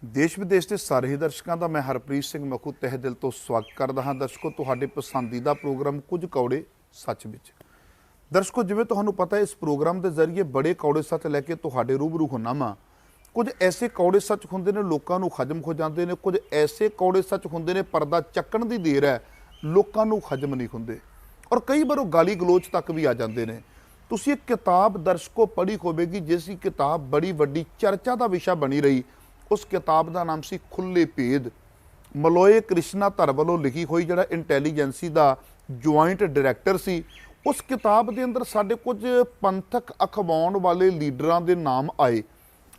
देश विदेश के सारे ही दर्शकों का मैं हरप्रीत सिंह मखू तहे दिल तो स्वागत करता हाँ। दर्शकों, तुहाडे पसंदीदा प्रोग्राम कुछ कौड़े सच विच। दर्शकों, जिवें तुहानूं पता है, इस प्रोग्राम के जरिए बड़े कौड़े सच लैके तुहाडे रूबरू होना वा। कुछ ऐसे कौड़े सच होंदे ने लोकां नूं हजम हो जाते हैं, कुछ ऐसे कौड़े सच होंदे ने पर्दा चक्कण की देर है, लोकां नूं हजम नहीं होंदे और कई बार गाली गलोच तक भी आ जाते हैं। तुसीं एक किताब दर्शकों पढ़ी होवेगी, जिसकी किताब बड़ी वड्डी चर्चा का विषय बनी रही। उस किताब का नाम सी खुले भेद। मलोए कृष्णा धर वालों लिखी हुई, जिहड़ा इंटैलीजेंसी का ज्वाइंट डायरैक्टर सी। उस किताब के अंदर साडे कुछ पंथक अखवाउण वाले लीडरां दे नाम आए।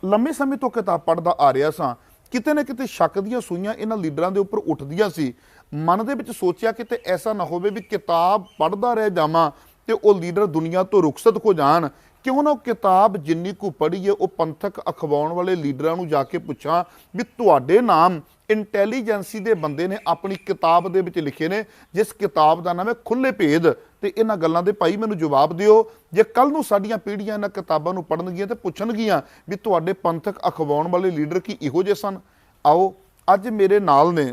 लंबे समय तो किताब पढ़दा आ रहा सा, किते न किते शक दियां सूइयां इन्हां लीडरां दे उपर उठदियां सी। मन दे विच सोचिया किते ऐसा ना होवे भी किताब पढ़दा रह जावां ते वो लीडर दुनिया तो रुखसत हो जाण। क्यों ना किताब जिन्नी को पढ़ी है वो पंथक अखवाउण वाले लीडरां नूं जाके पुछां भी तुहाडे नाम इंटैलीजेंसी दे बंदे ने अपनी किताब दे विच लिखे ने, जिस किताब का नाम है खुले भेद। ते इन्हां गल्लां दे भाई मैनूं जवाब दिओ, जे कल नूं साडीआं पीढ़ियां इन्हां किताबां नूं पढ़नगीआं ते पुछणगीआं भी तुहाडे पंथक अखवाउण वाले लीडर की इहो जे सन। आओ अज मेरे नाल ने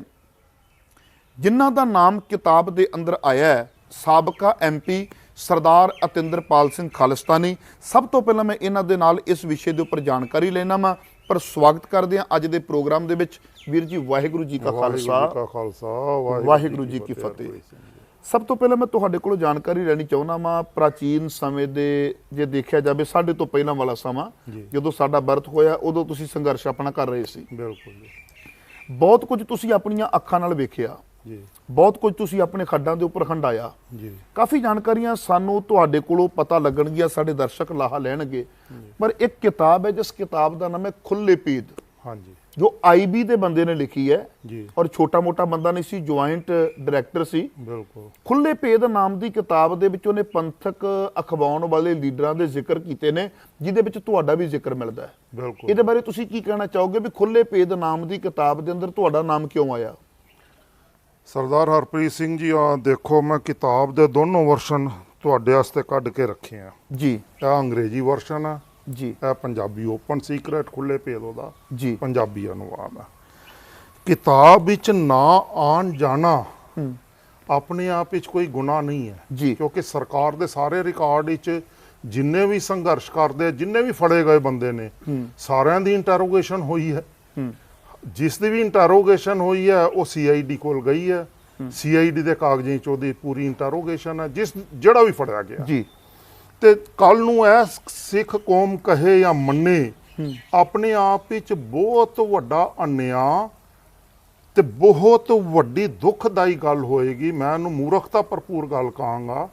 जिन्हां दा नाम किताब दे अंदर आया है, साबका MP सरदार अतिंद्रपाल सिंह खालिस्तानी। सब तो पहला मैं इन्हां दे नाल इस विषय के उपर जानकारी लेना वा, पर स्वागत करते हैं अज के प्रोग्राम दे विच। वीर जी, वाहिगुरू जी का खालसा वाहिगुरू जी की फतेह। सब तो पहले मैं तुहाडे कोलों जानकारी लेनी चाहुंदा वा, प्राचीन समय दे जे देखा जाए साडे तो पहला वाला समा जदों साडा बर्थ होया, उदों तुसीं संघर्ष अपना कर रहे सी। बिल्कुल जी। बहुत कुछ तुसीं अपनियां अखां नाल वेखिया, बहुत कुछ तुसीं अपने खड्डां दे उपर खंडाया। काफ़ी जानकारियां सानू तुहाडे कोलों पता लगणगीआं, साडे दर्शक लाहा लैणगे। पर एक किताब है, जिस किताब का नाम है खुले भेद, हाँ जी, जो IB दे बंदे ने लिखी है जी। और छोटा मोटा बंदा नहीं सी, ज्वाइंट डायरैक्टर सी। बिल्कुल। खुले भेद नाम की किताब दे विच उहने पंथक अखवाउण वाले लीडरां दे जिक्र कीते ने, जिहदे विच तुहाडा भी जिक्र मिलदा है। बिल्कुल। इहदे बारे तुसीं की कहना चाहोगे भी खुले भेद नाम की किताब दे अंदर तुहाडा नाम क्यों आया? सरदार हरप्रीत सिंह जी, देखो मैं किताब दे दोनों वर्शन तुहाडे वास्ते कढ के रखे हैं जी। यह अंग्रेजी वर्शन है जी, यह पंजाबी ओपन सीक्रेट खुले भेद दा जी, पंजाबी अनुवाद है। किताब विच ना आन जाना अपने आप विच कोई गुनाह नहीं है जी, क्योंकि सरकार दे सारे रिकॉर्ड विच जिन्ने भी संघर्ष करते, जिन्ने भी फड़े गए बंदे ने, सारिਆਂ दी इंटरोगेशन हुई है। जिसकी भी इंटरोगेशन हुई है वो CID कोल गई है। CID के कागज़ों च ਉਹਦੀ पूरी इंटरोगेशन है, ਜਿਹੜਾ भी फड़िया गया जी। ਤੇ ਕੱਲ ਨੂੰ ਇਹ ਸਿੱਖ ਕੌਮ ਕਹੇ ਜਾਂ ਮੰਨੇ, ਆਪਣੇ ਆਪ ਵਿੱਚ ਬਹੁਤ ਵੱਡਾ ਅਨਿਆਂ ਤੇ ਬਹੁਤ ਵੱਡੀ ਦੁਖਦਾਈ ਗੱਲ ਹੋਏਗੀ। ਮੈਂ ਇਹਨੂੰ ਮੂਰਖਤਾ ਭਰਪੂਰ ਗੱਲ ਕਹਾਂਗਾ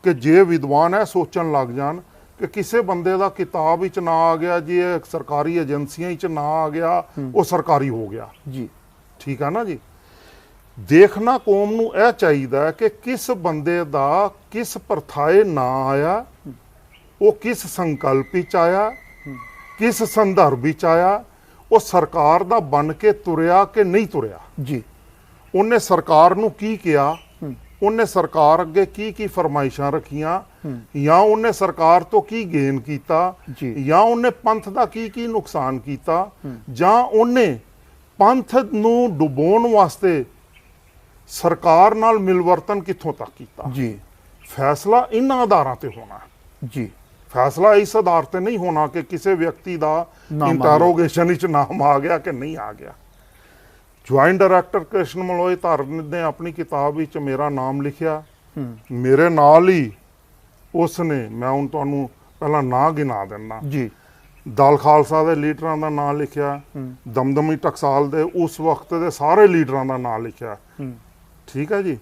ਕਿ ਜੇ ਵਿਦਵਾਨ ਹੈ ਸੋਚਣ ਲੱਗ ਜਾਣ कि किसी बंदे का किताब विच ना आ गया जी, सरकारी एजेंसियां विच ना आ गया, वो सरकारी हो गया जी। ठीक है ना जी। देखना कौम नूं यह चाहिए कि किस बंदे का किस प्रथाए ना आया, वो किस संकल्प विच आया, किस संदर्भ विच आया, वो सरकार दा बन के तुरया कि नहीं तुरया जी। उन्हें सरकार नूं की किया, उन्हें सरकार अगे की फरमाइशां रखियां, या उन्हें सरकार तो की गेन कीता, या उन्हें पंथ दा की नुकसान कीता, या उन्हें पंथ नूं डुबोण वास्ते सरकार नाल मिलवर्तन कित्थों तक कीता जी। फैसला इन्हां आधारां ते होना जी। फैसला इस आधार ते नहीं होना कि किसी व्यक्ति का इंटरोगेशन विच नाम आ गया कि नहीं आ गया। ज्वाइंट डायरैक्टर कृष्ण मलोए धर ने अपनी किताब विच मेरा नाम लिखिया, मेरे नाल ही उसने, मैं हुण तुहानूं पहला नां गिना दिंदा जी। दल खालसा दे लीडरां दा नां लिखिया, दमदमी टकसाल दे उस वक्त दे सारे लीडरां दा नां लिखिया, ठीक है जी।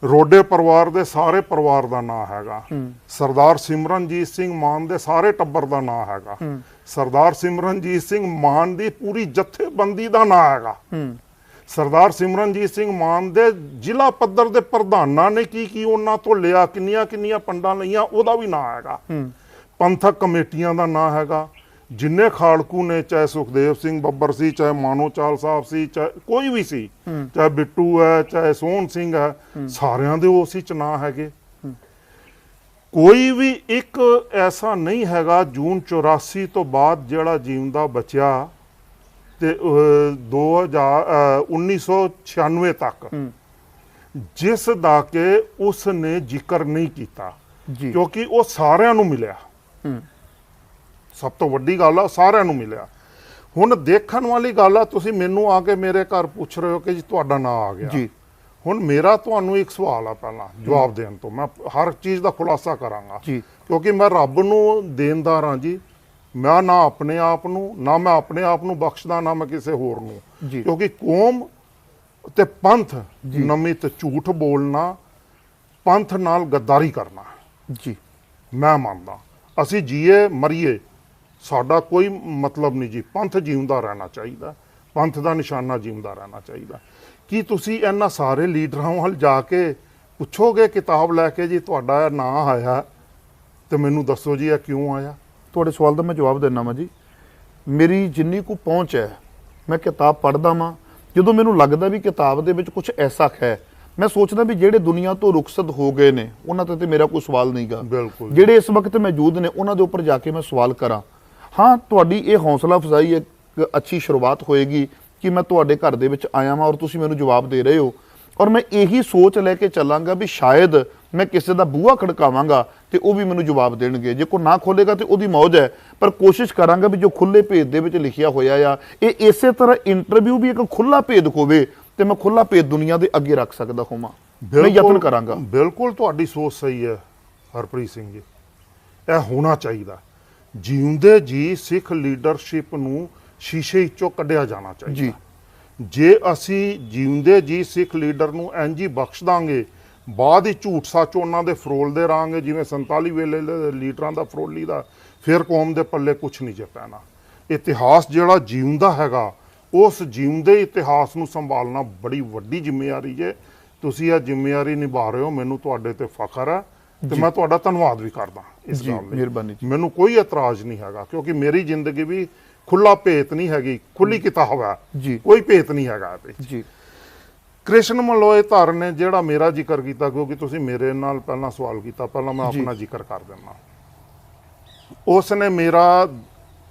रोडे परिवार दे सारे परिवार दा नां हैगा, सरदार सिमरनजीत सिंह मान दे सारे टब्बर दा नां हैगा, सरदार सिमरनजीत सिंह मान दी पूरी जथेबंदी दा नां हैगा, सरदार सिमरनजीत सिंह मान दे जिला पद्धर दे प्रधानां ने की उन्हां तो लिया, किन्नियां किन्नियां पंडां लईआं, उहदा भी नां हैगा, पंथक कमेटियां दा नां हैगा, जिन्ने खाड़कू ने, चाहे सुखदेव सिंह बब्बर सी, चाहे मानो चाल साहब सी, चाहे कोई भी सी, चाहे बिट्टू है, चाहे सोहन सिंह है, सारियां दे उस च नां हैगे। कोई भी एक ऐसा नहीं हैगा जून 84 तो बाद जिहड़ा जीवदा बचिया ਤੇ 1996 ਤੱਕ, ਜਿਸ ਦਾ ਕਿ ਉਸ ਨੇ ਜ਼ਿਕਰ ਨਹੀਂ ਕੀਤਾ ਜੀ ਕਿਉਂਕਿ ਉਹ ਸਾਰਿਆਂ ਨੂੰ ਮਿਲਿਆ। ਸਭ ਤੋਂ ਵੱਡੀ ਗੱਲ ਆ, ਸਾਰਿਆਂ ਨੂੰ ਮਿਲਿਆ। ਹੁਣ ਦੇਖਣ ਵਾਲੀ ਗੱਲ ਆ, ਤੁਸੀਂ ਮੈਨੂੰ ਆ ਕੇ ਮੇਰੇ ਘਰ ਪੁੱਛ ਰਹੇ ਹੋ ਕਿ ਜੀ ਤੁਹਾਡਾ ਨਾਂ ਆ ਗਿਆ ਜੀ। ਹੁਣ ਮੇਰਾ ਤੁਹਾਨੂੰ ਇੱਕ ਸਵਾਲ ਆ, ਪਹਿਲਾਂ ਜਵਾਬ ਦੇਣ ਤੋਂ ਮੈਂ ਹਰ ਚੀਜ਼ ਦਾ ਖੁਲਾਸਾ ਕਰਾਂਗਾ ਜੀ। ਕਿਉਂਕਿ ਮੈਂ ਰੱਬ ਨੂੰ ਦੇਣਦਾਰ ਹਾਂ ਜੀ। ਮੈਂ ਨਾ ਆਪਣੇ ਆਪ ਨੂੰ, ਨਾ ਮੈਂ ਆਪਣੇ ਆਪ ਨੂੰ ਬਖਸ਼ਦਾ, ਨਾ ਮੈਂ ਕਿਸੇ ਹੋਰ ਨੂੰ। ਜੀ। ਕਿਉਂਕਿ ਕੌਮ ਤੇ ਪੰਥ ਨਮਿਤ ਝੂਠ ਬੋਲਣਾ, ਪੰਥ ਨਾਲ ਗੱਦਾਰੀ ਕਰਨਾ ਜੀ ਮੈਂ ਮੰਨਦਾ। ਅਸੀਂ ਜੀਏ ਮਰੀਏ, ਸਾਡਾ ਕੋਈ ਮਤਲਬ ਨਹੀਂ ਜੀ। ਪੰਥ ਜਿਉਂਦਾ ਰਹਿਣਾ ਚਾਹੀਦਾ, ਪੰਥ ਦਾ ਨਿਸ਼ਾਨਾ ਜਿਉਂਦਾ ਰਹਿਣਾ ਚਾਹੀਦਾ। ਕੀ ਤੁਸੀਂ ਇਹਨਾਂ ਸਾਰੇ ਲੀਡਰਾਂ ਵੱਲ ਜਾ ਕੇ ਪੁੱਛੋਗੇ ਕਿਤਾਬ ਲੈ ਕੇ ਜੀ ਤੁਹਾਡਾ ਨਾਂ ਆਇਆ ਤੇ ਮੈਨੂੰ ਦੱਸੋ ਜੀ ਇਹ ਕਿਉਂ ਆਇਆ? ਤੁਹਾਡੇ ਸਵਾਲ ਦਾ ਮੈਂ ਜਵਾਬ ਦਿੰਦਾ ਵਾਂ ਜੀ। ਮੇਰੀ ਜਿੰਨੀ ਕੁ ਪਹੁੰਚ ਹੈ, ਮੈਂ ਕਿਤਾਬ ਪੜ੍ਹਦਾ ਵਾਂ। ਜਦੋਂ ਮੈਨੂੰ ਲੱਗਦਾ ਵੀ ਕਿਤਾਬ ਦੇ ਵਿੱਚ ਕੁਝ ਐਸਾ ਹੈ, ਮੈਂ ਸੋਚਦਾ ਵੀ ਜਿਹੜੇ ਦੁਨੀਆ ਤੋਂ ਰੁਖਸਤ ਹੋ ਗਏ ਨੇ ਉਹਨਾਂ ਤੇ ਮੇਰਾ ਕੋਈ ਸਵਾਲ ਨਹੀਂਗਾ। ਬਿਲਕੁਲ। ਜਿਹੜੇ ਇਸ ਵਕਤ ਮੌਜੂਦ ਨੇ ਉਹਨਾਂ ਦੇ ਉੱਪਰ ਜਾ ਕੇ ਮੈਂ ਸਵਾਲ ਕਰਾਂ। ਹਾਂ, ਤੁਹਾਡੀ ਇਹ ਹੌਸਲਾ ਅਫਜ਼ਾਈ ਇੱਕ ਅੱਛੀ ਸ਼ੁਰੂਆਤ ਹੋਏਗੀ ਕਿ ਮੈਂ ਤੁਹਾਡੇ ਘਰ ਦੇ ਵਿੱਚ ਆਇਆ ਵਾਂ ਔਰ ਤੁਸੀਂ ਮੈਨੂੰ ਜਵਾਬ ਦੇ ਰਹੇ ਹੋ, ਔਰ ਮੈਂ ਇਹੀ ਸੋਚ ਲੈ ਕੇ ਚੱਲਾਂਗਾ ਵੀ ਸ਼ਾਇਦ ਮੈਂ ਕਿਸੇ ਦਾ ਬੂਹਾ ਖੜਕਾਵਾਂਗਾ ਤੇ ਉਹ ਵੀ ਮੈਨੂੰ ਜਵਾਬ ਦੇਣਗੇ। ਜੇ ਕੋਈ ਨਾ ਖੋਲੇਗਾ ਤੇ ਉਹਦੀ ਮੌਜ ਹੈ, ਪਰ ਕੋਸ਼ਿਸ਼ ਕਰਾਂਗਾ ਵੀ ਜੋ ਖੁੱਲੇ ਭੇਦ ਦੇ ਵਿੱਚ ਲਿਖਿਆ ਹੋਇਆ ਆ, ਇਹ ਇਸੇ ਤਰ੍ਹਾਂ ਇੰਟਰਵਿਊ ਵੀ ਇੱਕ ਖੁੱਲਾ ਭੇਦ ਹੋਵੇ ਤੇ ਮੈਂ ਖੁੱਲਾ ਭੇਦ ਦੁਨੀਆ ਦੇ ਅੱਗੇ ਰੱਖ ਸਕਦਾ ਹੋਵਾਂ। ਮੈਂ ਯਤਨ ਕਰਾਂਗਾ। ਬਿਲਕੁਲ ਤੁਹਾਡੀ ਸੋਚ ਸਹੀ ਹੈ ਹਰਪ੍ਰੀਤ ਸਿੰਘ ਜੀ, ਇਹ ਹੋਣਾ ਚਾਹੀਦਾ। ਜਿਉਂਦੇ ਜੀ ਸਿੱਖ ਲੀਡਰਸ਼ਿਪ ਨੂੰ ਸ਼ੀਸ਼ੇ ਵਿੱਚੋਂ ਕੱਢਿਆ ਜਾਣਾ ਚਾਹੀਦਾ ਜੀ। ਜੇ ਅਸੀਂ ਜਿਉਂਦੇ ਜੀ ਸਿੱਖ ਲੀਡਰ ਨੂੰ ਇੰਝ ਹੀ ਬਖਸ਼ ਦਾਂਗੇ, ਬਾਅਦ ਹੀ ਝੂਠ ਸੱਚ ਉਹਨਾਂ ਦੇ ਫਰੋਲਦੇ ਰਹਾਂਗੇ ਜਿਵੇਂ 47 ਵੇਲੇ ਦੇ ਲੀਡਰਾਂ ਦਾ ਫਰੋਲੀ ਦਾ, ਫਿਰ ਕੌਮ ਦੇ ਪੱਲੇ ਕੁਛ ਨਹੀਂ ਜੇ ਪੈਣਾ। ਇਤਿਹਾਸ ਜਿਹੜਾ ਜਿਉਂਦਾ ਹੈਗਾ, ਉਸ ਜਿਉਂਦੇ ਇਤਿਹਾਸ ਨੂੰ ਸੰਭਾਲਣਾ ਬੜੀ ਵੱਡੀ ਜ਼ਿੰਮੇਵਾਰੀ ਜੇ। ਤੁਸੀਂ ਇਹ ਜ਼ਿੰਮੇਵਾਰੀ ਨਿਭਾ ਰਹੇ ਹੋ, ਮੈਨੂੰ ਤੁਹਾਡੇ ਤੇ ਫਖਰ ਹੈ ਤੇ ਮੈਂ ਤੁਹਾਡਾ ਧੰਨਵਾਦ ਵੀ ਕਰਦਾ ਇਸ ਗੱਲ ਲਈ। ਮਿਹਰਬਾਨੀ ਜੀ। ਮੈਨੂੰ ਕੋਈ ਇਤਰਾਜ਼ ਨਹੀਂ ਹੈਗਾ ਕਿਉਂਕਿ ਮੇਰੀ ਜ਼ਿੰਦਗੀ ਵੀ ਖੁੱਲਾ ਭੇਤ ਨਹੀਂ ਹੈਗੀ, ਖੁੱਲੀ ਕਿਤਾਬ ਹੈ ਜੀ। ਕੋਈ ਭੇਤ ਨਹੀਂ ਹੈਗਾ ਇਹਦੇ ਵਿੱਚ। ਜੀ। ਕ੍ਰਿਸ਼ਨ ਮਲੋਏ ਧਰ ਨੇ ਜਿਹੜਾ ਮੇਰਾ ਜ਼ਿਕਰ ਕੀਤਾ, ਕਿਉਂਕਿ ਤੁਸੀਂ ਮੇਰੇ ਨਾਲ ਪਹਿਲਾਂ ਸਵਾਲ ਕੀਤਾ, ਪਹਿਲਾਂ ਮੈਂ ਆਪਣਾ ਜ਼ਿਕਰ ਕਰ ਦਿੰਦਾ। ਉਸ ਨੇ ਮੇਰਾ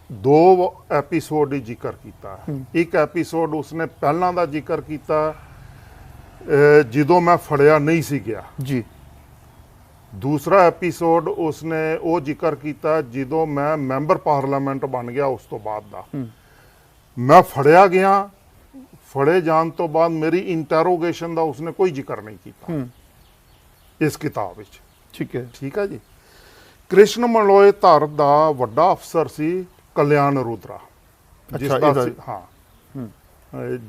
2 ਐਪੀਸੋਡ ਹੀ ਜ਼ਿਕਰ ਕੀਤਾ। ਇੱਕ ਐਪੀਸੋਡ ਉਸਨੇ ਪਹਿਲਾਂ ਦਾ ਜ਼ਿਕਰ ਕੀਤਾ ਜਦੋਂ ਮੈਂ ਫੜਿਆ ਨਹੀਂ ਸੀ ਗਿਆ ਜੀ। ਦੂਸਰਾ ਐਪੀਸੋਡ ਉਸਨੇ ਉਹ ਜ਼ਿਕਰ ਕੀਤਾ ਜਦੋਂ ਮੈਂ ਮੈਂਬਰ ਪਾਰਲੀਮੈਂਟ ਬਣ ਗਿਆ, ਉਸ ਤੋਂ ਬਾਅਦ ਦਾ। ਮੈਂ ਫੜਿਆ ਗਿਆ, ਫੜੇ ਜਾਣ ਤੋਂ ਬਾਅਦ ਮੇਰੀ ਇੰਟਰੋਗੇਸ਼ਨ ਦਾ ਉਸਨੇ ਕੋਈ ਜ਼ਿਕਰ ਨਹੀਂ ਕੀਤਾ ਇਸ ਕਿਤਾਬ ਵਿੱਚ। ਠੀਕ ਹੈ। ਠੀਕ ਹੈ ਜੀ। ਕ੍ਰਿਸ਼ਨ ਮਲੋਏ ਧਰ ਦਾ ਵੱਡਾ ਅਫਸਰ ਸੀ ਕਲਿਆਣ ਰੁਦਰਾ, ਜਿਸ ਦਾ ਹਾਂ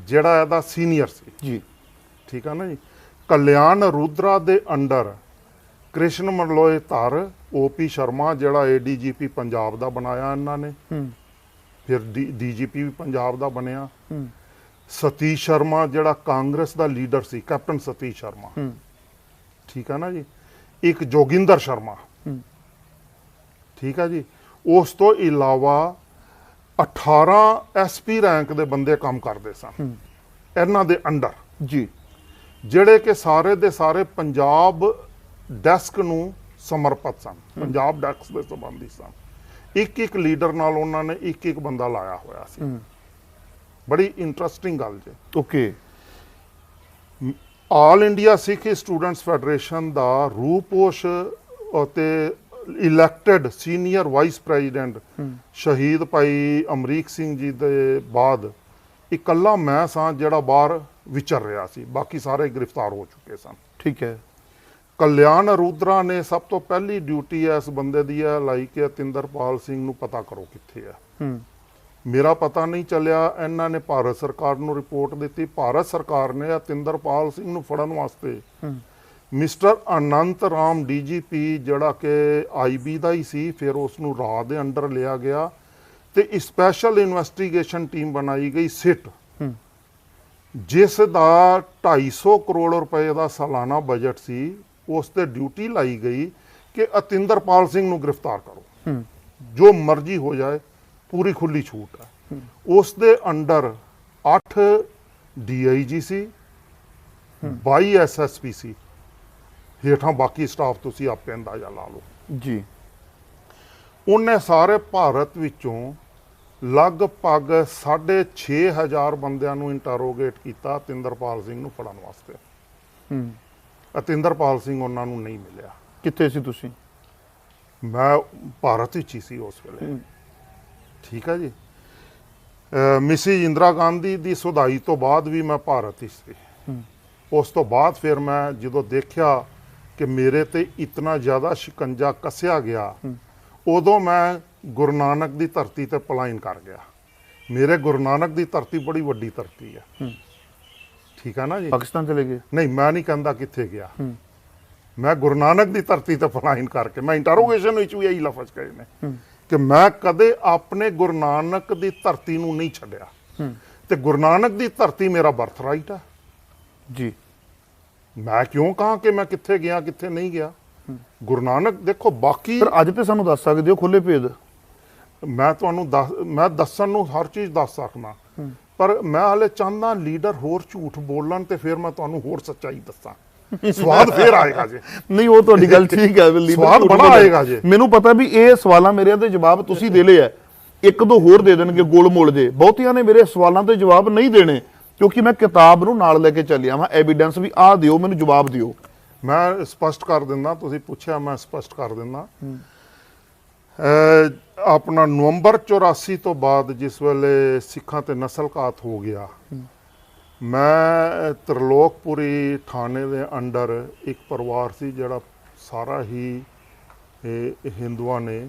ਜਿਹੜਾ ਇਹਦਾ ਸੀਨੀਅਰ ਸੀ ਜੀ। ਠੀਕ ਹੈ ਨਾ ਜੀ। ਕਲਿਆਣ ਰੁਦਰਾ ਦੇ ਅੰਡਰ ਕ੍ਰਿਸ਼ਨ ਮਲੋਏ ਧਰ, ਓਪੀ ਸ਼ਰਮਾ ਜਿਹੜਾ ADGP ਪੰਜਾਬ ਦਾ ਬਣਾਇਆ ਇਹਨਾਂ ਨੇ, ਫਿਰ DGP ਵੀ ਪੰਜਾਬ ਦਾ ਬਣਿਆ। ਸਤੀਸ਼ ਸ਼ਰਮਾ ਜਿਹੜਾ ਕਾਂਗਰਸ ਦਾ ਲੀਡਰ ਸੀ, ਕੈਪਟਨ ਸਤੀਸ਼ ਸ਼ਰਮਾ, ਠੀਕ ਹੈ ਨਾ ਜੀ। ਇੱਕ ਜੋਗਿੰਦਰ ਸ਼ਰਮਾ, ਠੀਕ ਹੈ ਜੀ। ਉਸ ਤੋਂ ਇਲਾਵਾ 18 SP ਰੈਂਕ ਦੇ ਬੰਦੇ ਕੰਮ ਕਰਦੇ ਸਨ ਇਹਨਾਂ ਦੇ ਅੰਡਰ ਜੀ, ਜਿਹੜੇ ਕਿ ਸਾਰੇ ਦੇ ਸਾਰੇ ਪੰਜਾਬ ਡੈਸਕ ਨੂੰ ਸਮਰਪਿਤ ਸਨ, ਪੰਜਾਬ ਡੈਸਕ ਦੇ ਸੰਬੰਧੀ ਸਨ। ਇੱਕ ਲੀਡਰ ਨਾਲ ਉਹਨਾਂ ਨੇ ਇੱਕ ਬੰਦਾ ਲਾਇਆ ਹੋਇਆ ਸੀ। ਬੜੀ ਇੰਟਰਸਟਿੰਗ ਗੱਲ ਜੇ। ਓਕੇ। ਆਲ ਇੰਡੀਆ ਸਿੱਖ ਸਟੂਡੈਂਟਸ ਫੈਡਰੇਸ਼ਨ ਦਾ ਰੂਪੋਸ਼ ਅਤੇ ਇਲੈਕਟਡ ਸੀਨੀਅਰ ਵਾਈਸ ਪ੍ਰੈਜ਼ੀਡੈਂਟ ਸ਼ਹੀਦ ਭਾਈ ਅਮਰੀਕ ਸਿੰਘ ਜੀ ਦੇ ਬਾਅਦ ਇਕੱਲਾ ਮੈਂ ਸਾਂ ਜਿਹੜਾ ਬਾਹਰ ਵਿਚਰ ਰਿਹਾ ਸੀ, ਬਾਕੀ ਸਾਰੇ ਗ੍ਰਿਫਤਾਰ ਹੋ ਚੁੱਕੇ ਸਨ। ਠੀਕ ਹੈ। ਕਲਿਆਣ ਰੁਦਰਾ ਨੇ ਸਭ ਤੋਂ ਪਹਿਲੀ ਡਿਊਟੀ ਇਸ ਬੰਦੇ ਦੀ ਹੈ ਲਾਈ ਕਿ ਅਤਿੰਦਰਪਾਲ ਸਿੰਘ ਨੂੰ ਪਤਾ ਕਰੋ ਕਿੱਥੇ ਹੈ। ਮੇਰਾ ਪਤਾ ਨਹੀਂ ਚੱਲਿਆ, ਇਹਨਾਂ ਨੇ ਭਾਰਤ ਸਰਕਾਰ ਨੂੰ ਰਿਪੋਰਟ ਦਿੱਤੀ। ਭਾਰਤ ਸਰਕਾਰ ਨੇ ਅਤਿੰਦਰਪਾਲ ਸਿੰਘ ਨੂੰ ਫੜਨ ਵਾਸਤੇ ਮਿਸਟਰ ਅਨੰਤ ਰਾਮ DGP ਜਿਹੜਾ ਕਿ IB ਦਾ ਹੀ ਸੀ, ਫਿਰ ਉਸ ਨੂੰ ਰਾਹ ਦੇ ਅੰਡਰ ਲਿਆ ਗਿਆ ਤੇ ਸਪੈਸ਼ਲ ਇਨਵੈਸਟੀਗੇਸ਼ਨ ਟੀਮ ਬਣਾਈ ਗਈ ਸਿਟ, ਜਿਸ ਦਾ 250 ਕਰੋੜ ਰੁਪਏ ਦਾ ਸਾਲਾਨਾ ਬਜਟ ਸੀ। ਉਸ ਤੇ ਡਿਊਟੀ ਲਾਈ ਗਈ ਕਿ ਅਤਿੰਦਰਪਾਲ ਸਿੰਘ ਨੂੰ ਗ੍ਰਿਫਤਾਰ ਕਰੋ, ਜੋ ਮਰਜ਼ੀ ਹੋ ਜਾਏ, ਪੂਰੀ ਖੁੱਲੀ ਛੂਟ ਹੈ। ਉਸ ਦੇ ਅੰਡਰ 8 DIG ਸੀ, 22 SSP ਸੀ, ਹੇਠਾਂ ਬਾਕੀ ਸਟਾਫ ਤੁਸੀਂ ਆਪੇ ਅੰਦਾਜ਼ਾ ਲਾ ਲਓ ਜੀ। ਉਹਨੇ ਸਾਰੇ ਭਾਰਤ ਵਿੱਚੋਂ ਲਗਭਗ 6,500 ਬੰਦਿਆਂ ਨੂੰ ਇੰਟਰੋਗੇਟ ਕੀਤਾ ਅਤਿੰਦਰਪਾਲ ਸਿੰਘ ਨੂੰ ਫੜਨ ਵਾਸਤੇ। ਅਤਿੰਦਰਪਾਲ ਸਿੰਘ ਉਹਨਾਂ ਨੂੰ ਨਹੀਂ ਮਿਲਿਆ। ਕਿੱਥੇ ਸੀ ਤੁਸੀਂ? ਮੈਂ ਭਾਰਤ ਵਿੱਚ ਹੀ ਸੀ ਉਸ ਵੇਲੇ। ਠੀਕ ਹੈ ਜੀ। ਮਿਸਿਸ ਇੰਦਰਾ ਗਾਂਧੀ ਦੀ ਸੁਧਾਈ ਤੋਂ ਬਾਅਦ ਵੀ ਮੈਂ ਭਾਰਤ ਹੀ ਸੀ। ਉਸ ਤੋਂ ਬਾਅਦ ਫਿਰ ਮੈਂ ਜਦੋਂ ਦੇਖਿਆ ਕਿ ਮੇਰੇ ਤੇ ਇਤਨਾ ਜ਼ਿਆਦਾ ਸ਼ਿਕੰਜਾ ਕੱਸਿਆ ਗਿਆ, ਉਦੋਂ ਮੈਂ ਗੁਰੂ ਨਾਨਕ ਦੀ ਧਰਤੀ ਤੇ ਪਲਾਇਨ ਕਰ ਗਿਆ। ਮੇਰੇ ਗੁਰੂ ਨਾਨਕ ਦੀ ਧਰਤੀ ਬੜੀ ਵੱਡੀ ਧਰਤੀ ਹੈ। ਠੀਕ ਹੈ ਨਾ ਜੀ। ਪਾਕਿਸਤਾਨ ਚਲੇ ਗਏ? ਨਹੀਂ, ਮੈਂ ਨਹੀਂ ਕਹਿੰਦਾ ਕਿੱਥੇ ਗਿਆ। ਮੈਂ ਗੁਰੂ ਨਾਨਕ ਦੀ ਧਰਤੀ ਤੇ ਪਲਾਇਨ ਕਰਕੇ, ਮੈਂ ਇੰਟਰੋਗੇਸ਼ਨ ਵਿੱਚ ਵੀ ਇਹੀ ਲਫ਼ਜ਼ ਕਹੇ ਨੇ ਕਿ ਮੈਂ ਕਦੇ ਆਪਣੇ ਗੁਰੂ ਨਾਨਕ ਦੀ ਧਰਤੀ ਨੂੰ ਨਹੀਂ ਛੱਡਿਆ, ਤੇ ਗੁਰੂ ਨਾਨਕ ਦੀ ਧਰਤੀ ਮੇਰਾ ਬਰਥ ਰਾਈਟ ਹੈ ਜੀ। ਮੈਂ ਕਿਉਂ ਕਹਾਂ ਕਿ ਮੈਂ ਕਿੱਥੇ ਗਿਆ ਕਿੱਥੇ ਨਹੀਂ ਗਿਆ। ਗੁਰੂ ਨਾਨਕ ਦੇਖੋ, ਬਾਕੀ ਪਰ ਅੱਜ ਤੇ ਸਾਨੂੰ ਦੱਸ ਸਕਦੇ ਹੋ ਖੁੱਲੇ ਭੇਦ? ਮੈਂ ਤੁਹਾਨੂੰ ਮੈਂ ਦੱਸਣ ਨੂੰ ਹਰ ਚੀਜ਼ ਦੱਸ ਸਕਦਾ, ਪਰ ਮੈਂ ਹਾਲੇ ਚਾਹੁੰਦਾ ਲੀਡਰ ਹੋਰ ਝੂਠ ਬੋਲਣ ਤੇ ਫਿਰ ਮੈਂ ਤੁਹਾਨੂੰ ਹੋਰ ਸੱਚਾਈ ਦੱਸਾਂ। ਸਵਾਦ ਫੇਰ ਆਏਗਾ ਜੀ। ਨਹੀਂ, ਉਹ ਤੁਹਾਡੀ ਗੱਲ ਠੀਕ ਹੈ, ਸਵਾਦ ਬੜਾ ਆਏਗਾ ਜੀ। ਮੈਨੂੰ ਪਤਾ ਵੀ ਇਹ ਸਵਾਲਾਂ ਮੇਰੇ ਦੇ ਜਵਾਬ ਤੁਸੀਂ ਦੇ ਲਏ ਆ, ਇੱਕ ਦੋ ਹੋਰ ਦੇ ਦੇਣਗੇ ਗੋਲਮੋਲ ਜੇ। ਬਹੁਤਿਆਂ ਨੇ ਮੇਰੇ ਸਵਾਲਾਂ ਦੇ ਜਵਾਬ ਨਹੀਂ ਦੇਣੇ, ਕਿਉਂਕਿ ਮੈਂ ਕਿਤਾਬ ਨੂੰ ਨਾਲ ਲੈ ਕੇ ਚੱਲਿਆ ਵਾਂ, ਐਵੀਡੈਂਸ ਵੀ ਆਹ ਦਿਓ, ਮੈਨੂੰ ਜਵਾਬ ਦਿਓ। ਮੈਂ ਸਪਸ਼ਟ ਕਰ ਦਿੰਦਾ, ਤੁਸੀਂ ਪੁੱਛਿਆ ਮੈਂ ਸਪਸ਼ਟ ਕਰ ਦਿੰਦਾ। ਆਪਣਾ ਨਵੰਬਰ 84 ਤੋਂ ਬਾਅਦ ਜਿਸ ਵੇਲੇ ਸਿੱਖਾਂ ਤੇ ਨਸਲਘਾਤ ਹੋ ਗਿਆ, ਮੈਂ ਤ੍ਰਿਲੋਕਪੁਰੀ ਥਾਣੇ ਦੇ ਅੰਡਰ ਇੱਕ ਪਰਿਵਾਰ ਸੀ ਜਿਹੜਾ ਸਾਰਾ ਹੀ ਹਿੰਦੂਆਂ ਨੇ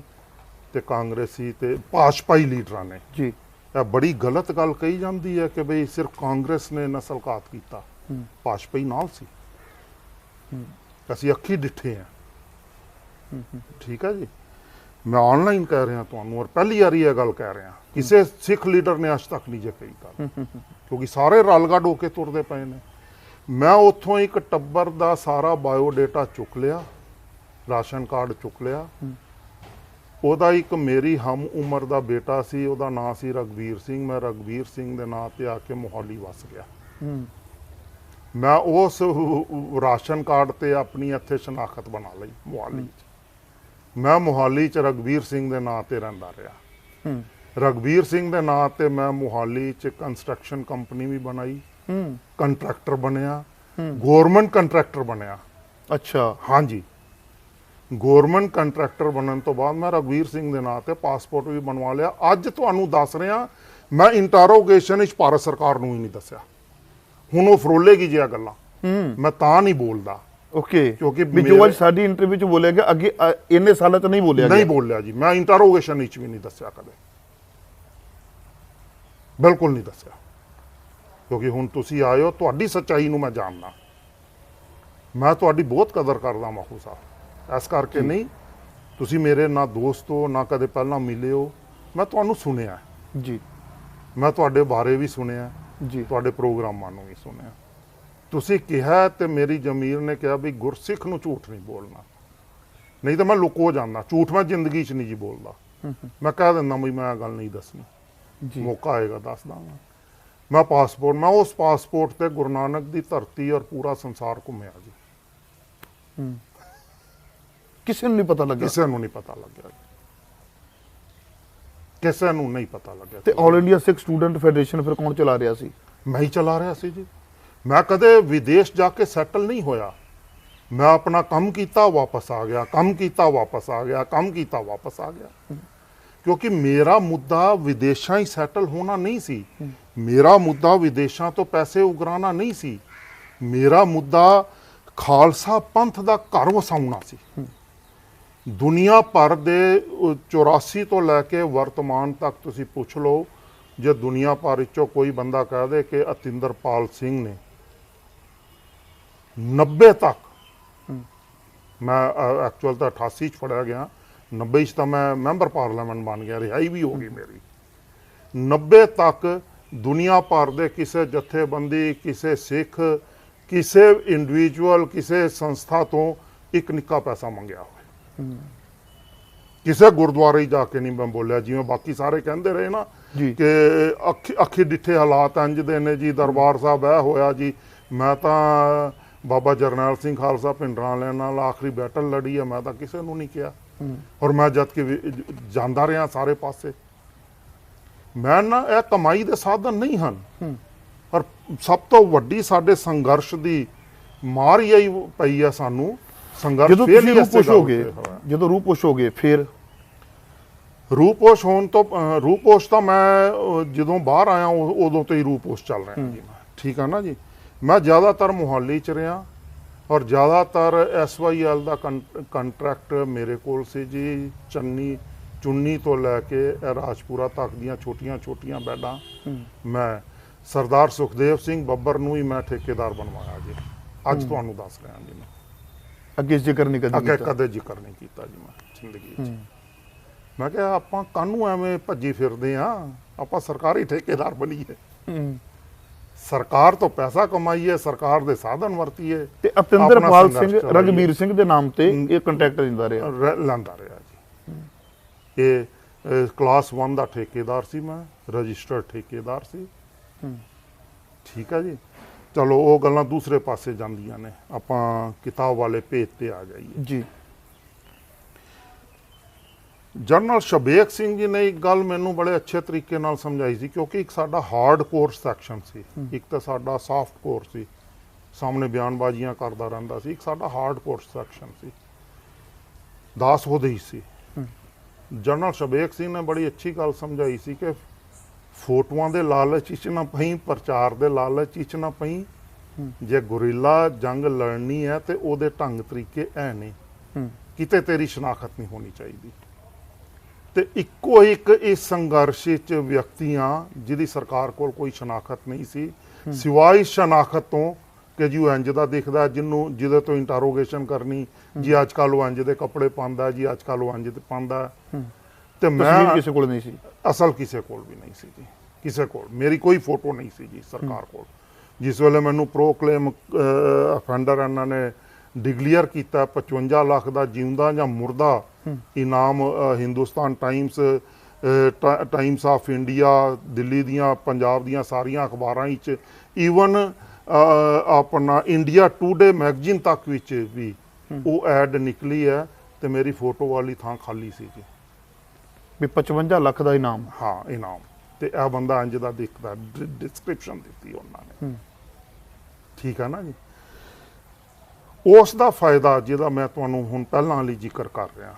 ਤੇ ਕਾਂਗਰਸੀ ਤੇ ਭਾਜਪਾਈ ਲੀਡਰਾਂ ਨੇ ਜੀ। ਇਹ ਬੜੀ ਗਲਤ ਗੱਲ ਕਹੀ ਜਾਂਦੀ ਹੈ ਕਿ ਬਈ ਸਿਰਫ ਕਾਂਗਰਸ ਨੇ ਨਸਲਘਾਤ ਕੀਤਾ, ਭਾਜਪਾਈ ਨਾਲ ਸੀ। ਅਸੀਂ ਅੱਖੀ ਡਿੱਠੇ ਹਾਂ। ਠੀਕ ਹੈ ਜੀ। ਮੈਂ ਆਨਲਾਈਨ ਕਹਿ ਰਿਹਾ ਤੁਹਾਨੂੰ, ਔਰ ਪਹਿਲੀ ਵਾਰੀ ਇਹ ਗੱਲ ਕਹਿ ਰਿਹਾ, ਕਿਸੇ ਸਿੱਖ ਲੀਡਰ ਨੇ ਅੱਜ ਤੱਕ ਨਹੀਂ ਜੇ ਕਹੀ ਗੱਲ, ਕਿਉਂਕਿ ਸਾਰੇ ਰਲਗੱਡ ਹੋ ਕੇ ਤੁਰਦੇ ਪਏ ਨੇ। ਮੈਂ ਉੱਥੋਂ ਇੱਕ ਟੱਬਰ ਦਾ ਸਾਰਾ ਬਾਇਓਡੇਟਾ ਚੁੱਕ ਲਿਆ, ਰਾਸ਼ਨ ਕਾਰਡ ਚੁੱਕ ਲਿਆ। ਉਹਦਾ ਇੱਕ ਮੇਰੀ ਹਮ ਉਮਰ ਦਾ ਬੇਟਾ ਸੀ, ਉਹਦਾ ਨਾਂ ਸੀ ਰਘਵੀਰ ਸਿੰਘ। ਮੈਂ ਰਘਵੀਰ ਸਿੰਘ ਦੇ ਨਾਂ ਤੇ ਆ ਕੇ ਮੋਹਾਲੀ ਵਸ ਗਿਆ। ਮੈਂ ਉਸ ਰਾਸ਼ਨ ਕਾਰਡ ਤੇ ਆਪਣੀ ਇੱਥੇ ਸ਼ਨਾਖਤ ਬਣਾ ਲਈ ਮੋਹਾਲੀ 'ਚ। ਮੈਂ ਮੋਹਾਲੀ 'ਚ ਰਘਵੀਰ ਸਿੰਘ ਦੇ ਨਾਂ ਤੇ ਰਹਿੰਦਾ ਰਿਹਾ। ਰਘਵੀਰ ਸਿੰਘ ਦੇ ਨਾਂ ਤੇ ਮੈਂ ਮੋਹਾਲੀ 'ਚ ਕੰਸਟਰਕਸ਼ਨ ਕੰਪਨੀ ਵੀ ਬਣਾਈ, ਕੰਟਰੈਕਟਰ ਬਣਿਆ, ਗਵਰਨਮੈਂਟ ਕੰਟਰੈਕਟਰ ਬਣਿਆ। ਅੱਛਾ। ਹਾਂਜੀ, ਗਵਰਨਮੈਂਟ ਕੰਟਰੈਕਟਰ ਬਣਨ ਤੋਂ ਬਾਅਦ ਮੈਂ ਰਘਵੀਰ ਸਿੰਘ ਦੇ ਨਾਂ ਤੇ ਪਾਸਪੋਰਟ ਵੀ ਬਣਵਾ ਲਿਆ। ਅੱਜ ਤੁਹਾਨੂੰ ਦੱਸ ਰਿਹਾ, ਮੈਂ ਇੰਟਰੋਗੇਸ਼ਨ ਵਿੱਚ ਭਾਰਤ ਸਰਕਾਰ ਨੂੰ ਹੀ ਨਹੀਂ ਦੱਸਿਆ। ਹੁਣ ਉਹ ਫਰੋਲੇਗੀ ਜਿਹੀਆਂ ਗੱਲਾਂ, ਮੈਂ ਤਾਂ ਨਹੀਂ ਬੋਲਦਾ। ਓਕੇ, ਕਿਉਂਕਿ ਜੋ ਅੱਜ ਸਾਡੀ ਇੰਟਰਵਿਊ 'ਚ ਬੋਲਿਆ ਗਿਆ, ਅੱਗੇ ਇੰਨੇ ਸਾਲਾਂ ਤੋਂ ਨਹੀਂ ਬੋਲਿਆ ਗਿਆ। ਨਹੀਂ ਬੋਲਿਆ ਜੀ, ਮੈਂ ਇੰਟਰੋਗੇਸ਼ਨ ਵਿੱਚ ਵੀ ਨਹੀਂ ਦੱਸਿਆ ਕਦੇ, ਬਿਲਕੁਲ ਨਹੀਂ ਦੱਸਿਆ। ਕਿਉਂਕਿ ਹੁਣ ਤੁਸੀਂ ਆਏ ਹੋ, ਤੁਹਾਡੀ ਸੱਚਾਈ ਨੂੰ ਮੈਂ ਜਾਣਦਾ। ਮੈਂ ਤੁਹਾਡੀ ਬਹੁਤ ਕਦਰ ਕਰਦਾ ਮਾਖੂ ਸਾਹਿਬ, ਇਸ ਕਰਕੇ ਨਹੀਂ। ਤੁਸੀਂ ਮੇਰੇ ਨਾ ਦੋਸਤ ਹੋ, ਨਾ ਕਦੇ ਪਹਿਲਾਂ ਮਿਲੇ ਹੋ। ਮੈਂ ਤੁਹਾਨੂੰ ਸੁਣਿਆ ਜੀ, ਮੈਂ ਤੁਹਾਡੇ ਬਾਰੇ ਵੀ ਸੁਣਿਆ ਜੀ, ਤੁਹਾਡੇ ਪ੍ਰੋਗਰਾਮਾਂ ਨੂੰ ਵੀ ਸੁਣਿਆ। ਤੁਸੀਂ ਕਿਹਾ ਤੇ ਮੇਰੀ ਜ਼ਮੀਰ ਨੇ ਕਿਹਾ ਵੀ ਗੁਰਸਿੱਖ ਨੂੰ ਝੂਠ ਨਹੀਂ ਬੋਲਣਾ, ਨਹੀਂ ਤਾਂ ਮੈਂ ਲੁਕੋ ਜਾਂਦਾ। ਝੂਠ ਮੈਂ ਜ਼ਿੰਦਗੀ 'ਚ ਨਹੀਂ ਜੀ ਬੋਲਦਾ। ਮੈਂ ਕਹਿ ਦਿੰਦਾ ਵੀ ਮੈਂ ਇਹ ਗੱਲ ਨਹੀਂ ਦੱਸਣੀ, ਮੌਕਾ ਆਏਗਾ ਦੱਸ ਦਾਂਗਾ। ਮੈਂ ਪਾਸਪੋਰਟ, ਮੈਂ ਉਸ ਪਾਸਪੋਰਟ ਤੇ ਗੁਰੂ ਨਾਨਕ ਦੀ ਧਰਤੀ ਔਰ ਪੂਰਾ ਸੰਸਾਰ ਘੁੰਮਿਆ ਜੀ। ਕਿਸੇ ਨੂੰ ਨਹੀਂ ਪਤਾ ਲੱਗਿਆ? ਕਿਸੇ ਨੂੰ ਨਹੀਂ ਪਤਾ ਲੱਗਿਆ, ਕਿਸੇ ਨੂੰ ਨਹੀਂ ਪਤਾ ਲੱਗਿਆ। ਤੇ ਆਲ ਇੰਡੀਆ ਸਿੱਖ ਸਟੂਡੈਂਟ ਫੈਡਰੇਸ਼ਨ ਫਿਰ ਕੌਣ ਚਲਾ ਰਿਹਾ ਸੀ? ਮੈਂ ਹੀ ਚਲਾ ਰਿਹਾ ਸੀ ਜੀ। ਮੈਂ ਕਦੇ ਵਿਦੇਸ਼ ਜਾ ਕੇ ਸੈਟਲ ਨਹੀਂ ਹੋਇਆ। ਮੈਂ ਆਪਣਾ ਕੰਮ ਕੀਤਾ, ਵਾਪਸ ਆ ਗਿਆ, ਕੰਮ ਕੀਤਾ, ਵਾਪਸ ਆ ਗਿਆ, ਕੰਮ ਕੀਤਾ, ਵਾਪਸ ਆ ਗਿਆ। ਕਿਉਂਕਿ ਮੇਰਾ ਮੁੱਦਾ ਵਿਦੇਸ਼ਾਂ ਹੀ ਸੈਟਲ ਹੋਣਾ ਨਹੀਂ ਸੀ। ਮੇਰਾ ਮੁੱਦਾ ਵਿਦੇਸ਼ਾਂ ਤੋਂ ਪੈਸੇ ਉਗਰਾਣਾ ਨਹੀਂ ਸੀ। ਮੇਰਾ ਮੁੱਦਾ ਖਾਲਸਾ ਪੰਥ ਦਾ ਘਰ ਵਸਾਉਣਾ ਸੀ। ਦੁਨੀਆ ਭਰ ਦੇ 84 ਤੋਂ ਲੈ ਕੇ ਵਰਤਮਾਨ ਤੱਕ ਤੁਸੀਂ ਪੁੱਛ ਲਓ, ਜੇ ਦੁਨੀਆ ਭਰ ਵਿੱਚੋਂ ਕੋਈ ਬੰਦਾ ਕਹਿ ਦੇ ਕਿ ਅਤਿੰਦਰਪਾਲ ਸਿੰਘ ਨੇ 90 ਤੱਕ, ਮੈਂ ਐਕਚੁਅਲ ਤਾਂ 88 'ਚ ਫੜਿਆ ਗਿਆ, 90 'ਚ ਤਾਂ ਮੈਂ ਮੈਂਬਰ ਪਾਰਲੀਮੈਂਟ ਬਣ ਗਿਆ, ਰਿਹਾਈ ਵੀ ਹੋ ਗਈ ਮੇਰੀ। 90 ਤੱਕ ਦੁਨੀਆ ਭਰ ਦੇ ਕਿਸੇ ਜਥੇਬੰਦੀ, ਕਿਸੇ ਸਿੱਖ, ਕਿਸੇ ਇੰਡੀਵਿਜੂਅਲ, ਕਿਸੇ ਸੰਸਥਾ ਤੋਂ ਇੱਕ ਨਿੱਕਾ ਪੈਸਾ ਮੰਗਿਆ ਹੋਵੇ। ਕਿਸੇ ਗੁਰਦੁਆਰੇ ਜਾ ਕੇ ਨਹੀਂ ਮੈਂ ਬੋਲਿਆ, ਜਿਵੇਂ ਬਾਕੀ ਸਾਰੇ ਕਹਿੰਦੇ ਰਹੇ ਨਾ ਕਿ ਅੱਖੀ ਡਿੱਠੇ ਹਾਲਾਤ ਇੰਜ ਦੇ ਨੇ ਜੀ, ਦਰਬਾਰ ਸਾਹਿਬ ਇਹ ਹੋਇਆ ਜੀ। ਮੈਂ ਤਾਂ ਬਾਬਾ ਜਰਨੈਲ ਸਿੰਘ ਖਾਲਸਾ ਭਿੰਡਰਾਂ ਵਾਲਿਆਂ ਨਾਲ ਆਖਰੀ ਬੈਟਲ ਲੜੀ ਹੈ, ਮੈਂ ਤਾਂ ਕਿਸੇ ਨੂੰ ਨਹੀਂ ਕਿਹਾ। ਔਰ ਮੈਂ ਜਦ ਕਿ ਜਾਂਦਾ ਰਿਹਾ ਸਾਰੇ ਪਾਸੇ। ਮੈਂ ਨਾ ਇਹ ਕਮਾਈ ਦੇ ਸਾਧਨ ਨਹੀਂ ਹਨ, ਪਰ ਸਭ ਤੋਂ ਵੱਡੀ ਸਾਡੇ ਸੰਘਰਸ਼ ਦੀ ਮਾਰ ਹੀ ਆਈ ਪਈ ਆ ਸਾਨੂੰ। ਸੰਘਰਸ਼ ਜਦੋਂ ਫੇਰ ਤੁਸੀਂ ਹੀ ਇਸੇ ਰੂਪੋਸ਼ ਗੱਲ ਹੋਗੇ, ਤੇ ਹੋਇਆ। ਜਦੋਂ ਰੂਪੋਸ਼ ਹੋਗੇ ਫਿਰ ਰੂਪੋਸ਼ ਹੋਣ ਤੋਂ ਰੂਪੋਸ਼ ਤਾਂ ਮੈਂ ਜਦੋਂ ਬਾਹਰ ਆਇਆ ਉਦੋਂ ਤੋਂ ਹੀ ਰੂਪੋਸ਼ ਚੱਲ ਰਿਹਾ ਜੀ ਮੈਂ, ਠੀਕ ਆ ਨਾ ਜੀ। ਮੈਂ ਜ਼ਿਆਦਾਤਰ ਮੁਹਾਲੀ ਚ ਰਿਹਾ ਔਰ ਜ਼ਿਆਦਾਤਰ SYL ਦਾ ਕੰਟਰੈਕਟ ਮੇਰੇ ਕੋਲ ਸੀ ਜੀ। ਚੁੰਨੀ ਤੋਂ ਲੈ ਕੇ ਇਹ ਰਾਜਪੁਰਾ ਤੱਕ ਦੀਆਂ ਛੋਟੀਆਂ ਬੈਡਾਂ ਮੈਂ ਸਰਦਾਰ ਸੁਖਦੇਵ ਸਿੰਘ ਬੱਬਰ ਨੂੰ ਹੀ ਮੈਂ ਠੇਕੇਦਾਰ ਬਣਵਾਇਆ ਜੀ। ਅੱਜ ਤੁਹਾਨੂੰ ਦੱਸ ਰਿਹਾ ਜੀ ਮੈਂ, ਅੱਗੇ ਜ਼ਿਕਰ ਨਹੀਂ ਕਦੀ ਅੱਗੇ ਕੀਤਾ। ਕਦੇ ਜ਼ਿਕਰ ਨਹੀਂ ਕੀਤਾ ਜੀ ਮੈਂ ਜ਼ਿੰਦਗੀ 'ਚ। ਮੈਂ ਕਿਹਾ ਆਪਾਂ ਕਾਹਨੂੰ ਐਵੇਂ ਭੱਜੀ ਫਿਰਦੇ ਆ, ਆਪਾਂ ਸਰਕਾਰੀ ਠੇਕੇਦਾਰ ਬਣੀਏ, ਸਰਕਾਰ ਤੋਂ ਪੈਸਾ ਕਮਾਈਏ, ਸਰਕਾਰ ਦੇ ਸਾਧਨ ਵਰਤੀਏ। ਤੇ ਅਪਿੰਦਰਪਾਲ ਆਪਣਾ ਸਿੰਘ ਸੰਘਰਸ਼ ਰਗਵੀਰ ਸਿੰਘ ਦੇ ਨਾਮ ਤੇ ਇਹ ਕੰਟਰੈਕਟ ਦਿੰਦਾ ਰਿਹਾ। ਲੈਂਦਾ ਰਿਹਾ ਜੀ। ਇਹ ਕਲਾਸ 1 ਦਾ ਠੇਕੇਦਾਰ ਸੀ, ਮੈਂ ਰਜਿਸਟਰਡ ਠੇਕੇਦਾਰ ਸੀ, ਠੀਕ ਆ ਜੀ। ਚਲੋ ਉਹ ਗੱਲਾਂ ਦੂਸਰੇ ਪਾਸੇ ਜਾਂਦੀਆਂ ਨੇ, ਆਪਾਂ ਕਿਤਾਬ ਵਾਲੇ ਭੇਤ ਤੇ ਆ ਜਾਈਏ ਜੀ। ਜਨਰਲ ਸ਼ਬੇਕ ਸਿੰਘ ਜੀ ਨੇ ਇੱਕ ਗੱਲ ਮੈਨੂੰ ਬੜੇ ਅੱਛੇ ਤਰੀਕੇ ਨਾਲ ਸਮਝਾਈ ਸੀ, ਕਿਉਂਕਿ ਇੱਕ ਸਾਡਾ ਹਾਰਡ ਕੋਰ ਸੈਕਸ਼ਨ ਸੀ, ਇੱਕ ਤਾਂ ਸਾਡਾ ਸਾਫਟ ਕੋਰ ਸੀ, ਸਾਹਮਣੇ ਬਿਆਨਬਾਜ਼ੀਆਂ ਕਰਦਾ ਰਹਿੰਦਾ ਸੀ, ਇੱਕ ਸਾਡਾ ਹਾਰਡ ਕੋਰ ਸੈਕਸ਼ਨ ਸੀ, 10 ਉਹਦੇ ਹੀ ਸੀ। ਜਨਰਲ ਸ਼ਬੇਕ ਸਿੰਘ ਨੇ ਬੜੀ ਅੱਛੀ ਗੱਲ ਸਮਝਾਈ ਸੀ ਕਿ ਫੋਟੋਆਂ ਦੇ ਲਾਲਚ 'ਚ ਨਾ ਪਈ, ਪ੍ਰਚਾਰ ਦੇ ਲਾਲਚ 'ਚ ਨਾ ਪਈ। ਜੇ ਗੁਰੀਲਾ ਜੰਗ ਲੜਨੀ ਹੈ ਤੇ ਉਹਦੇ ਢੰਗ ਤਰੀਕੇ ਐ ਨੇ, ਕਿਤੇ ਤੇਰੀ ਸ਼ਨਾਖਤ ਨਹੀਂ ਹੋਣੀ ਚਾਹੀਦੀ। ਤੇ ਇੱਕੋ ਇੱਕ ਇਸ ਸੰਘਰਸ਼ 'ਚ ਵਿਅਕਤੀਆਂ ਜਿਹਦੀ ਸਰਕਾਰ ਕੋਲ ਕੋਈ ਸ਼ਨਾਖਤ ਨਹੀਂ ਸੀ, ਸਿਵਾਏ ਸ਼ਨਾਖਤ ਤੋਂ ਕਿ ਜੀ ਉਹ ਇੰਜ ਦਾ ਦਿਖਦਾ, ਜਿਹਦੇ ਤੋਂ ਇੰਟਰੋਗੇਸ਼ਨ ਕਰਨੀ, ਜੀ ਅੱਜ ਕੱਲ੍ਹ ਉਹ ਇੰਜ ਦੇ ਕੱਪੜੇ ਪਾਉਂਦਾ, ਜੀ ਅੱਜ ਕੱਲ੍ਹ ਉਹ ਇੰਜ ਦੇ ਪਾਉਂਦਾ। ਤੇ ਮੈਂ ਕਿਸੇ ਕੋਲ ਨਹੀਂ ਸੀ, ਅਸਲ ਕਿਸੇ ਕੋਲ ਵੀ ਨਹੀਂ ਸੀ ਜੀ, ਕਿਸੇ ਕੋਲ ਮੇਰੀ ਕੋਈ ਫੋਟੋ ਨਹੀਂ ਸੀ ਜੀ ਸਰਕਾਰ ਕੋਲ। ਜਿਸ ਵੇਲੇ ਮੈਨੂੰ ਪ੍ਰੋਕਲੇਮ ਅਫੈਂਡਰ ਇਹਨਾਂ ਨੇ ਡਿਕਲੇਅਰ ਕੀਤਾ 55 ਲੱਖ ਦਾ ਜਿਉਂਦਾ ਜਾਂ ਮੁਰਦਾ ਇਨਾਮ, Hindustan Times of India, Delhi ਦੀਆਂ, ਪੰਜਾਬ ਦੀਆਂ ਸਾਰੀਆਂ ਅਖਬਾਰਾਂ ਵਿੱਚ, ਈਵਨ ਆਪਣਾ ਇੰਡੀਆ ਟੂਡੇ ਮੈਗਜ਼ੀਨ ਤੱਕ ਵਿੱਚ ਵੀ ਉਹ ਐਡ ਨਿਕਲੀ ਹੈ ਤੇ ਮੇਰੀ ਫੋਟੋ ਵਾਲੀ ਥਾਂ ਖਾਲੀ ਸੀ ਜੀ, ਵੀ 55 ਲੱਖ ਦਾ ਇਨਾਮ। ਹਾਂ ਇਨਾਮ, ਤੇ ਇਹ ਬੰਦਾ ਇੰਜ ਦਾ ਦਿਖਦਾ, ਡਿਸਕ੍ਰਿਪਸ਼ਨ ਦਿੱਤੀ ਉਹਨਾਂ ਨੇ, ਠੀਕ ਹੈ ਨਾ ਜੀ। ਉਸ ਦਾ ਫਾਇਦਾ ਜਿਹਦਾ ਮੈਂ ਤੁਹਾਨੂੰ ਹੁਣ ਪਹਿਲਾਂ ਵਾਲੀ ਜ਼ਿਕਰ ਕਰ ਰਿਹਾ,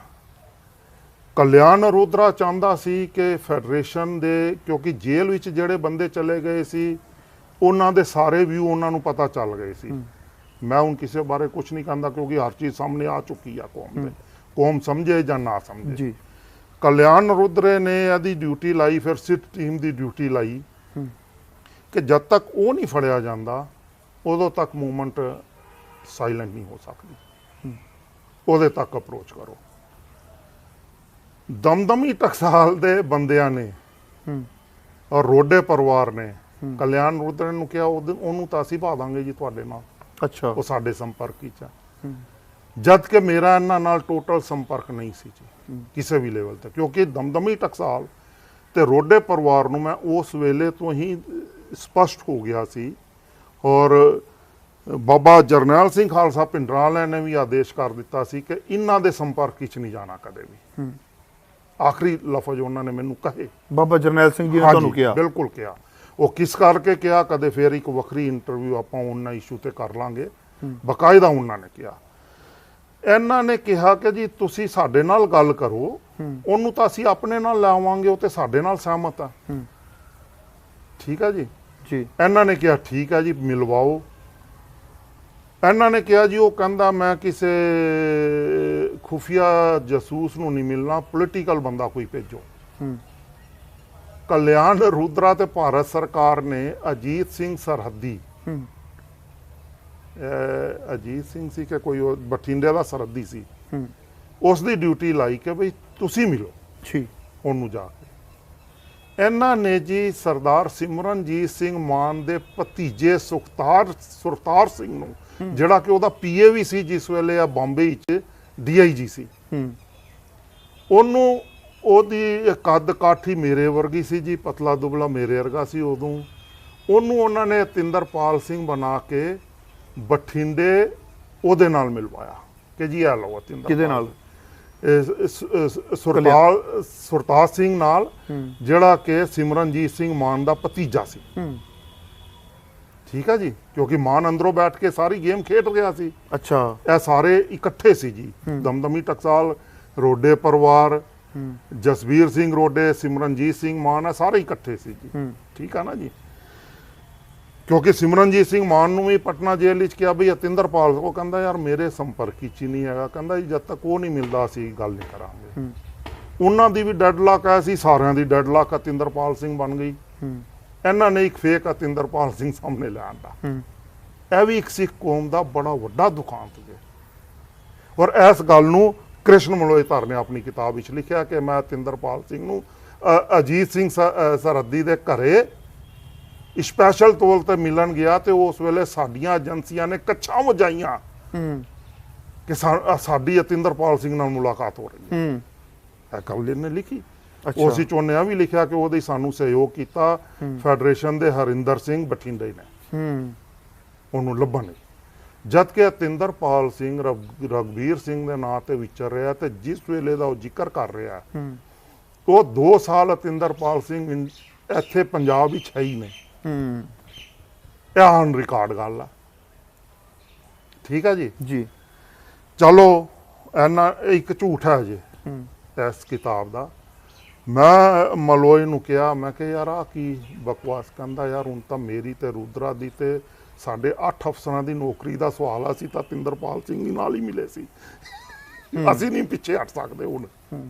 ਕਲਿਆਣ ਰੁਦਰਾ ਚਾਹੁੰਦਾ ਸੀ ਕਿ ਫੈਡਰੇਸ਼ਨ ਦੇ, ਕਿਉਂਕਿ ਜੇਲ੍ਹ ਵਿੱਚ ਜਿਹੜੇ ਬੰਦੇ ਚਲੇ ਗਏ ਸੀ ਉਹਨਾਂ ਦੇ ਸਾਰੇ ਵਿਊ ਉਹਨਾਂ ਨੂੰ ਪਤਾ ਚੱਲ ਗਏ ਸੀ। ਮੈਂ ਹੁਣ ਕਿਸੇ ਬਾਰੇ ਕੁਝ ਨਹੀਂ ਕਹਿੰਦਾ ਕਿਉਂਕਿ ਹਰ ਚੀਜ਼ ਸਾਹਮਣੇ ਆ ਚੁੱਕੀ ਆ ਕੌਮ ਦੇ, ਕੌਮ ਸਮਝੇ ਜਾਂ ਨਾ ਸਮਝੇ ਜੀ। ਕਲਿਆਣ ਰੁਦਰੇ ਨੇ ਇਹਦੀ ਡਿਊਟੀ ਲਾਈ, ਫਿਰ ਸਿੱਧ ਟੀਮ ਦੀ ਡਿਊਟੀ ਲਾਈ ਕਿ ਜਦ ਤੱਕ ਉਹ ਨਹੀਂ ਫੜਿਆ ਜਾਂਦਾ ਉਦੋਂ ਤੱਕ ਮੂਵਮੈਂਟ ਸਾਇਲੈਂਟ ਨਹੀਂ ਹੋ ਸਕਦੀ, ਉਹਦੇ ਤੱਕ ਅਪਰੋਚ ਕਰੋ। ਦਮਦਮੀ ਟਕਸਾਲ ਦੇ ਬੰਦਿਆਂ ਨੇ ਔਰ ਰੋਡੇ ਪਰਿਵਾਰ ਨੇ ਕਲਿਆਣ ਰੁਦਰੇ ਨੂੰ ਕਿਹਾ ਉਹਨੂੰ ਤਾਂ ਅਸੀਂ ਪਾ ਦਾਂਗੇ ਜੀ ਤੁਹਾਡੇ ਨਾਲ, ਅੱਛਾ। ਉਹ ਸਾਡੇ ਸੰਪਰਕ ਵਿੱਚ ਆ, ਜਦ ਕਿ ਮੇਰਾ ਇਹਨਾਂ ਨਾਲ ਟੋਟਲ ਸੰਪਰਕ ਨਹੀਂ ਸੀ ਜੀ ਕਿਸੇ ਵੀ ਲੈਵਲ ਤੇ, ਕਿਉਂਕਿ ਦਮਦਮੀ ਟਕਸਾਲ ਤੇ ਰੋਡੇ ਪਰਿਵਾਰ ਨੂੰ ਮੈਂ ਉਸ ਵੇਲੇ ਤੋਂ ਹੀ ਸਪਸ਼ਟ ਹੋ ਗਿਆ ਸੀ। ਔਰ ਬਾਬਾ ਜਰਨੈਲ ਸਿੰਘ ਖਾਲਸਾ ਭਿੰਡਰਾਂ ਨੇ ਵੀ ਆਦੇਸ਼ ਕਰ ਦਿੱਤਾ ਸੀ ਕਿ ਇਹਨਾਂ ਦੇ ਸੰਪਰਕ ਵਿੱਚ ਨਹੀਂ ਜਾਣਾ ਕਦੇ ਵੀ। ਆਖਰੀ ਲਫ਼ਜ਼ ਉਹਨਾਂ ਨੇ ਮੈਨੂੰ ਕਹੇ, ਬਾਬਾ ਜਰਨੈਲ ਸਿੰਘ ਜੀ ਨੇ ਤੁਹਾਨੂੰ ਕਿਹਾ? ਬਿਲਕੁਲ ਕਿਹਾ। ਉਹ ਕਿਸ ਕਰਕੇ ਕਿਹਾ ਕਦੇ ਫੇਰ ਇੱਕ ਵੱਖਰੀ ਇੰਟਰਵਿਊ ਆਪਾਂ ਉਹਨਾਂ ਇਸ਼ੂ ਤੇ ਕਰ ਲਾਂਗੇ, ਬਕਾਇਦਾ ਉਹਨਾਂ ਨੇ ਕਿਹਾ। ਇਹਨਾਂ ਨੇ ਕਿਹਾ ਕਿ ਜੀ ਤੁਸੀਂ ਸਾਡੇ ਨਾਲ ਗੱਲ ਕਰੋ, ਉਹਨੂੰ ਤਾਂ ਅਸੀਂ ਆਪਣੇ ਨਾਲ ਲਾਵਾਂਗੇ, ਉਹ ਤੇ ਸਾਡੇ ਨਾਲ ਸਹਿਮਤ ਆ, ਠੀਕ ਆ ਜੀ। ਇਹਨਾਂ ਨੇ ਕਿਹਾ ਠੀਕ ਆ ਜੀ ਮਿਲਵਾਓ। ਇਹਨਾਂ ਨੇ ਕਿਹਾ ਜੀ ਉਹ ਕਹਿੰਦਾ ਮੈਂ ਕਿਸੇ ਖੁਫੀਆ ਜਾਸੂਸ ਨੂੰ ਨਹੀਂ ਮਿਲਣਾ, ਪੋਲੀਟੀਕਲ ਬੰਦਾ ਕੋਈ ਭੇਜੋ। ਕਲਿਆਣ ਰੁਦਰਾ ਤੇ ਭਾਰਤ ਸਰਕਾਰ ਨੇ ਅਜੀਤ ਸਿੰਘ ਸਰਹੱਦੀ, ਅਜੀਤ ਸਿੰਘ ਸੀ ਕਿ ਕੋਈ ਬਠਿੰਡੇ ਦਾ ਸਰਹੱਦੀ ਸੀ, ਉਸ ਦੀ ਡਿਊਟੀ ਲਾਈ ਕਿ ਬਈ ਤੁਸੀਂ ਮਿਲੋ ਉਹਨੂੰ ਜਾ ਕੇ। ਇਹਨਾਂ ਨੇ ਜੀ ਸਰਦਾਰ ਸਿਮਰਨਜੀਤ ਸਿੰਘ ਮਾਨ ਦੇ ਭਤੀਜੇ ਸੁਖਤਾਰ ਸਿੰਘ ਨੂੰ, ਜਿਹੜਾ ਕਿ ਉਹਦਾ PA ਵੀ ਸੀ ਜਿਸ ਵੇਲੇ ਆ ਬੰਬੇ ਵਿੱਚ DIG ਸੀ, ਉਹਨੂੰ, ਉਹਦੀ ਕੱਦ ਕਾਠੀ ਮੇਰੇ ਵਰਗੀ ਸੀ ਜੀ, ਪਤਲਾ ਦੁਬਲਾ ਮੇਰੇ ਵਰਗਾ ਸੀ ਉਦੋਂ। ਉਹਨੂੰ ਉਹਨਾਂ ਨੇ ਤਿੰਦਰਪਾਲ ਸਿੰਘ ਬਣਾ ਕੇ ਬਠਿੰਡੇ ਉਹਦੇ ਨਾਲ ਮਿਲਵਾਇਆ ਕਿ ਜੀ ਆ ਲਓ ਤਿੰਦਰ। ਕਿਹਦੇ ਨਾਲ? ਸੁਰਤਾਜ ਸਿੰਘ ਨਾਲ, ਜਿਹੜਾ ਕਿ ਸਿਮਰਨਜੀਤ ਸਿੰਘ ਮਾਨ ਦਾ ਭਤੀਜਾ ਸੀ। ਠੀਕ ਹੈ ਜੀ, ਕਿਉਂਕਿ ਮਾਨ ਅੰਦਰੋਂ ਬੈਠ ਕੇ ਸਾਰੀ ਗੇਮ ਖੇਡ ਰਿਹਾ ਸੀ। ਅੱਛਾ, ਇਹ ਸਾਰੇ ਇਕੱਠੇ ਸੀ ਜੀ। ਦਮਦਮੀ ਟਕਸਾਲ, ਰੋਡੇ ਪਰਿਵਾਰ, ਜਸਵੀਰ ਸਿੰਘ ਰੋਡੇ, ਸਿਮਰਨਜੀਤ ਸਿੰਘ ਮਾਨ, ਇਹ ਸਾਰੇ ਇਕੱਠੇ ਸੀ ਜੀ। ਠੀਕ ਆ ਨਾ ਜੀ, ਕਿਉਂਕਿ ਸਿਮਰਨਜੀਤ ਸਿੰਘ ਮਾਨ ਨੂੰ ਵੀ ਪਟਨਾ ਜੇਲ੍ਹ ਵਿੱਚ ਕਿਹਾ ਬਈ ਅਤਿੰਦਰਪਾਲ, ਉਹ ਕਹਿੰਦਾ ਯਾਰ ਮੇਰੇ ਸੰਪਰਕ ਵਿੱਚ ਹੀ ਨਹੀਂ ਹੈਗਾ, ਕਹਿੰਦਾ ਜੀ ਜਦ ਤੱਕ ਉਹ ਨਹੀਂ ਮਿਲਦਾ ਅਸੀਂ ਗੱਲ ਨਹੀਂ ਕਰਾਂਗੇ। ਉਹਨਾਂ ਦੀ ਵੀ ਡੈਡਲਾਕ ਆਇਆ ਸੀ, ਸਾਰਿਆਂ ਦੀ ਡੈਡਲਾਕ ਅਤਿੰਦਰਪਾਲ ਸਿੰਘ ਬਣ ਗਈ। ਇਹਨਾਂ ਨੇ ਇੱਕ ਫੇਕ ਅਤਿੰਦਰਪਾਲ ਸਿੰਘ ਸਾਹਮਣੇ ਲਿਆਂਦਾ। ਇਹ ਵੀ ਇੱਕ ਸਿੱਖ ਕੌਮ ਦਾ ਬੜਾ ਵੱਡਾ ਦੁਖਾਂਤ ਹੈ। ਔਰ ਇਸ ਗੱਲ ਨੂੰ ਕ੍ਰਿਸ਼ਨ ਮਲੋਇਧਰ ਨੇ ਆਪਣੀ ਕਿਤਾਬ ਵਿੱਚ ਲਿਖਿਆ ਕਿ ਮੈਂ ਅਤਿੰਦਰਪਾਲ ਸਿੰਘ ਨੂੰ ਅਜੀਤ ਸਿੰਘ ਸਰਹੱਦੀ ਦੇ ਘਰੇ ਸਪੈਸ਼ਲ ਤੌਰ ਤੇ ਮਿਲਣ ਗਿਆ ਤੇ ਉਸ ਵੇਲੇ ਸਾਡੀਆਂ ਏਜੰਸੀਆਂ ਨੇ ਕੱਛਾਂ ਵਜਾਈਆਂ ਕਿ ਸਾਡੀ ਅਤਿੰਦਰਪਾਲ ਸਿੰਘ ਨਾਲ ਮੁਲਾਕਾਤ ਹੋ ਰਹੀ ਹੈ। ਇਹ ਕਵਲਿਨ ਨੇ ਲਿਖੀ। ਉਸ ਵਿੱਚ ਉਹਨੇ ਵੀ ਲਿਖਿਆ ਕਿ ਉਹਦੇ ਸਾਨੂੰ ਸਹਿਯੋਗ ਕੀਤਾ ਫੈਡਰੇਸ਼ਨ ਦੇ ਹਰਿੰਦਰ ਸਿੰਘ ਬਠਿੰਡੇ ਨੇ ਉਹਨੂੰ ਲੱਭਣ ਲਈ। ਜਦ ਕਿ ਅਤਿੰਦਰਪਾਲ ਸਿੰਘ ਰਘਬੀਰ ਸਿੰਘ ਦੇ ਨਾਂ ਤੇ ਵਿਚਰ ਰਿਹਾ ਤੇ ਜਿਸ ਵੇਲੇ ਦਾ ਉਹ ਜ਼ਿਕਰ ਕਰ ਰਿਹਾ ਉਹ 2 ਸਾਲ ਅਤਿੰਦਰਪਾਲ ਸਿੰਘ ਇੱਥੇ ਪੰਜਾਬ ਵਿੱਚ ਹੈ ਹੀ ਨਹੀਂ। ਇਹ ਆਨ ਰਿਕਾਰਡ ਗੱਲ ਆ। ਠੀਕ ਹੈ ਜੀ ਜੀ, ਚਲੋ ਇਹਨਾਂ ਇੱਕ ਝੂਠ ਹੈ ਜੀ ਇਸ ਕਿਤਾਬ ਦਾ। ਮੈਂ ਮਲੋਏ ਨੂੰ ਕਿਹਾ, ਮੈਂ ਕਿਹਾ ਯਾਰ ਆ ਕੀ ਬਕਵਾਸ ਕਹਿੰਦਾ, ਯਾਰ ਹੁਣ ਤਾਂ ਮੇਰੀ ਤੇ ਰੁਦਰਾ ਦੀ ਤੇ ਸਾਡੇ 8 ਅਫਸਰਾਂ ਦੀ ਨੌਕਰੀ ਦਾ ਸਵਾਲ ਆ, ਸੀ ਤਾਂ ਅਤਿੰਦਰਪਾਲ ਸਿੰਘ ਦੇ ਨਾਲ ਹੀ ਮਿਲੇ ਸੀ, ਅਸੀਂ ਨਹੀਂ ਪਿੱਛੇ ਹਟ ਸਕਦੇ ਹੁਣ।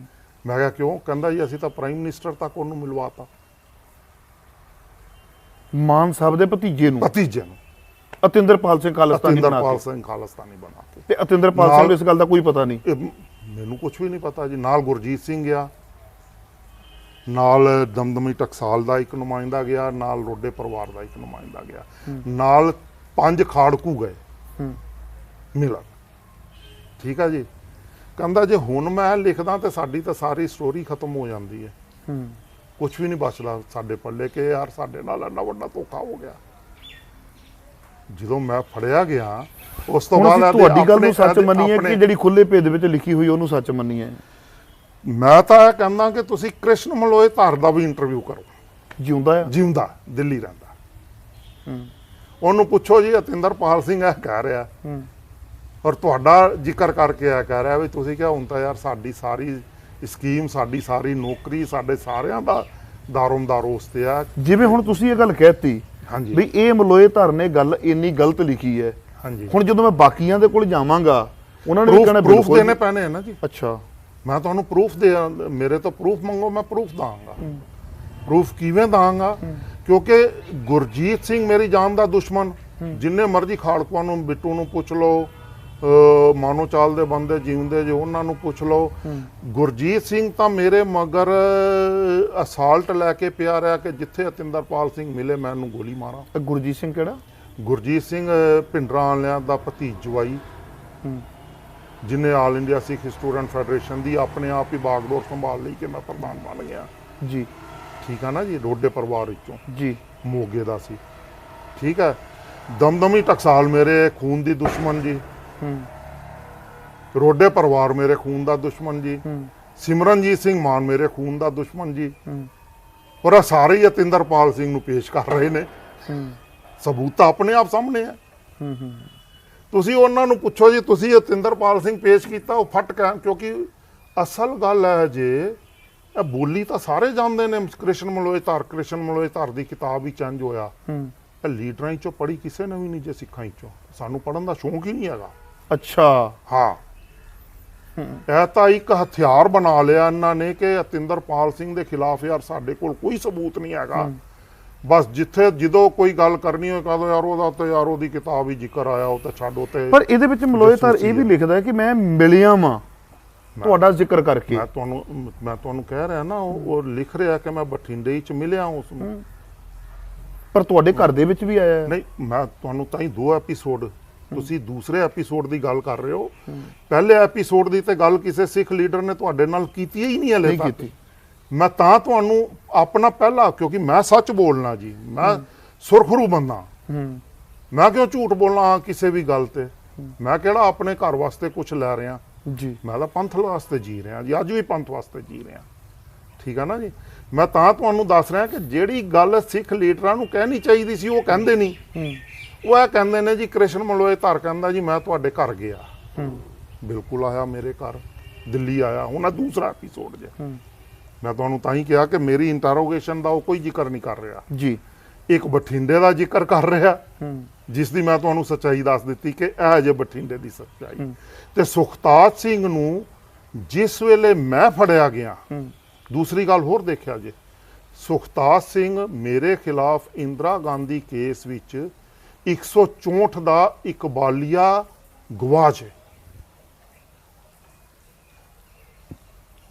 ਮੈਂ ਕਿਹਾ ਕਿਉਂ? ਕਹਿੰਦਾ ਜੀ ਅਸੀਂ ਤਾਂ ਪ੍ਰਾਈਮ ਮਿਨਿਸਟਰ ਤੱਕ ਉਹਨੂੰ ਮਿਲਵਾਤਾ, ਮਾਨ ਸਾਹਿਬ ਦੇ ਭਤੀਜੇ ਨੂੰ ਅਤਿੰਦਰਪਾਲ ਸਿੰਘ ਖਾਲਿਸਤਾਨੀ ਬਣਾ ਕੇ। ਤੇ ਅਤਿੰਦਰਪਾਲ ਸਿੰਘ ਨੂੰ ਇਸ ਗੱਲ ਦਾ ਕੋਈ ਪਤਾ ਨਹੀਂ? ਮੈਨੂੰ ਕੁਝ ਵੀ ਨਹੀਂ ਪਤਾ ਜੀ। ਨਾਲ ਗੁਰਜੀਤ ਸਿੰਘ ਗਿਆ, ਨਾਲ ਦਮਦਮੀ ਟਕਸਾਲ ਦਾ ਇੱਕ ਨੁਮਾਇੰਦਾ ਗਿਆ, ਨਾਲ ਰੋਡੇ ਪਰਿਵਾਰ ਦਾ ਇੱਕ ਨੁਮਾਇੰਦਾ ਗਿਆ, ਨਾਲ 5 ਖਾੜਕੂ ਗਏ ਮਿਲਣ। ਠੀਕ ਆ ਜੀ, ਕਹਿੰਦਾ ਜੇ ਹੁਣ ਮੈਂ ਲਿਖਦਾ ਤੇ ਸਾਡੀ ਤਾਂ ਸਾਰੀ ਸਟੋਰੀ ਖਤਮ ਹੋ ਜਾਂਦੀ ਹੈ, ਕੁਝ ਵੀ ਨਹੀਂ ਬਚਦਾ ਸਾਡੇ ਪੱਲੇ ਕਿ ਯਾਰ ਸਾਡੇ ਨਾਲ ਇੰਨਾ ਵੱਡਾ ਧੋਖਾ ਹੋ ਗਿਆ। ਜਦੋਂ ਮੈਂ ਫੜਿਆ ਗਿਆ ਉਸ ਤੋਂ ਬਾਅਦ ਤੁਹਾਡੀ ਗੱਲ ਨੂੰ ਸੱਚ ਮੰਨੀ ਹੈ ਕਿ ਜਿਹੜੀ ਖੁੱਲੇ ਭੇਦ ਵਿੱਚ ਲਿਖੀ ਹੋਈ ਉਹਨੂੰ ਸੱਚ ਮੰਨੀ ਹੈ? ਮੈਂ ਤਾਂ ਇਹ ਕਹਿੰਦਾ ਕਿ ਤੁਸੀਂ ਕ੍ਰਿਸ਼ਨ ਮਲੋਇਧਰ ਦਾ ਵੀ ਇੰਟਰਵਿਊ ਕਰੋ। ਜਿਉਂਦਾ ਦਿੱਲੀ ਰਹਿੰਦਾ, ਉਹਨੂੰ ਪੁੱਛੋ ਜੀ ਅਤਿੰਦਰਪਾਲ ਸਿੰਘ ਇਹ ਕਹਿ ਰਿਹਾ ਔਰ ਤੁਹਾਡਾ ਜ਼ਿਕਰ ਕਰਕੇ ਇਹ ਕਹਿ ਰਿਹਾ ਵੀ ਤੁਸੀਂ ਕਿਹਾ ਹੁਣ ਤਾਂ ਯਾਰ ਸਾਡੀ ਸਾਰੀ ਸਕੀਮ, ਸਾਡੀ ਸਾਰੀ ਨੌਕਰੀ, ਸਾਡੇ ਸਾਰਿਆਂ ਦਾ ਦਾਰੋਮਦਾਰ ਉਸ ਤੇ ਆ। ਜਿਵੇਂ ਹੁਣ ਤੁਸੀਂ ਇਹ ਗੱਲ ਕਹਿਤੀ ਵੀ ਇਹ ਮਲੋਇਧਰ ਨੇ ਗੱਲ ਇੰਨੀ ਗਲਤ ਲਿਖੀ ਹੈ, ਹੁਣ ਜਦੋਂ ਮੈਂ ਬਾਕੀਆਂ ਦੇ ਕੋਲ ਜਾਵਾਂਗਾ ਉਹਨਾਂ ਨੇ ਕਹਿਣਾ ਪ੍ਰੂਫ ਦੇਣੇ ਪੈਣੇ ਹੈ ਨਾ ਜੀ। ਅੱਛਾ, ਮੈਂ ਤੁਹਾਨੂੰ ਪ੍ਰੂਫ ਦੇ, ਮੇਰੇ ਤੋਂ ਪ੍ਰੂਫ ਮੰਗੋ, ਮੈਂ ਪ੍ਰੂਫ ਦਾਂਗਾ। ਪ੍ਰੂਫ ਕਿਵੇਂ ਦਾਂਗਾ? ਕਿਉਂਕਿ ਗੁਰਜੀਤ ਸਿੰਘ ਮੇਰੀ ਜਾਨ ਦਾ ਦੁਸ਼ਮਣ, ਜਿੰਨੇ ਮਰਜ਼ੀ ਖਾੜਕੂਆਂ ਨੂੰ, ਬਿੱਟੂ ਨੂੰ ਪੁੱਛ ਲਓ, ਮਾਨੋ ਚਾਲ ਦੇ ਬੰਦੇ ਜਿਉਂਦੇ ਜੇ ਉਹਨਾਂ ਨੂੰ ਪੁੱਛ ਲਓ, ਗੁਰਜੀਤ ਸਿੰਘ ਤਾਂ ਮੇਰੇ ਮਗਰ ਅਸਾਲਟ ਲੈ ਕੇ ਪਿਆ ਰਿਹਾ ਕਿ ਜਿੱਥੇ ਅਤਿੰਦਰਪਾਲ ਸਿੰਘ ਮਿਲੇ ਮੈਂ ਉਹਨੂੰ ਗੋਲੀ ਮਾਰਾਂ। ਗੁਰਜੀਤ ਸਿੰਘ ਕਿਹੜਾ? ਗੁਰਜੀਤ ਸਿੰਘ ਭਿੰਡਰਾਂ ਵਾਲਿਆਂ ਦਾ ਭਤੀਜ ਜਵਾਈ, ਜਿਨੇ ਆਲ ਇੰਡੀਆ ਸਿੱਖ ਸਟੂਡੈਂਟ ਫੈਡਰੇਸ਼ਨ ਦੀ ਆਪਣੇ ਆਪ ਹੀ ਬਾਗਡੋਰ ਸੰਭਾਲ ਲਈ ਕਿ ਮੈਂ ਪ੍ਰਧਾਨ ਬਣ ਗਿਆ ਜੀ। ਠੀਕ ਆ ਨਾ ਜੀ, ਰੋਡੇ ਪਰਿਵਾਰ ਵਿੱਚੋਂ ਜੀ, ਮੋਗੇ ਦਾ ਸੀ। ਠੀਕ ਹੈ, ਦਮਦਮੀ ਟਕਸਾਲ ਮੇਰੇ ਖੂਨ ਦੀ ਦੁਸ਼ਮਣ ਜੀ, ਰੋਡੇ ਪਰਿਵਾਰ ਮੇਰੇ ਖੂਨ ਦਾ ਦੁਸ਼ਮਣ ਜੀ, ਸਿਮਰਨਜੀਤ ਸਿੰਘ ਮਾਨ ਮੇਰੇ ਖੂਨ ਦਾ ਦੁਸ਼ਮਣ ਜੀ, ਔਰ ਇਹ ਸਾਰੇ ਹੀ ਅਤਿੰਦਰਪਾਲ ਸਿੰਘ ਨੂੰ ਪੇਸ਼ ਕਰ ਰਹੇ ਨੇ। ਸਬੂਤ ਤਾਂ ਆਪਣੇ ਆਪ ਸਾਹਮਣੇ ਹੈ। ਤੁਸੀਂ ਉਹਨਾਂ ਨੂੰ ਪੁੱਛੋ ਜੀ ਤੁਸੀਂ ਅਤਿੰਦਰਪਾਲ ਸਿੰਘ ਪੇਸ਼ ਕੀਤਾ, ਉਹ ਫਟ ਕਹਿਣ, ਕਿਉਂਕਿ ਅਸਲ ਗੱਲ ਹੈ ਜੇ ਇਹ ਬੋਲੀ ਤਾਂ ਸਾਰੇ ਜਾਣਦੇ ਨੇ। ਕ੍ਰਿਸ਼ਨ ਮਲੋਇਧਰ ਦੀ ਕਿਤਾਬ ਵਿੱਚ ਇੰਜ ਹੋਇਆ, ਇਹ ਲੀਡਰਾਂ ਚੋਂ ਪੜ੍ਹੀ ਕਿਸੇ ਨੇ ਵੀ ਨਹੀਂ ਜੇ ਸਿੱਖਾਂ ਚੋਂ। ਸਾਨੂੰ ਪੜ੍ਹਨ ਦਾ ਸ਼ੌਂਕ ਹੀ ਨਹੀਂ ਹੈਗਾ। ਅੱਛਾ, ਹਾਂ, ਇਹ ਤਾਂ ਇੱਕ ਹਥਿਆਰ ਬਣਾ ਲਿਆ ਇਹਨਾਂ ਨੇ ਕਿ ਅਤਿੰਦਰਪਾਲ ਸਿੰਘ ਦੇ ਖਿਲਾਫ ਯਾਰ ਸਾਡੇ ਕੋਲ ਕੋਈ ਸਬੂਤ ਨਹੀਂ ਹੈਗਾ, ਬਸ ਜਿੱਥੇ ਜਦੋਂ ਕੋਈ ਗੱਲ ਕਰਨੀ ਹੋਏ ਕਹਦੋ ਯਾਰ ਉਹਦਾ ਤੇ ਯਾਰ ਉਹਦੀ ਕਿਤਾਬ ਹੀ ਜ਼ਿਕਰ ਆਇਆ ਉਹ ਤਾਂ ਛੱਡੋ। ਤੇ ਪਰ ਇਹਦੇ ਵਿੱਚ ਮਲੋਇਧਰ ਇਹ ਵੀ ਲਿਖਦਾ ਕਿ ਮੈਂ ਮਿਲਿਆ ਵਾਂ ਤੁਹਾਡਾ ਜ਼ਿਕਰ ਕਰਕੇ। ਮੈਂ ਤੁਹਾਨੂੰ ਕਹਿ ਰਿਹਾ ਨਾ, ਉਹ ਲਿਖ ਰਿਹਾ ਕਿ ਮੈਂ ਬਠਿੰਡੇ ਵਿੱਚ ਮਿਲਿਆ ਉਸ ਨੂੰ। ਪਰ ਤੁਹਾਡੇ ਘਰ ਦੇ ਵਿੱਚ ਵੀ ਆਇਆ? ਨਹੀਂ, ਮੈਂ ਤੁਹਾਨੂੰ ਤਾਂ ਹੀ 2 ਐਪੀਸੋਡ, ਤੁਸੀਂ ਦੂਸਰੇ ਐਪੀਸੋਡ ਦੀ ਗੱਲ ਕਰ ਰਹੇ ਹੋ। ਪਹਿਲੇ ਐਪੀਸੋਡ ਦੀ ਤੇ ਗੱਲ ਕਿਸੇ ਸਿੱਖ ਲੀਡਰ ਨੇ ਤੁਹਾਡੇ ਨਾਲ ਕੀਤੀ ਹੀ ਨਹੀਂ ਹਲੇ ਤੱਕ। ਮੈਂ ਤਾਂ ਤੁਹਾਨੂੰ ਆਪਣਾ ਪਹਿਲਾ, ਕਿਉਂਕਿ ਮੈਂ ਸੱਚ ਬੋਲਣਾ ਜੀ, ਮੈਂ ਸੁਰਖਰੂ ਬੰਦਾ, ਮੈਂ ਕਿਉਂ ਝੂਠ ਬੋਲਣਾ ਕਿਸੇ ਵੀ ਗੱਲ ਤੇ। ਮੈਂ ਕਿਹੜਾ ਆਪਣੇ ਘਰ ਵਾਸਤੇ ਕੁਝ ਲੈ ਰਿਹਾ, ਜੀ ਮੈਂ ਤਾਂ ਪੰਥ ਵਾਸਤੇ ਜੀ ਰਿਹਾ ਜੀ, ਅੱਜ ਵੀ ਪੰਥ ਵਾਸਤੇ ਜੀ ਰਿਹਾ। ਠੀਕ ਆ ਨਾ ਜੀ। ਮੈਂ ਤਾਂ ਤੁਹਾਨੂੰ ਦੱਸ ਰਿਹਾ ਕਿ ਜਿਹੜੀ ਗੱਲ ਸਿੱਖ ਲੀਡਰਾਂ ਨੂੰ ਕਹਿਣੀ ਚਾਹੀਦੀ ਸੀ ਉਹ ਕਹਿੰਦੇ ਨਹੀਂ। ਉਹ ਇਹ ਕਹਿੰਦੇ ਨੇ ਜੀ, ਕ੍ਰਿਸ਼ਨ ਮਲੋਏ ਧਰ ਕਹਿੰਦਾ ਜੀ ਮੈਂ ਤੁਹਾਡੇ ਘਰ ਗਿਆ। ਬਿਲਕੁਲ ਆਇਆ ਮੇਰੇ ਘਰ, ਦਿੱਲੀ ਆਇਆ। ਹੁਣ ਦੂਸਰਾ ਐਪੀਸੋਡ ਜੇ ਮੈਂ ਤੁਹਾਨੂੰ ਤਾਂ ਹੀ ਕਿਹਾ ਕਿ ਮੇਰੀ ਇੰਟਰੋਗੇਸ਼ਨ ਦਾ ਉਹ ਕੋਈ ਜ਼ਿਕਰ ਨਹੀਂ ਕਰ ਰਿਹਾ ਜੀ। ਇੱਕ ਬਠਿੰਡੇ ਦਾ ਜ਼ਿਕਰ ਕਰ ਰਿਹਾ, ਜਿਸ ਦੀ ਮੈਂ ਤੁਹਾਨੂੰ ਸੱਚਾਈ ਦੱਸ ਦਿੱਤੀ ਕਿ ਇਹ ਜੇ ਬਠਿੰਡੇ ਦੀ ਸੱਚਾਈ। ਤੇ ਸੁਖਤਾਜ ਸਿੰਘ ਨੂੰ ਜਿਸ ਵੇਲੇ ਮੈਂ ਫੜਿਆ ਗਿਆ, ਦੂਸਰੀ ਗੱਲ ਹੋਰ ਦੇਖਿਆ ਜੇ, ਸੁਖਤਾਜ ਸਿੰਘ ਮੇਰੇ ਖਿਲਾਫ ਇੰਦਰਾ ਗਾਂਧੀ ਕੇਸ ਵਿੱਚ 164 ਦਾ ਇਕਬਾਲੀਆ ਗਵਾਹ ਹੈ।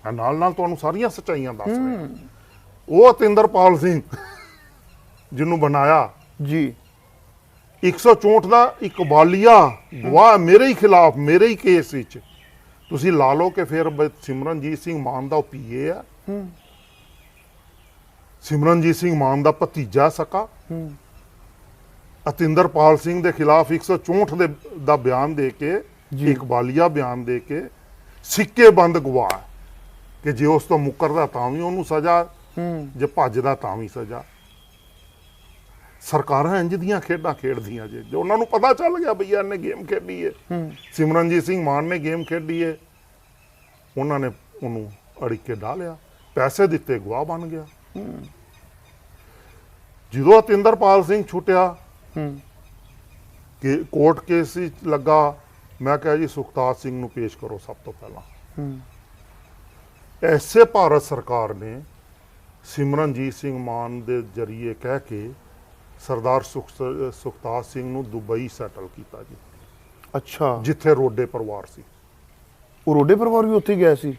ਮੈਂ ਨਾਲ ਤੁਹਾਨੂੰ ਸਾਰੀਆਂ ਸੱਚਾਈਆਂ ਦੱਸ ਰਿਹਾ। ਉਹ ਅਤਿੰਦਰਪਾਲ ਸਿੰਘ ਜਿਹਨੂੰ ਬਣਾਇਆ ਜੀ, 164 ਦਾ ਇਕਬਾਲੀਆ ਗਵਾਹ ਮੇਰੇ ਹੀ ਖਿਲਾਫ, ਮੇਰੇ ਹੀ ਕੇਸ ਵਿੱਚ। ਤੁਸੀਂ ਲਾ ਲਓ ਕਿ ਫਿਰ ਸਿਮਰਨਜੀਤ ਸਿੰਘ ਮਾਨ ਦਾ ਉਹ ਪੀਏ ਆ, ਸਿਮਰਨਜੀਤ ਸਿੰਘ ਮਾਨ ਦਾ ਭਤੀਜਾ ਸਕਾ। ਅਤਿੰਦਰਪਾਲ ਸਿੰਘ ਦੇ ਖਿਲਾਫ 164 ਦਾ ਬਿਆਨ ਦੇ ਕੇ, ਇਕਬਾਲੀਆ ਬਿਆਨ ਦੇ ਕੇ ਸਿੱਕੇ ਬੰਦ ਗਵਾਹ ਕਿ ਜੇ ਉਸ ਤੋਂ ਮੁੱਕਰਦਾ ਤਾਂ ਵੀ ਉਹਨੂੰ ਸਜ਼ਾ, ਜੇ ਭੱਜਦਾ ਤਾਂ ਵੀ ਸਜ਼ਾ। ਸਰਕਾਰਾਂ ਇੰਜ ਦੀਆਂ ਖੇਡਾਂ ਖੇਡਦੀਆਂ ਜੇ ਉਹਨਾਂ ਨੂੰ ਪਤਾ ਚੱਲ ਗਿਆ ਬਈ ਇਹਨੇ ਗੇਮ ਖੇਡੀ ਹੈ, ਸਿਮਰਨਜੀਤ ਸਿੰਘ ਮਾਨ ਨੇ ਗੇਮ ਖੇਡੀ ਹੈ, ਉਹਨਾਂ ਨੇ ਉਹਨੂੰ ਅੜਿੱਕੇ ਡਾਲਿਆ, ਪੈਸੇ ਦਿੱਤੇ, ਗਵਾਹ ਬਣ ਗਿਆ। ਜਦੋਂ ਅਤਿੰਦਰਪਾਲ ਸਿੰਘ ਛੁੱਟਿਆ ਕਿ ਕੋਰਟ ਕੇਸ ਲੱਗਾ, ਮੈਂ ਕਿਹਾ ਜੀ ਸੁਖਤਾਜ ਸਿੰਘ ਨੂੰ ਪੇਸ਼ ਕਰੋ ਸਭ ਤੋਂ ਪਹਿਲਾਂ। ਐਸੇ ਭਾਰਤ ਸਰਕਾਰ ਨੇ ਸਿਮਰਨਜੀਤ ਸਿੰਘ ਮਾਨ ਦੇ ਜਰੀਏ ਕਹਿ ਕੇ ਸਰਦਾਰ ਸੁਖਤਾਜ ਸਿੰਘ ਨੂੰ ਦੁਬਈ ਸੈਟਲ ਕੀਤਾ ਜੀ। ਅੱਛਾ, ਜਿੱਥੇ ਜਿੱਥੇ ਰੋਡੇ ਪਰਿਵਾਰ ਸੀ। ਉਹ ਰੋਡੇ ਪਰਿਵਾਰ ਵੀ ਉੱਥੇ ਗਿਆ ਸੀ?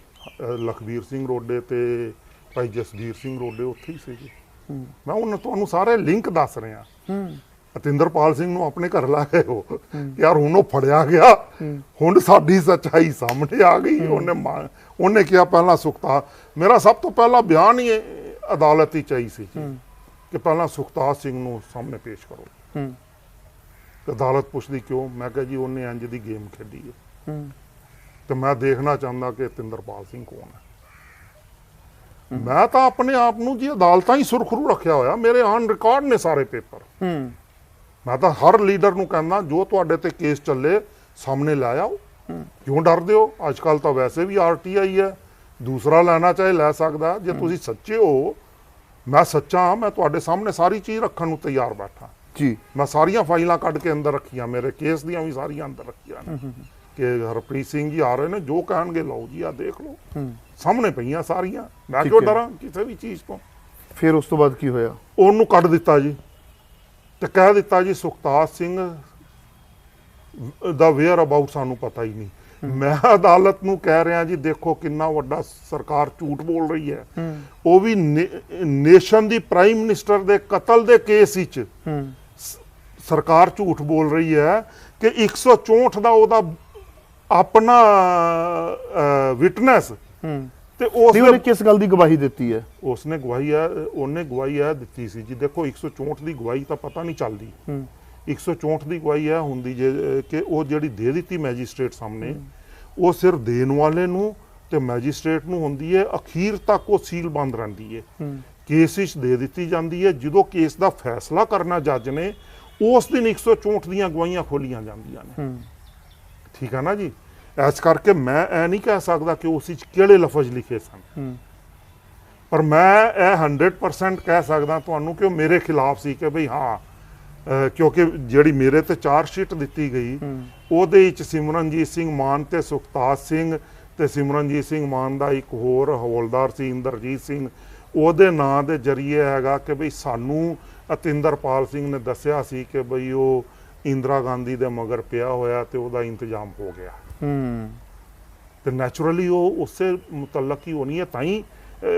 ਲਖਬੀਰ ਸਿੰਘ ਰੋਡੇ ਤੇ ਭਾਈ ਜਸਵੀਰ ਸਿੰਘ ਰੋਡੇ ਉੱਥੇ ਹੀ ਸੀ ਜੀ। ਮੈਂ ਉਹਨਾਂ ਤੁਹਾਨੂੰ ਸਾਰੇ ਲਿੰਕ ਦੱਸ ਰਿਹਾ। ਅਤਿੰਦਰਪਾਲ ਸਿੰਘ ਨੂੰ ਆਪਣੇ ਘਰ ਲਾ ਗਏ ਹੋ ਯਾਰ, ਹੁਣ ਉਹ ਫੜਿਆ ਗਿਆ, ਹੁਣ ਸਾਡੀ ਸੱਚਾਈ ਸਾਹਮਣੇ ਆ ਗਈ। ਉਹਨੇ ਕਿਹਾ ਪਹਿਲਾਂ ਸੁਖਤਾਜ, ਮੇਰਾ ਸਭ ਤੋਂ ਪਹਿਲਾ ਬਿਆਨ ਹੀ ਅਦਾਲਤ ਹੀ ਚਾਹੀ ਸੀ ਕਿ ਪਹਿਲਾਂ ਸੁਖਤਾਜ ਸਿੰਘ ਨੂੰ ਸਾਹਮਣੇ ਪੇਸ਼ ਕਰੋ। ਅਦਾਲਤ ਪੁੱਛਦੀ ਕਿਉਂ? ਮੈਂ ਕਿਹਾ ਜੀ ਉਹਨੇ ਇੰਜ ਦੀ ਗੇਮ ਖੇਡੀ ਹੈ ਤੇ ਮੈਂ ਦੇਖਣਾ ਚਾਹੁੰਦਾ ਕਿ ਅਤਿੰਦਰਪਾਲ ਸਿੰਘ ਕੌਣ ਹੈ। ਮੈਂ ਤਾਂ ਆਪਣੇ ਆਪ ਨੂੰ ਜੀ ਅਦਾਲਤਾਂ ਹੀ ਸੁਰਖਰੂ ਰੱਖਿਆ ਹੋਇਆ, ਮੇਰੇ ਆਨ ਰਿਕਾਰਡ ਨੇ ਸਾਰੇ ਪੇਪਰ। ਮੈਂ ਤਾਂ ਹਰ ਲੀਡਰ ਨੂੰ ਕਹਿੰਦਾ ਜੋ ਤੁਹਾਡੇ ਤੇ ਕੇਸ ਚੱਲੇ ਸਾਹਮਣੇ ਲੈ ਆਓ, ਕਿਉਂ ਡਰਦੇ ਹੋ? ਅੱਜ ਕੱਲ ਤਾਂ ਵੈਸੇ ਵੀ RTI ਹੈ, ਦੂਸਰਾ ਲੈਣਾ ਚਾਹੇ ਲੈ ਸਕਦਾ। ਜੇ ਤੁਸੀਂ ਸੱਚੇ ਹੋ, ਮੈਂ ਸੱਚਾ ਹਾਂ, ਮੈਂ ਤੁਹਾਡੇ ਸਾਹਮਣੇ ਸਾਰੀ ਚੀਜ਼ ਰੱਖਣ ਨੂੰ ਤਿਆਰ ਬੈਠਾ ਜੀ। ਮੈਂ ਸਾਰੀਆਂ ਫਾਈਲਾਂ ਕੱਢ ਕੇ ਅੰਦਰ ਰੱਖੀਆਂ, ਮੇਰੇ ਕੇਸ ਦੀਆਂ ਵੀ ਸਾਰੀਆਂ ਅੰਦਰ ਰੱਖੀਆਂ ਨੇ ਕਿ ਹਰਪ੍ਰੀਤ ਸਿੰਘ ਜੀ ਆ ਰਹੇ ਨੇ, ਜੋ ਕਹਿਣਗੇ ਲਓ ਜੀ ਆ ਦੇਖ ਲਓ, ਸਾਹਮਣੇ ਪਈਆਂ ਸਾਰੀਆਂ। ਮੈਂ ਕਿਉਂ ਡਰਾਂ ਕਿਸੇ ਵੀ ਚੀਜ਼ ਤੋਂ? ਫਿਰ ਉਸ ਤੋਂ ਬਾਅਦ ਕੀ ਹੋਇਆ? ਉਹਨੂੰ ਕੱਢ ਦਿੱਤਾ ਜੀ ਤੇ ਕਹਿ ਦਿੱਤਾ ਜੀ ਸੁਖਤਾਜ ਸਿੰਘ ਦਾ ਵੇਅਰ ਅਬਾਊਟ ਸਾਨੂੰ ਪਤਾ ਹੀ ਨਹੀਂ। ਮੈਂ ਅਦਾਲਤ ਨੂੰ ਕਹਿ ਰਿਹਾ ਜੀ ਦੇਖੋ ਕਿੰਨਾ ਵੱਡਾ ਸਰਕਾਰ ਝੂਠ ਬੋਲ ਰਹੀ ਹੈ। ਉਹ ਵੀ ਨੇਸ਼ਨ ਦੀ ਪ੍ਰਾਈਮ ਮਿਨਿਸਟਰ ਦੇ ਕਤਲ ਦੇ ਕੇਸ ਵਿੱਚ ਸਰਕਾਰ ਝੂਠ ਬੋਲ ਰਹੀ ਹੈ ਕਿ 164 ਦਾ ਉਹਦਾ ਆਪਣਾ ਵਿਟਨੈਸ ਤੇ ਉਹਨੇ ਕਿਸ ਗੱਲ ਦੀ ਗਵਾਹੀ ਦਿੱਤੀ ਹੈ? ਉਹਨੇ ਗਵਾਹੀ ਹੈ ਦਿੱਤੀ ਸੀ ਜੀ। ਦੇਖੋ 164 ਦੀ ਗਵਾਹੀ ਤਾਂ ਪਤਾ ਨਹੀਂ ਚੱਲਦੀ। 164 ਦੀ ਗਵਾਹੀ ਹੈ ਹੁੰਦੀ ਜੇ ਕਿ ਉਹ ਜਿਹੜੀ ਦੇ ਦਿੱਤੀ ਮੈਜਿਸਟ੍ਰੇਟ ਸਾਹਮਣੇ, ਉਹ ਸਿਰਫ ਦੇਣ ਵਾਲੇ ਨੂੰ ਤੇ ਮੈਜਿਸਟ੍ਰੇਟ ਨੂੰ ਹੁੰਦੀ ਹੈ, ਅਖੀਰ ਤੱਕ ਉਹ ਸੀਲ ਬੰਦ ਰਹਿੰਦੀ ਹੈ। ਕੇਸ ਵਿੱਚ ਦੇ ਦਿੱਤੀ ਜਾਂਦੀ ਹੈ, ਜਦੋਂ ਕੇਸ ਦਾ ਫੈਸਲਾ ਕਰਨਾ ਜੱਜ ਨੇ, ਉਸ ਦਿਨ 164 ਦੀਆਂ ਗਵਾਹੀਆਂ ਖੋਲੀਆਂ ਜਾਂਦੀਆਂ ਨੇ। ਠੀਕ ਹੈ ਨਾ ਜੀ। ਇਸ ਕਰਕੇ ਮੈਂ ਇਹ ਨਹੀਂ ਕਹਿ ਸਕਦਾ ਕਿ ਉਸ ਵਿੱਚ ਕਿਹੜੇ ਲਫ਼ਜ਼ ਲਿਖੇ ਸਨ, ਪਰ ਮੈਂ ਇਹ 100% ਕਹਿ ਸਕਦਾ ਤੁਹਾਨੂੰ ਕਿ ਉਹ ਮੇਰੇ ਖਿਲਾਫ ਸੀ ਕਿ ਬਈ ਹਾਂ, ਕਿਉਂਕਿ ਜਿਹੜੀ ਮੇਰੇ ਤੇ ਚਾਰਜ ਸ਼ੀਟ ਦਿੱਤੀ ਗਈ ਉਹਦੇ ਵਿੱਚ ਸਿਮਰਨਜੀਤ ਸਿੰਘ ਮਾਨ ਤੇ ਸੁਖਤਾਜ ਸਿੰਘ ਤੇ ਸਿਮਰਨਜੀਤ ਸਿੰਘ ਮਾਨ ਦਾ ਇੱਕ ਹੋਰ ਹਵਲਦਾਰ ਸੀ ਇੰਦਰਜੀਤ ਸਿੰਘ, ਉਹਦੇ ਨਾਂ ਦੇ ਜਰੀਏ ਹੈਗਾ ਕਿ ਬਈ ਸਾਨੂੰ ਅਤਿੰਦਰਪਾਲ ਸਿੰਘ ਨੇ ਦੱਸਿਆ ਸੀ ਕਿ ਬਈ ਉਹ ਇੰਦਰਾ ਗਾਂਧੀ ਦੇ ਮਗਰ ਪਿਆ ਹੋਇਆ ਤੇ ਉਹਦਾ ਇੰਤਜ਼ਾਮ ਹੋ ਗਿਆ। ਤੇ ਨੈਚੁਰਲੀ ਉਹ ਉਸੇ ਮੁਤਲਕ ਹੀ ਹੋਣੀ ਹੈ, ਤਾਂ ਹੀ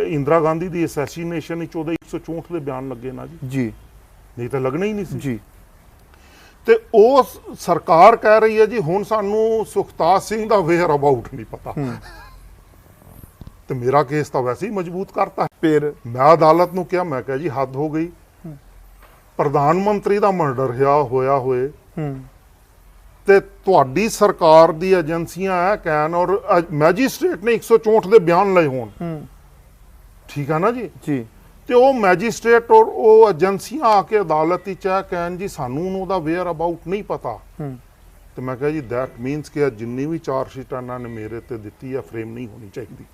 ਇੰਦਰਾ ਗਾਂਧੀ ਦੀ ਅਸੈਸੀਨੇਸ਼ਨ ਵਿੱਚ ਉਹਦੇ 164 ਦੇ ਬਿਆਨ ਲੱਗੇ ਨਾ ਜੀ, ਨਹੀਂ ਤਾਂ ਲੱਗਣਾ ਹੀ ਨਹੀਂ ਸੀ ਜੀ। ਤੇ ਉਹ ਸਰਕਾਰ ਕਹਿ ਰਹੀ ਹੈ ਜੀ ਹੁਣ ਸਾਨੂੰ ਸੁਖਤਾਜ ਸਿੰਘ ਦਾ ਵੇਅਰ ਅਬਾਊਟ ਨਹੀਂ ਪਤਾ, ਤੇ ਮੇਰਾ ਕੇਸ ਤਾਂ ਵੈਸੇ ਹੀ ਮਜ਼ਬੂਤ ਕਰਤਾ। ਫਿਰ ਮੈਂ ਅਦਾਲਤ ਨੂੰ ਕਿਹਾ, ਮੈਂ ਕਿਹਾ ਜੀ ਹੱਦ ਹੋ ਗਈ, ਪ੍ਰਧਾਨ ਮੰਤਰੀ ਦਾ ਮਰਡਰ ਹੋਇਆ ਹੋਏ ਤੇ ਤੁਹਾਡੀ ਸਰਕਾਰ ਦੀ ਏਜੰਸੀਆਂ ਹੈ ਕਹਿਣ ਔਰ ਮੈਜਿਸਟ੍ਰੇਟ ਨੇ 164 ਦੇ ਬਿਆਨ ਲਏ ਹੋਣ, ਠੀਕ ਹੈ ਨਾ ਜੀ ਜੀ, ਤੇ ਉਹ ਮੈਜਿਸਟ੍ਰੇਟ ਔਰ ਉਹ ਏਜੰਸੀਆਂ ਆ ਕੇ ਅਦਾਲਤ ਵਿੱਚ ਆ ਕਹਿਣ ਜੀ ਸਾਨੂੰ ਉਹਦਾ ਵੇਅਰ ਅਬਾਊਟ ਨਹੀਂ ਪਤਾ, ਤੇ ਮੈਂ ਕਿਹਾ ਜੀ ਦੈਟ ਮੀਨਸ ਕਿ ਜਿੰਨੀ ਵੀ ਚਾਰਜ ਸ਼ੀਟ ਇਹਨਾਂ ਨੇ ਮੇਰੇ ਤੇ ਦਿੱਤੀ ਆ ਫਰੇਮ ਨਹੀਂ ਹੋਣੀ ਚਾਹੀਦੀ।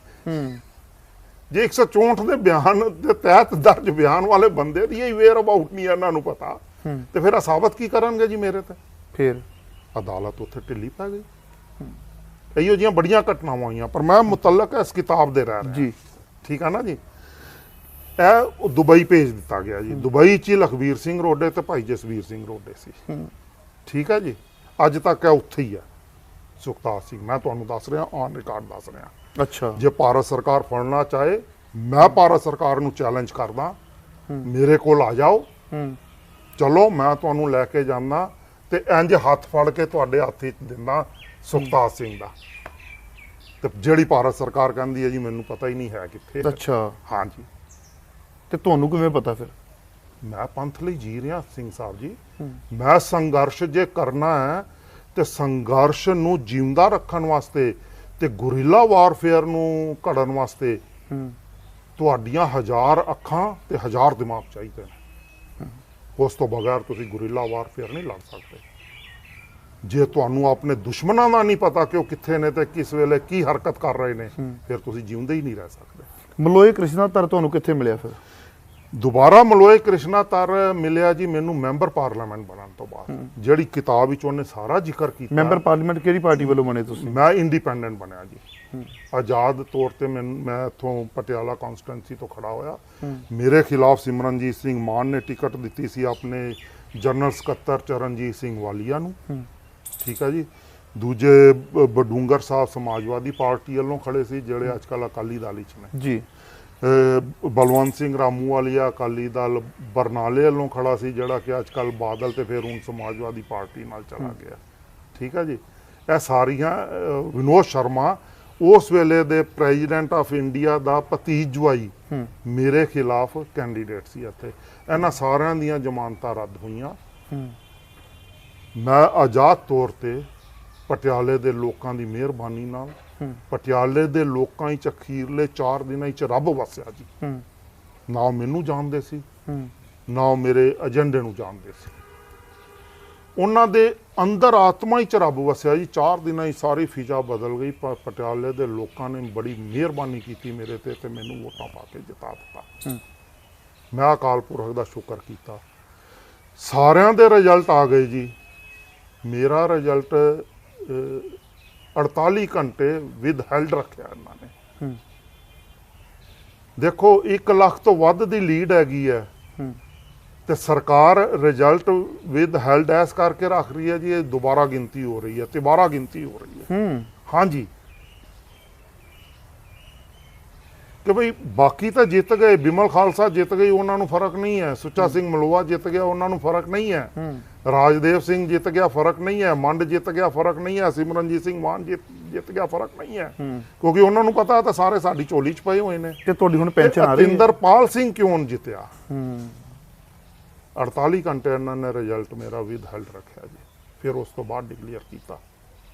ਜੇ 164 ਦੇ ਬਿਆਨ ਦੇ ਤਹਿਤ ਦਰਜ ਬਿਆਨ ਵਾਲੇ ਬੰਦੇ ਦੀ ਹੀ ਵੇਅਰ ਅਬਾਊਟ ਨਹੀਂ ਇਹਨਾਂ ਨੂੰ ਪਤਾ, ਤੇ ਫਿਰ ਸਾਬਤ ਕੀ ਕਰਨਗੇ ਜੀ ਮੇਰੇ ਤੇ? ਫਿਰ ਅਦਾਲਤ ਉੱਥੇ ਢਿੱਲੀ ਪੈ ਗਈ। ਇਹੋ ਜਿਹੀਆਂ ਬੜੀਆਂ ਘਟਨਾਵਾਂ ਹੋਈਆਂ, ਪਰ ਮੈਂ ਮੁਤਲਕ ਇਸ ਕਿਤਾਬ ਦੇ ਰਹਿ ਰਿਹਾ ਜੀ, ਠੀਕ ਆ ਨਾ ਜੀ। ਇਹ ਦੁਬਈ ਭੇਜ ਦਿੱਤਾ ਗਿਆ ਜੀ, ਦੁਬਈ 'ਚ ਹੀ ਲਖਬੀਰ ਸਿੰਘ ਰੋਡੇ ਤੇ ਭਾਈ ਜਸਵੀਰ ਸਿੰਘ ਰੋਡੇ ਸੀ, ਠੀਕ ਹੈ ਜੀ। ਅੱਜ ਤੱਕ ਇਹ ਉੱਥੇ ਹੀ ਹੈ ਸੁਖਤਾਰ ਸਿੰਘ, ਮੈਂ ਤੁਹਾਨੂੰ ਦੱਸ ਰਿਹਾ, ਔਨ ਰਿਕਾਰਡ ਦੱਸ ਰਿਹਾ। ਅੱਛਾ, ਜੇ ਭਾਰਤ ਸਰਕਾਰ ਫੜਨਾ ਚਾਹੇ, ਮੈਂ ਭਾਰਤ ਸਰਕਾਰ ਨੂੰ ਚੈਲੰਜ ਕਰਦਾ, ਮੇਰੇ ਕੋਲ ਆ ਜਾਓ, ਚਲੋ ਮੈਂ ਤੁਹਾਨੂੰ ਲੈ ਕੇ ਜਾਂਦਾ ਤੇ ਇੰਜ ਹੱਥ ਫੜ ਕੇ ਤੁਹਾਡੇ ਹੱਥ 'ਚ ਦਿੰਦਾ ਸੁਖਤਾਰ ਸਿੰਘ ਦਾ, ਤੇ ਜਿਹੜੀ ਭਾਰਤ ਸਰਕਾਰ ਕਹਿੰਦੀ ਹੈ ਜੀ ਮੈਨੂੰ ਪਤਾ ਹੀ ਨਹੀਂ ਹੈ ਕਿੱਥੇ। ਅੱਛਾ, ਹਾਂਜੀ, ਤੇ ਤੁਹਾਨੂੰ ਕਿਵੇਂ ਪਤਾ ਫਿਰ? ਮੈਂ ਪੰਥ ਲਈ ਜੀ ਰਿਹਾ ਸਿੰਘ ਸਾਹਿਬ ਜੀ। ਮੈਂ ਸੰਘਰਸ਼ ਜੇ ਕਰਨਾ ਹੈ ਤੇ ਸੰਘਰਸ਼ ਨੂੰ ਜਿਉਂਦਾ ਰੱਖਣ ਵਾਸਤੇ ਤੇ ਗੁਰੀਲਾ ਵਾਰਫੇਅਰ ਨੂੰ ਘੜਨ ਵਾਸਤੇ ਤੁਹਾਡੀਆਂ 1000 ਅੱਖਾਂ ਤੇ 1000 ਦਿਮਾਗ ਚਾਹੀਦੇ ਨੇ। ਉਸ ਤੋਂ ਬਗੈਰ ਤੁਸੀਂ ਗੁਰੀਲਾ ਵਾਰਫੇਅਰ ਨਹੀਂ ਲੜ ਸਕਦੇ। ਜੇ ਤੁਹਾਨੂੰ ਆਪਣੇ ਦੁਸ਼ਮਣਾਂ ਦਾ ਨਹੀਂ ਪਤਾ ਕਿ ਉਹ ਕਿੱਥੇ ਨੇ ਤੇ ਕਿਸ ਵੇਲੇ ਕੀ ਹਰਕਤ ਕਰ ਰਹੇ ਨੇ, ਫਿਰ ਤੁਸੀਂ ਜਿਉਂਦੇ ਹੀ ਨਹੀਂ ਰਹਿ ਸਕਦੇ। ਮਲੋਏ ਕ੍ਰਿਸ਼ਨਾ ਧਰ ਤੁਹਾਨੂੰ ਕਿੱਥੇ ਮਿਲਿਆ ਫਿਰ? ਦੁਬਾਰਾ ਮਲੋਏ ਕ੍ਰਿਸ਼ਨਾ ਧਰ ਮਿਲਿਆ ਜੀ ਮੈਨੂੰ ਮੈਂਬਰ ਪਾਰਲੀਮੈਂਟ ਬਣਨ ਤੋਂ ਬਾਅਦ, ਜਿਹੜੀ ਕਿਤਾਬ ਵਿੱਚ ਉਹਨੇ ਸਾਰਾ ਜ਼ਿਕਰ ਕੀਤਾ। ਮੈਂਬਰ ਪਾਰਲੀਮੈਂਟ ਕਿਹੜੀ ਪਾਰਟੀ ਵੱਲੋਂ ਬਣੇ ਤੁਸੀਂ? ਮੈਂ ਇੰਡੀਪੈਂਡੈਂਟ ਬਣਿਆ ਜੀ, ਆਜ਼ਾਦ ਤੌਰ ਤੇ। ਮੈਂ ਇੱਥੋਂ ਪਟਿਆਲਾ ਕੌਂਸਟੀਟੂਐਂਸੀ ਤੋਂ ਖੜਾ ਹੋਇਆ। ਮੇਰੇ ਖਿਲਾਫ ਸਿਮਰਨਜੀਤ ਸਿੰਘ ਮਾਨ ਨੇ ਟਿਕਟ ਦਿੱਤੀ ਸੀ ਆਪਣੇ ਜਨਰਲ ਸਕੱਤਰ ਚਰਨਜੀਤ ਸਿੰਘ ਵਾਲੀਆ ਨੂੰ, ਠੀਕ ਹੈ ਜੀ। ਦੂਜੇ ਬਡੂੰਗਰ ਸਾਹਿਬ ਸਮਾਜਵਾਦੀ ਪਾਰਟੀ ਵੱਲੋਂ ਖੜੇ ਸੀ, ਜਿਹੜੇ ਅੱਜ ਕੱਲ੍ਹ ਅਕਾਲੀ ਦਲ ਵਿੱਚ ਨੇ ਜੀ। ਬਲਵੰਤ ਸਿੰਘ ਰਾਮੂਵਾਲੀਆ ਅਕਾਲੀ ਦਲ ਬਰਨਾਲੇ ਵੱਲੋਂ ਖੜਾ ਸੀ, ਜਿਹੜਾ ਕਿ ਅੱਜ ਕੱਲ੍ਹ ਬਾਦਲ ਤੇ ਫਿਰ ਹੁਣ ਸਮਾਜਵਾਦੀ ਪਾਰਟੀ ਨਾਲ ਚਲਾ ਗਿਆ, ਠੀਕ ਹੈ ਜੀ। ਇਹ ਸਾਰੀਆਂ ਵਿਨੋਦ ਸ਼ਰਮਾ ਉਸ ਵੇਲੇ ਦੇ ਪ੍ਰੈਜ਼ੀਡੈਂਟ ਆਫ ਇੰਡੀਆ ਦਾ ਭਤੀਜ ਜਵਾਈ ਮੇਰੇ ਖਿਲਾਫ ਕੈਂਡੀਡੇਟ ਸੀ ਇੱਥੇ। ਇਹਨਾਂ ਸਾਰਿਆਂ ਦੀਆਂ ਜ਼ਮਾਨਤਾਂ ਰੱਦ ਹੋਈਆਂ। ਮੈਂ ਆਜ਼ਾਦ ਤੌਰ ਤੇ ਪਟਿਆਲੇ ਦੇ ਲੋਕਾਂ ਦੀ ਮਿਹਰਬਾਨੀ ਨਾਲ, ਪਟਿਆਲੇ ਦੇ ਲੋਕਾਂ ਵਿੱਚ ਅਖੀਰਲੇ 4 ਦਿਨਾਂ ਵਿੱਚ ਰੱਬ ਵਸਿਆ ਜੀ। ਨਾ ਉਹ ਮੈਨੂੰ ਜਾਣਦੇ ਸੀ, ਨਾ ਉਹ ਮੇਰੇ ਏਜੰਡੇ ਨੂੰ ਜਾਣਦੇ ਸੀ। ਉਹਨਾਂ ਦੇ ਅੰਦਰ ਆਤਮਾ ਵਿੱਚ ਰੱਬ ਵਸਿਆ ਜੀ। 4 ਦਿਨਾਂ ਵਿੱਚ ਸਾਰੀ ਫਿਜ਼ਾ ਬਦਲ ਗਈ। ਪਟਿਆਲੇ ਦੇ ਲੋਕਾਂ ਨੇ ਬੜੀ ਮਿਹਰਬਾਨੀ ਕੀਤੀ ਮੇਰੇ ਤੇ ਮੈਨੂੰ ਵੋਟਾਂ ਪਾ ਕੇ ਜਿਤਾ ਦਿੱਤਾ। ਮੈਂ ਅਕਾਲ ਪੁਰਖ ਦਾ ਸ਼ੁਕਰ ਕੀਤਾ। ਸਾਰਿਆਂ ਦੇ ਰਿਜ਼ਲਟ ਆ ਗਏ ਜੀ। ਮੇਰਾ ਰਿਜ਼ਲਟ 48 ਘੰਟੇ ਵਿਦ ਹੈਲਡ ਰੱਖਿਆ ਇਹਨਾਂ ਨੇ। ਦੇਖੋ 1 ਲੱਖ ਤੋਂ ਵੱਧ ਦੀ ਲੀਡ ਹੈਗੀ ਹੈ, ਤੇ ਸਰਕਾਰ ਰਿਜ਼ਲਟ ਵਿਦ ਹੈਲਡ ਐਸ ਕਰਕੇ ਰੱਖ ਰਹੀ ਹੈ ਜੀ। ਇਹ ਦੁਬਾਰਾ ਗਿਣਤੀ ਹੋ ਰਹੀ ਹੈ, 12 ਗਿਣਤੀ ਹੋ ਰਹੀ ਹੈ। ਹਾਂਜੀ, ਕਿ ਭਈ ਬਾਕੀ ਤਾਂ ਜਿੱਤ ਗਏ, ਬਿਮਲ ਖਾਲਸਾ ਜਿੱਤ ਗਈ, ਉਹਨਾਂ ਨੂੰ ਫਰਕ ਨਹੀਂ ਹੈ। ਸੁੱਚਾ ਸਿੰਘ ਮਲੋਆ ਜਿੱਤ ਗਿਆ, ਉਹਨਾਂ ਨੂੰ ਫਰਕ ਨਹੀਂ ਹੈ। ਰਾਜਦੇਵ ਸਿੰਘ ਜਿੱਤ ਗਿਆ, ਫਰਕ ਨਹੀਂ ਹੈ। ਮੰਡ ਜਿੱਤ ਗਿਆ, ਫਰਕ ਨਹੀਂ ਹੈ। ਸਿਮਰਨਜੀਤ ਸਿੰਘ ਮਾਨ ਜਿੱਤ ਗਿਆ, ਫਰਕ ਨਹੀਂ ਹੈ, ਕਿਉਂਕਿ ਉਹਨਾਂ ਨੂੰ ਪਤਾ ਤਾਂ ਸਾਰੇ ਸਾਡੀ ਝੋਲੀ 'ਚ ਪਏ ਹੋਏ ਨੇ। ਤੇ ਤੁਹਾਡੀ ਹੁਣ ਪੈਨਸ਼ਨ ਆ ਰਹੀ ਹੈ। ਇੰਦਰਪਾਲ ਸਿੰਘ ਕਿਉਂ ਜਿੱਤਿਆ? 48 ਘੰਟੇ ਇਹਨਾਂ ਨੇ ਰਿਜ਼ਲਟ ਮੇਰਾ ਵਿਦ ਹੈਲਡ ਰੱਖਿਆ ਜੀ। ਫਿਰ ਉਸ ਤੋਂ ਬਾਅਦ ਡਿਕਲੇਅਰ ਕੀਤਾ।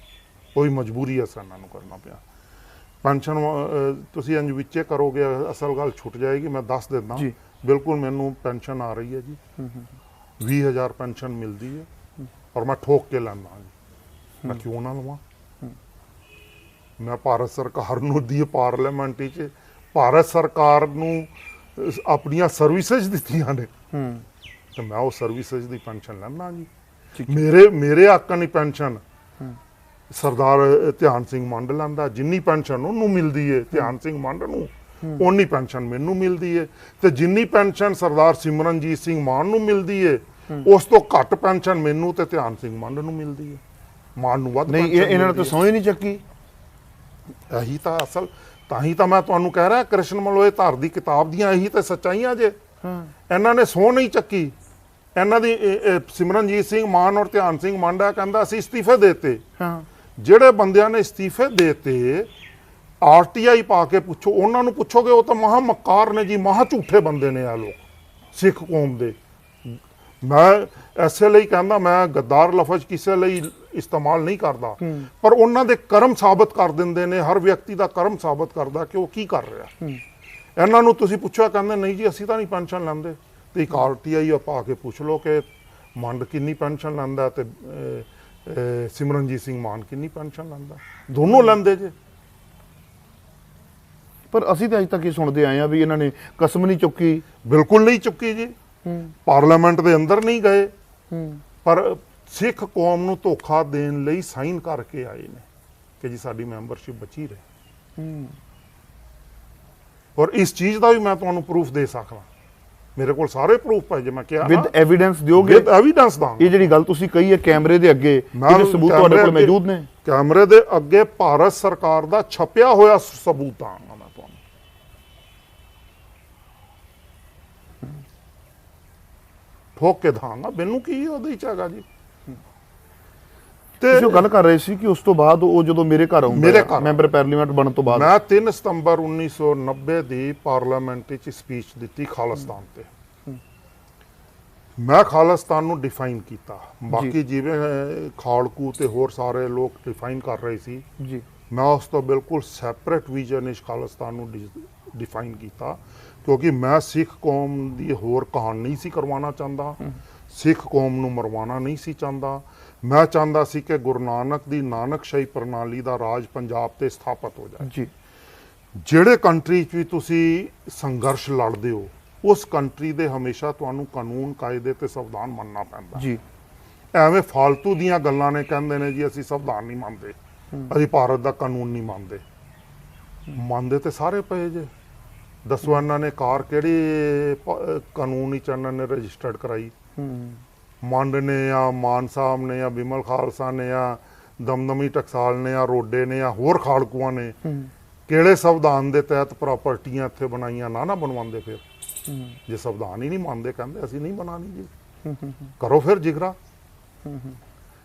ਕੋਈ ਮਜਬੂਰੀ ਹੈ ਇਹਨਾਂ ਨੂੰ ਕਰਨਾ ਪਿਆ। ਪੈਨਸ਼ਨ ਤੁਸੀਂ ਇੰਜ ਵਿੱਚੇ ਕਰੋਗੇ, ਅਸਲ ਗੱਲ ਛੁੱਟ ਜਾਏਗੀ। ਮੈਂ ਦੱਸ ਦਿੰਦਾ, ਬਿਲਕੁਲ ਮੈਨੂੰ ਪੈਨਸ਼ਨ ਆ ਰਹੀ ਹੈ ਜੀ। 20,000 ਪੈਨਸ਼ਨ ਮਿਲਦੀ ਹੈ, ਔਰ ਮੈਂ ਠੋਕ ਕੇ ਲੈਂਦਾ ਜੀ। ਮੈਂ ਕਿਉਂ ਨਾ ਲਵਾਂ? ਮੈਂ ਭਾਰਤ ਸਰਕਾਰ ਨੂੰ ਦੀ ਪਾਰਲੀਮੈਂਟ ਵਿੱਚ ਭਾਰਤ ਸਰਕਾਰ ਨੂੰ ਆਪਣੀਆਂ ਸਰਵਿਸਿਜ਼ ਦਿੱਤੀਆਂ ਨੇ, ਤੇ ਮੈਂ ਉਹ ਸਰਵਿਸਿਜ਼ ਦੀ ਪੈਨਸ਼ਨ ਲੈਂਦਾ ਜੀ। ਮੇਰੇ ਹੱਕਾਂ ਦੀ ਪੈਨਸ਼ਨ ਸਰਦਾਰ ਧਿਆਨ ਸਿੰਘ ਮੰਡ ਲੈਂਦਾ। ਜਿੰਨੀ ਪੈਨਸ਼ਨ ਉਹਨੂੰ ਮਿਲਦੀ ਹੈ ਧਿਆਨ ਸਿੰਘ ਮੰਡ ਨੂੰ, ਓਨੀ ਪੈਨਸ਼ਨ ਮੈਨੂੰ ਮਿਲਦੀ ਹੈ। ਤੇ ਜਿੰਨੀ ਪੈਨਸ਼ਨ ਸਰਦਾਰ ਸਿਮਰਨਜੀਤ ਸਿੰਘ ਮਾਨ ਨੂੰ ਮਿਲਦੀ ਹੈ, ਉਸ ਤੋਂ ਘੱਟ ਪੈਨਸ਼ਨ ਮੈਨੂੰ ਤੇ ਧਿਆਨ ਸਿੰਘ ਮੰਡ ਨੂੰ ਮਿਲਦੀ ਹੈ। ਮਾਨ ਨੂੰ ਵੱਧ ਨਹੀਂ, ਇਹਨਾਂ ਨੇ ਤਾਂ ਸਹੁੰ ਹੀ ਨਹੀਂ ਚੱਕੀ। ਇਹੀ ਤਾਂ ਅਸਲ, ਤਾਂ ਹੀ ਤਾਂ ਮੈਂ ਤੁਹਾਨੂੰ ਕਹਿ ਰਿਹਾ, ਕ੍ਰਿਸ਼ਨ ਮਲੋਏ ਧਰ ਦੀ ਕਿਤਾਬ ਦੀਆਂ ਇਹੀ ਤਾਂ ਸੱਚਾਈਆਂ ਜੇ। ਇਹਨਾਂ ਨੇ ਸਹੁੰ ਨਹੀਂ ਚੱਕੀ। ਇਹਨਾਂ ਦੀ ਸਿਮਰਨਜੀਤ ਸਿੰਘ ਮਾਨ ਔਰ ਧਿਆਨ ਸਿੰਘ ਮੰਡ ਕਹਿੰਦਾ ਅਸੀਂ ਅਸਤੀਫੇ ਦੇਤੇ। ਜਿਹੜੇ ਬੰਦਿਆਂ ਨੇ ਅਸਤੀਫੇ ਦੇਤੇ, RTI ਪਾ ਕੇ ਪੁੱਛੋ, ਉਹਨਾਂ ਨੂੰ ਪੁੱਛੋਗੇ, ਉਹ ਤਾਂ ਮਹਾ ਮੱਕਾਰ ਨੇ ਜੀ, ਮਹਾ ਝੂਠੇ ਬੰਦੇ ਨੇ ਆ ਲੋਕ, ਸਿੱਖ ਕੌਮ ਦੇ। ਮੈਂ ਐਸੇ ਲਈ ਕਹਿੰਦਾ, ਮੈਂ ਗੱਦਾਰ ਲਫ਼ਜ਼ ਕਿਸੇ ਲਈ ਇਸਤੇਮਾਲ ਨਹੀਂ ਕਰਦਾ, ਪਰ ਉਹਨਾਂ ਦੇ ਕਰਮ ਸਾਬਤ ਕਰ ਦਿੰਦੇ ਨੇ, ਹਰ ਵਿਅਕਤੀ ਦਾ ਕਰਮ ਸਾਬਤ ਕਰਦਾ ਕਿ ਉਹ ਕੀ ਕਰ ਰਿਹਾ। ਇਹਨਾਂ ਨੂੰ ਤੁਸੀਂ ਪੁੱਛਿਆ, ਕਹਿੰਦੇ ਨਹੀਂ ਜੀ ਅਸੀਂ ਤਾਂ ਨਹੀਂ ਪੈਨਸ਼ਨ ਲੈਂਦੇ। ਤੇ ਇੱਕ RTI ਪਾ ਕੇ ਪੁੱਛ ਲਓ ਕਿ ਮੰਡ ਕਿੰਨੀ ਪੈਨਸ਼ਨ ਲੈਂਦਾ ਤੇ ਸਿਮਰਨਜੀਤ ਸਿੰਘ ਮਾਨ ਕਿੰਨੀ ਪੈਨਸ਼ਨ ਲੈਂਦਾ, ਦੋਨੋਂ ਲੈਂਦੇ ਜੇ। ਪਰ ਅਸੀਂ ਤਾਂ ਅਜੇ ਤੱਕ ਇਹ ਸੁਣਦੇ ਆਏ ਆ ਵੀ ਇਹਨਾਂ ਨੇ ਕਸਮ ਨਹੀਂ ਚੁੱਕੀ। ਬਿਲਕੁਲ ਨਹੀਂ ਚੁੱਕੀ ਜੀ, ਪਾਰਲੀਮੈਂਟ ਦੇ ਅੰਦਰ ਨਹੀਂ ਗਏ, ਪਰ ਸਿੱਖ ਕੌਮ ਨੂੰ ਧੋਖਾ ਦੇਣ ਲਈ ਸਾਈਨ ਕਰਕੇ ਆਏ ਨੇ ਕਿ ਜੀ ਸਾਡੀ ਮੈਂਬਰਸ਼ਿਪ ਬਚੀ ਰਹੇ। ਔਰ ਇਸ ਚੀਜ਼ ਦਾ ਵੀ ਮੈਂ ਤੁਹਾਨੂੰ ਪ੍ਰੂਫ ਦੇ ਸਕਦਾ, ਮੇਰੇ ਕੋਲ ਸਾਰੇ ਪ੍ਰੂਫ ਹੈ। ਜੇ ਮੈਂ ਕਿਹਾ ਵਿਦ ਐਵੀਡੈਂਸ ਦਿਓਗੇ? ਵਿਦ ਐਵੀਡੈਂਸ ਦਾਂਗਾ। ਇਹ ਜਿਹੜੀ ਗੱਲ ਤੁਸੀਂ ਕਹੀ ਹੈ ਕੈਮਰੇ ਦੇ ਅੱਗੇ, ਇਹਦੇ ਸਬੂਤ ਤੁਹਾਡੇ ਕੋਲ ਮੌਜੂਦ ਨੇ? ਕੈਮਰੇ ਦੇ ਅੱਗੇ ਭਾਰਤ ਸਰਕਾਰ ਦਾ ਛਪਿਆ ਹੋਇਆ ਸਬੂਤ ਦਾਂਗਾ ਮੈਂ ਤੁਹਾਨੂੰ। ਠੋਕ ਕੇ ਦਾਂਗਾ, ਮੈਨੂੰ ਕੀ ਉਹਦੇ ਚ ਹੈਗਾ ਜੀ। ਤੁਸੀਂ ਗੱਲ ਕਰ ਰਹੇ ਸੀ ਕਿ ਉਸ ਤੋਂ ਬਾਅਦ ਉਹ ਜਦੋਂ ਮੇਰੇ ਘਰ ਆਉਂਦਾ ਮੈਂਬਰ ਪਾਰਲੀਮੈਂਟ ਬਣਨ ਤੋਂ ਬਾਅਦ, ਮੈਂ 3 ਸਤੰਬਰ 1990 ਦੀ ਪਾਰਲੀਮੈਂਟ ਵਿੱਚ ਸਪੀਚ ਦਿੱਤੀ ਖਾਲਿਸਤਾਨ ਤੇ। ਮੈਂ ਖਾਲਿਸਤਾਨ ਨੂੰ ਡਿਫਾਈਨ ਕੀਤਾ, ਬਾਕੀ ਜਿਵੇਂ ਖਾੜਕੂ ਤੇ ਹੋਰ ਸਾਰੇ ਲੋਕ ਡਿਫਾਈਨ ਕਰ ਰਹੇ ਸੀ ਜੀ, ਮੈਂ ਉਸ ਤੋਂ ਬਿਲਕੁਲ ਸੈਪਰੇਟ ਵਿਜ਼ਨ ਵਿੱਚ ਖਾਲਿਸਤਾਨ ਨੂੰ ਡਿਫਾਈਨ ਕੀਤਾ, ਕਿਉਂਕਿ ਮੈਂ ਸਿੱਖ ਕੌਮ ਦੀ ਹੋਰ ਕਹਾਣ ਨਹੀਂ ਸੀ ਕਰਵਾਉਣਾ ਚਾਹੁੰਦਾ, ਸਿੱਖ ਕੌਮ ਨੂੰ ਮਰਵਾਉਣਾ ਨਹੀਂ ਸੀ ਚਾਹੁੰਦਾ। ਮੈਂ ਚਾਹੁੰਦਾ ਸੀ ਕਿ ਗੁਰੂ ਨਾਨਕ ਦੀ ਨਾਨਕਸ਼ਾਹੀ ਪ੍ਰਣਾਲੀ ਦਾ ਰਾਜ ਪੰਜਾਬ ਤੇ ਸਥਾਪਿਤ ਹੋ ਜਾਏ ਜੀ। ਜਿਹੜੇ ਕੰਟਰੀ 'ਚ ਵੀ ਤੁਸੀਂ ਸੰਘਰਸ਼ ਲੜਦੇ ਹੋ, ਉਸ ਕੰਟਰੀ ਦੇ ਹਮੇਸ਼ਾ ਤੁਹਾਨੂੰ ਕਾਨੂੰਨ ਕਾਇਦੇ ਤੇ ਸੰਵਿਧਾਨ ਮੰਨਣਾ ਪੈਂਦਾ ਜੀ। ਐਵੇਂ ਫਾਲਤੂ ਦੀਆਂ ਗੱਲਾਂ ਨੇ, ਕਹਿੰਦੇ ਨੇ ਜੀ ਅਸੀਂ ਸੰਵਿਧਾਨ ਨਹੀਂ ਮੰਨਦੇ, ਅਸੀਂ ਭਾਰਤ ਦਾ ਕਾਨੂੰਨ ਨਹੀਂ ਮੰਨਦੇ। ਮੰਨਦੇ ਤੇ ਸਾਰੇ ਪਏ ਜੇ। ਦੱਸੋ ਇਹਨਾਂ ਨੇ ਕਾਰ ਕਿਹੜੀ ਕਾਨੂੰਨ ਵਿੱਚ ਇਹਨਾਂ ਨੇ ਰਜਿਸਟਰਡ ਕਰਾਈ? ਮੰਡ ਨੇ ਜਾਂ ਮਾਨ ਸਾਹਿਬ ਨੇ ਜਾਂ ਬਿਮਲ ਖਾਲਸਾ ਨੇ ਜਾਂ ਦਮਦਮੀ ਟਕਸਾਲ ਨੇ ਜਾਂ ਰੋਡੇ ਨੇ ਜਾਂ ਹੋਰ ਖਾੜਕੂਆਂ ਨੇ ਕਿਹੜੇ ਸੰਵਿਧਾਨ ਦੇ ਤਹਿਤ ਪ੍ਰਾਪਰਟੀਆਂ ਇੱਥੇ ਬਣਾਈਆਂ? ਨਾ ਬਣਵਾਉਂਦੇ। ਫਿਰ ਜੇ ਸੰਵਿਧਾਨ ਹੀ ਨਹੀਂ ਮੰਨਦੇ, ਕਹਿੰਦੇ ਅਸੀਂ ਨਹੀਂ ਬਣਾਣੀ ਜੀ, ਕਰੋ ਫਿਰ ਜਿਗਰਾ,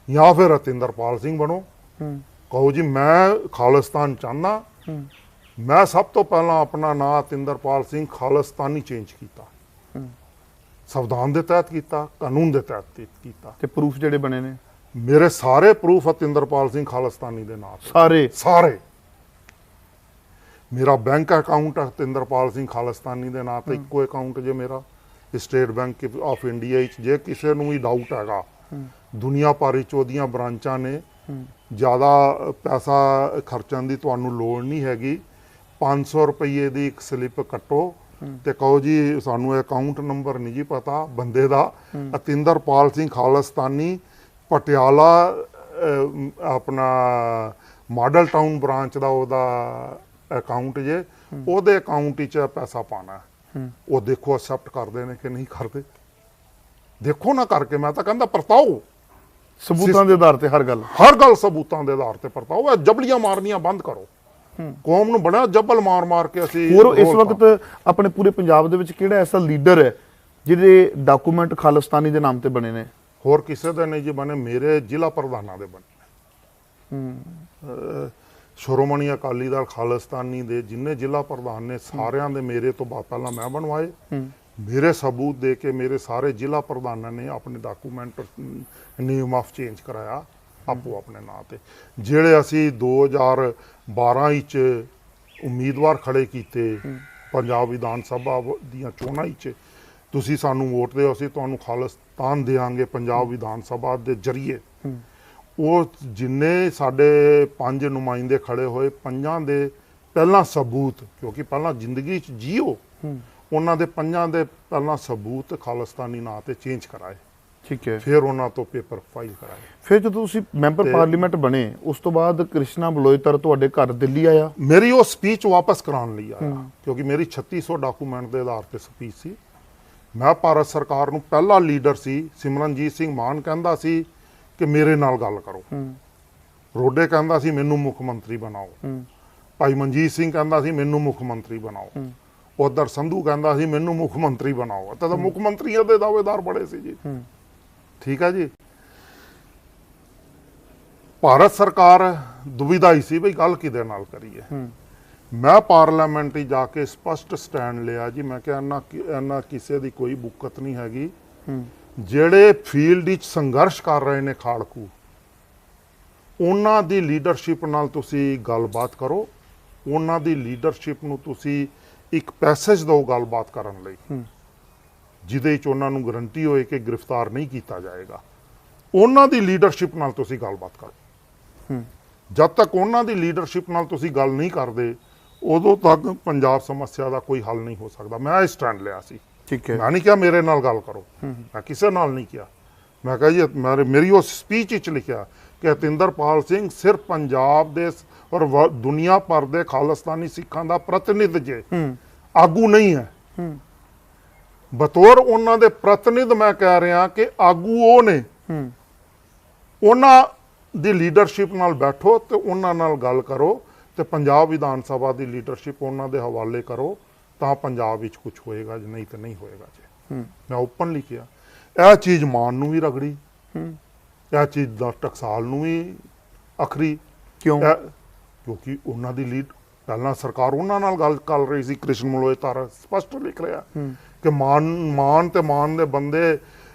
ਜਾਂ ਫਿਰ ਰਤਿੰਦਰਪਾਲ ਸਿੰਘ ਬਣੋ, ਕਹੋ ਜੀ ਮੈਂ ਖਾਲਿਸਤਾਨ ਚਾਹੁੰਦਾ। ਮੈਂ ਸਭ ਤੋਂ ਪਹਿਲਾਂ ਆਪਣਾ ਨਾਂ ਰਤਿੰਦਰਪਾਲ ਸਿੰਘ ਖਾਲਿਸਤਾਨੀ ਚੇਂਜ ਕੀਤਾ, ਸੰਵਿਧਾਨ ਦੇ ਤਹਿਤ ਕੀਤਾ, ਕਾਨੂੰਨ ਦੇ ਤਹਿਤ ਕੀਤਾ। ਤੇ ਪ੍ਰੂਫ ਜਿਹੜੇ ਬਣੇ ਨੇ ਮੇਰੇ ਸਾਰੇ ਪ੍ਰੂਫ ਰਤਿੰਦਰਪਾਲ ਸਿੰਘ ਖਾਲਿਸਤਾਨੀ ਦੇ ਨਾਂ ਤੇ ਸਾਰੇ। ਮੇਰਾ ਬੈਂਕ ਅਕਾਊਂਟ ਰਤਿੰਦਰਪਾਲ ਸਿੰਘ ਖਾਲਿਸਤਾਨੀ ਦੇ ਨਾਂ ਤੇ ਇੱਕੋ ਅਕਾਊਂਟ ਜੇ ਮੇਰਾ ਸਟੇਟ ਬੈਂਕ ਆਫ ਇੰਡੀਆ ਵਿੱਚ। ਜੇ ਕਿਸੇ ਨੂੰ ਵੀ ਡਾਊਟ ਹੈਗਾ, ਦੁਨੀਆ ਭਰ ਵਿੱਚ ਉਹਦੀਆਂ ਬ੍ਰਾਂਚਾਂ ਨੇ, ਜ਼ਿਆਦਾ ਪੈਸਾ ਖਰਚਣ ਦੀ ਤੁਹਾਨੂੰ ਲੋੜ ਨਹੀਂ ਹੈਗੀ। 500 ਰੁਪਏ ਦੀ ਇੱਕ ਸਲਿੱਪ ਕੱਟੋ ਤੇ ਕਹੋ ਜੀ ਸਾਨੂੰ ਅਕਾਊਂਟ ਨੰਬਰ ਨਹੀਂ ਜੀ ਪਤਾ ਬੰਦੇ ਦਾ, ਰਤਿੰਦਰਪਾਲ ਸਿੰਘ ਖਾਲਿਸਤਾਨੀ ਪਟਿਆਲਾ ਆਪਣਾ ਮਾਡਲ ਟਾਊਨ ਬ੍ਰਾਂਚ ਦਾ ਉਹਦਾ ਅਕਾਊਂਟ ਜੇ, ਉਹਦੇ ਅਕਾਊਂਟ 'ਚ ਪੈਸਾ ਪਾਣਾ। ਉਹ ਦੇਖੋ ਐਕਸੈਪਟ ਕਰਦੇ ਨੇ ਕਿ ਨਹੀਂ ਕਰਦੇ, ਦੇਖੋ ਨਾ ਕਰਕੇ। ਮੈਂ ਤਾਂ ਕਹਿੰਦਾ ਪਰਤਾਓ ਸਬੂਤਾਂ ਦੇ ਆਧਾਰ ਤੇ, ਹਰ ਗੱਲ ਸਬੂਤਾਂ ਦੇ ਆਧਾਰ ਤੇ ਪਰਤਾਓ। ਇਹ ਜਬਲੀਆਂ ਮਾਰਨੀਆਂ ਬੰਦ ਕਰੋ। ਕੌਮ ਨੂੰ ਬੜਾ ਜਬਲ ਮਾਰ ਕੇ ਅਸੀਂ। ਹੋਰ ਇਸ ਵਕਤ ਆਪਣੇ ਪੂਰੇ ਪੰਜਾਬ ਦੇ ਵਿੱਚ ਕਿਹੜਾ ਐਸਾ ਲੀਡਰ ਹੈ ਜਿਹਦੇ ਡਾਕੂਮੈਂਟ ਖਾਲਿਸਤਾਨੀ ਦੇ ਨਾਮ ਤੇ ਬਣੇ ਨੇ? ਹੋਰ ਕਿਸੇ ਦੇ ਨਹੀਂ ਜੀ ਬਣੇ, ਮੇਰੇ ਜ਼ਿਲ੍ਹਾ ਪ੍ਰਧਾਨਾਂ ਦੇ ਬਣੇ। ਸ਼੍ਰੋਮਣੀ ਅਕਾਲੀ ਦਲ ਖਾਲਿਸਤਾਨੀ ਦੇ ਜਿੰਨੇ ਜ਼ਿਲ੍ਹਾ ਪ੍ਰਧਾਨ ਨੇ, ਸਾਰਿਆਂ ਦੇ ਮੇਰੇ ਤੋਂ ਪਹਿਲਾਂ ਮੈਂ ਬਣਵਾਏ। ਮੇਰੇ ਸਬੂਤ ਦੇ ਕੇ ਮੇਰੇ ਸਾਰੇ ਜ਼ਿਲ੍ਹਾ ਪ੍ਰਧਾਨਾਂ ਨੇ ਆਪਣੇ ਡਾਕੂਮੈਂਟ ਨੇਮ ਆਫ ਚੇਂਜ ਕਰਾਇਆ ਆਪੋ ਆਪਣੇ ਨਾਂ ਤੇ। ਜਿਹੜੇ ਅਸੀਂ 2012 ਵਿੱਚ ਉਮੀਦਵਾਰ ਖੜੇ ਕੀਤੇ ਪੰਜਾਬ ਵਿਧਾਨ ਸਭਾ ਦੀਆਂ ਚੋਣਾਂ ਵਿੱਚ, ਤੁਸੀਂ ਸਾਨੂੰ ਵੋਟ ਦਿਓ, ਅਸੀਂ ਤੁਹਾਨੂੰ ਖਾਲਿਸਤਾਨ ਦੇਵਾਂਗੇ ਪੰਜਾਬ ਵਿਧਾਨ ਸਭਾ ਦੇ ਜ਼ਰੀਏ। ਉਹ ਜਿੰਨੇ ਸਾਡੇ 5 ਨੁਮਾਇੰਦੇ ਖੜੇ ਹੋਏ, 5 ਦੇ ਪਹਿਲਾਂ ਸਬੂਤ, ਕਿਉਂਕਿ ਪਹਿਲਾਂ ਜ਼ਿੰਦਗੀ 'ਚ ਜੀਓ, ਉਹਨਾਂ ਦੇ 5 ਦੇ ਪਹਿਲਾਂ ਸਬੂਤ ਖਾਲਿਸਤਾਨੀ ਨਾਂ ਤੇ ਚੇਂਜ ਕਰਾਏ। ਠੀਕ ਹੈ। ਫਿਰ ਉਹਨਾਂ ਤੋਂ ਪੇਪਰ ਫਾਈਲ ਕਰਾਏ। ਫਿਰ ਜਦੋਂ ਤੁਸੀਂ ਮੈਂਬਰ ਪਾਰਲੀਮੈਂਟ ਬਣੇ, ਉਸ ਤੋਂ ਬਾਅਦ ਕ੍ਰਿਸ਼ਨਾ ਬਲੋਇਤਰ ਤੁਹਾਡੇ ਘਰ ਦਿੱਲੀ ਆਇਆ? ਮੇਰੀ ਉਹ ਸਪੀਚ ਵਾਪਸ ਕਰਾਉਣ ਲਈ ਆਇਆ, ਕਿਉਂਕਿ ਮੇਰੀ 3600 ਡਾਕੂਮੈਂਟ ਦੇ ਆਧਾਰ ਤੇ ਸਪੀਚ ਸੀ। ਮੈਂ ਭਾਰਤ ਸਰਕਾਰ ਨੂੰ ਪਹਿਲਾ ਲੀਡਰ ਸੀ। ਸਿਮਰਨਜੀਤ ਸਿੰਘ ਮਾਨ ਕਹਿੰਦਾ ਸੀ ਕਿ ਮੇਰੇ ਨਾਲ ਗੱਲ ਕਰੋ, ਰੋਡੇ ਕਹਿੰਦਾ ਸੀ ਮੈਨੂੰ ਮੁੱਖ ਮੰਤਰੀ ਬਣਾਓ, ਭਾਈ ਮਨਜੀਤ ਸਿੰਘ ਕਹਿੰਦਾ ਸੀ ਮੈਨੂੰ ਮੁੱਖ ਮੰਤਰੀ ਬਣਾਓ, ਉਧਰ ਸੰਧੂ ਕਹਿੰਦਾ ਸੀ ਮੈਨੂੰ ਮੁੱਖ ਮੰਤਰੀ ਬਣਾਓ। ਤਾਂ ਮੁੱਖ ਮੰਤਰੀਆਂ ਦੇ ਦਾਅਵੇਦਾਰ ਬੜੇ ਸੀ ਜੀ। ਠੀਕ ਹੈ ਜੀ। ਭਾਰਤ ਸਰਕਾਰ ਦੁਵਿਧਾ ਹੀ ਸੀ ਬਈ ਗੱਲ ਕਿਹਦੇ ਨਾਲ ਕਰੀਏ। ਮੈਂ ਪਾਰਲੀਮੈਂਟ 'ਚ ਜਾ ਕੇ ਸਪਸ਼ਟ ਸਟੈਂਡ ਲਿਆ ਜੀ। ਮੈਂ ਕਿਹਾ ਇਹਨਾਂ ਕਿਸੇ ਦੀ ਕੋਈ ਬੁੱਕਤ ਨਹੀਂ ਹੈਗੀ। ਜਿਹੜੇ ਫੀਲਡ ਵਿੱਚ ਸੰਘਰਸ਼ ਕਰ ਰਹੇ ਨੇ ਖਾੜਕੂ, ਉਹਨਾਂ ਦੀ ਲੀਡਰਸ਼ਿਪ ਨਾਲ ਤੁਸੀਂ ਗੱਲਬਾਤ ਕਰੋ, ਉਹਨਾਂ ਦੀ ਲੀਡਰਸ਼ਿਪ ਨੂੰ ਤੁਸੀਂ ਇੱਕ ਪੈਸੇਜ ਦਿਓ ਗੱਲਬਾਤ ਕਰਨ ਲਈ, ਜਿਹਦੇ ਵਿੱਚ ਉਹਨਾਂ ਨੂੰ ਗਰੰਟੀ ਹੋਏ ਕਿ ਗ੍ਰਿਫਤਾਰ ਨਹੀਂ ਕੀਤਾ ਜਾਏਗਾ। ਉਹਨਾਂ ਦੀ ਲੀਡਰਸ਼ਿਪ ਨਾਲ ਤੁਸੀਂ ਗੱਲਬਾਤ ਕਰੋ। ਜਦ ਤੱਕ ਉਹਨਾਂ ਦੀ ਲੀਡਰਸ਼ਿਪ ਨਾਲ ਤੁਸੀਂ ਗੱਲ ਨਹੀਂ ਕਰਦੇ, ਉਦੋਂ ਤੱਕ ਪੰਜਾਬ ਸਮੱਸਿਆ ਦਾ ਕੋਈ ਹੱਲ ਨਹੀਂ ਹੋ ਸਕਦਾ। ਮੈਂ ਇਹ ਸਟੈਂਡ ਲਿਆ ਸੀ। ਠੀਕ ਹੈ। ਮੈਂ ਨਹੀਂ ਕਿਹਾ ਮੇਰੇ ਨਾਲ ਗੱਲ ਕਰੋ, ਮੈਂ ਕਿਸੇ ਨਾਲ ਨਹੀਂ ਕਿਹਾ। ਮੈਂ ਕਿਹਾ ਜੀ ਮੇਰੀ ਉਸ ਸਪੀਚ ਵਿੱਚ ਲਿਖਿਆ ਕਿ ਹਤਿੰਦਰਪਾਲ ਸਿੰਘ ਸਿਰਫ ਪੰਜਾਬ ਦੇ ਔਰ ਦੁਨੀਆ ਭਰ ਦੇ ਖਾਲਿਸਤਾਨੀ ਸਿੱਖਾਂ ਦਾ ਪ੍ਰਤੀਨਿਧ ਜੇ, ਆਗੂ ਨਹੀਂ ਹੈ। ਬਤੌਰ ਉਹਨਾਂ ਦੇ ਪ੍ਰਤੀਨਿਧ ਮੈਂ ਕਹਿ ਰਿਹਾ ਕਿ ਆਗੂ ਉਹ ਨੇ। ਉਹਨਾਂ ਦੀ ਲੀਡਰਸ਼ਿਪ ਨਾਲ ਬੈਠੋ ਤੇ ਉਹਨਾਂ ਨਾਲ ਗੱਲ ਕਰੋ ਤੇ ਪੰਜਾਬ ਵਿਧਾਨ ਸਭਾ ਦੀ ਲੀਡਰਸ਼ਿਪ ਉਹਨਾਂ ਦੇ ਹਵਾਲੇ ਕਰੋ, ਤਾਂ ਪੰਜਾਬ ਵਿੱਚ ਕੁਝ ਹੋਏਗਾ, ਜੇ ਨਹੀਂ ਤਾਂ ਨਹੀਂ ਹੋਏਗਾ ਜੀ। ਮੈਂ ਓਪਨਲੀ ਕਿਹਾ। ਇਹ ਚੀਜ਼ ਮਾਨ ਨੂੰ ਵੀ ਰਗੜੀ, ਇਹ ਚੀਜ਼ ਦਾ ਟਕਸਾਲ ਨੂੰ ਵੀ ਅਖਰੀ। ਕਿਉਂ? ਕਿਉਂਕਿ ਉਹਨਾਂ ਦੀ ਲੀਡ ਪਹਿਲਾਂ ਸਰਕਾਰ ਉਹਨਾਂ ਨਾਲ ਗੱਲ ਕਰ ਰਹੀ ਸੀ। ਕ੍ਰਿਸ਼ਨ ਮਲੋਏ ਤਾਰਾ ਸਪਸ਼ਟ ਲਿਖ ਰਿਹਾ ਕਿ ਮਾਨ ਦੇ ਬੰਦੇ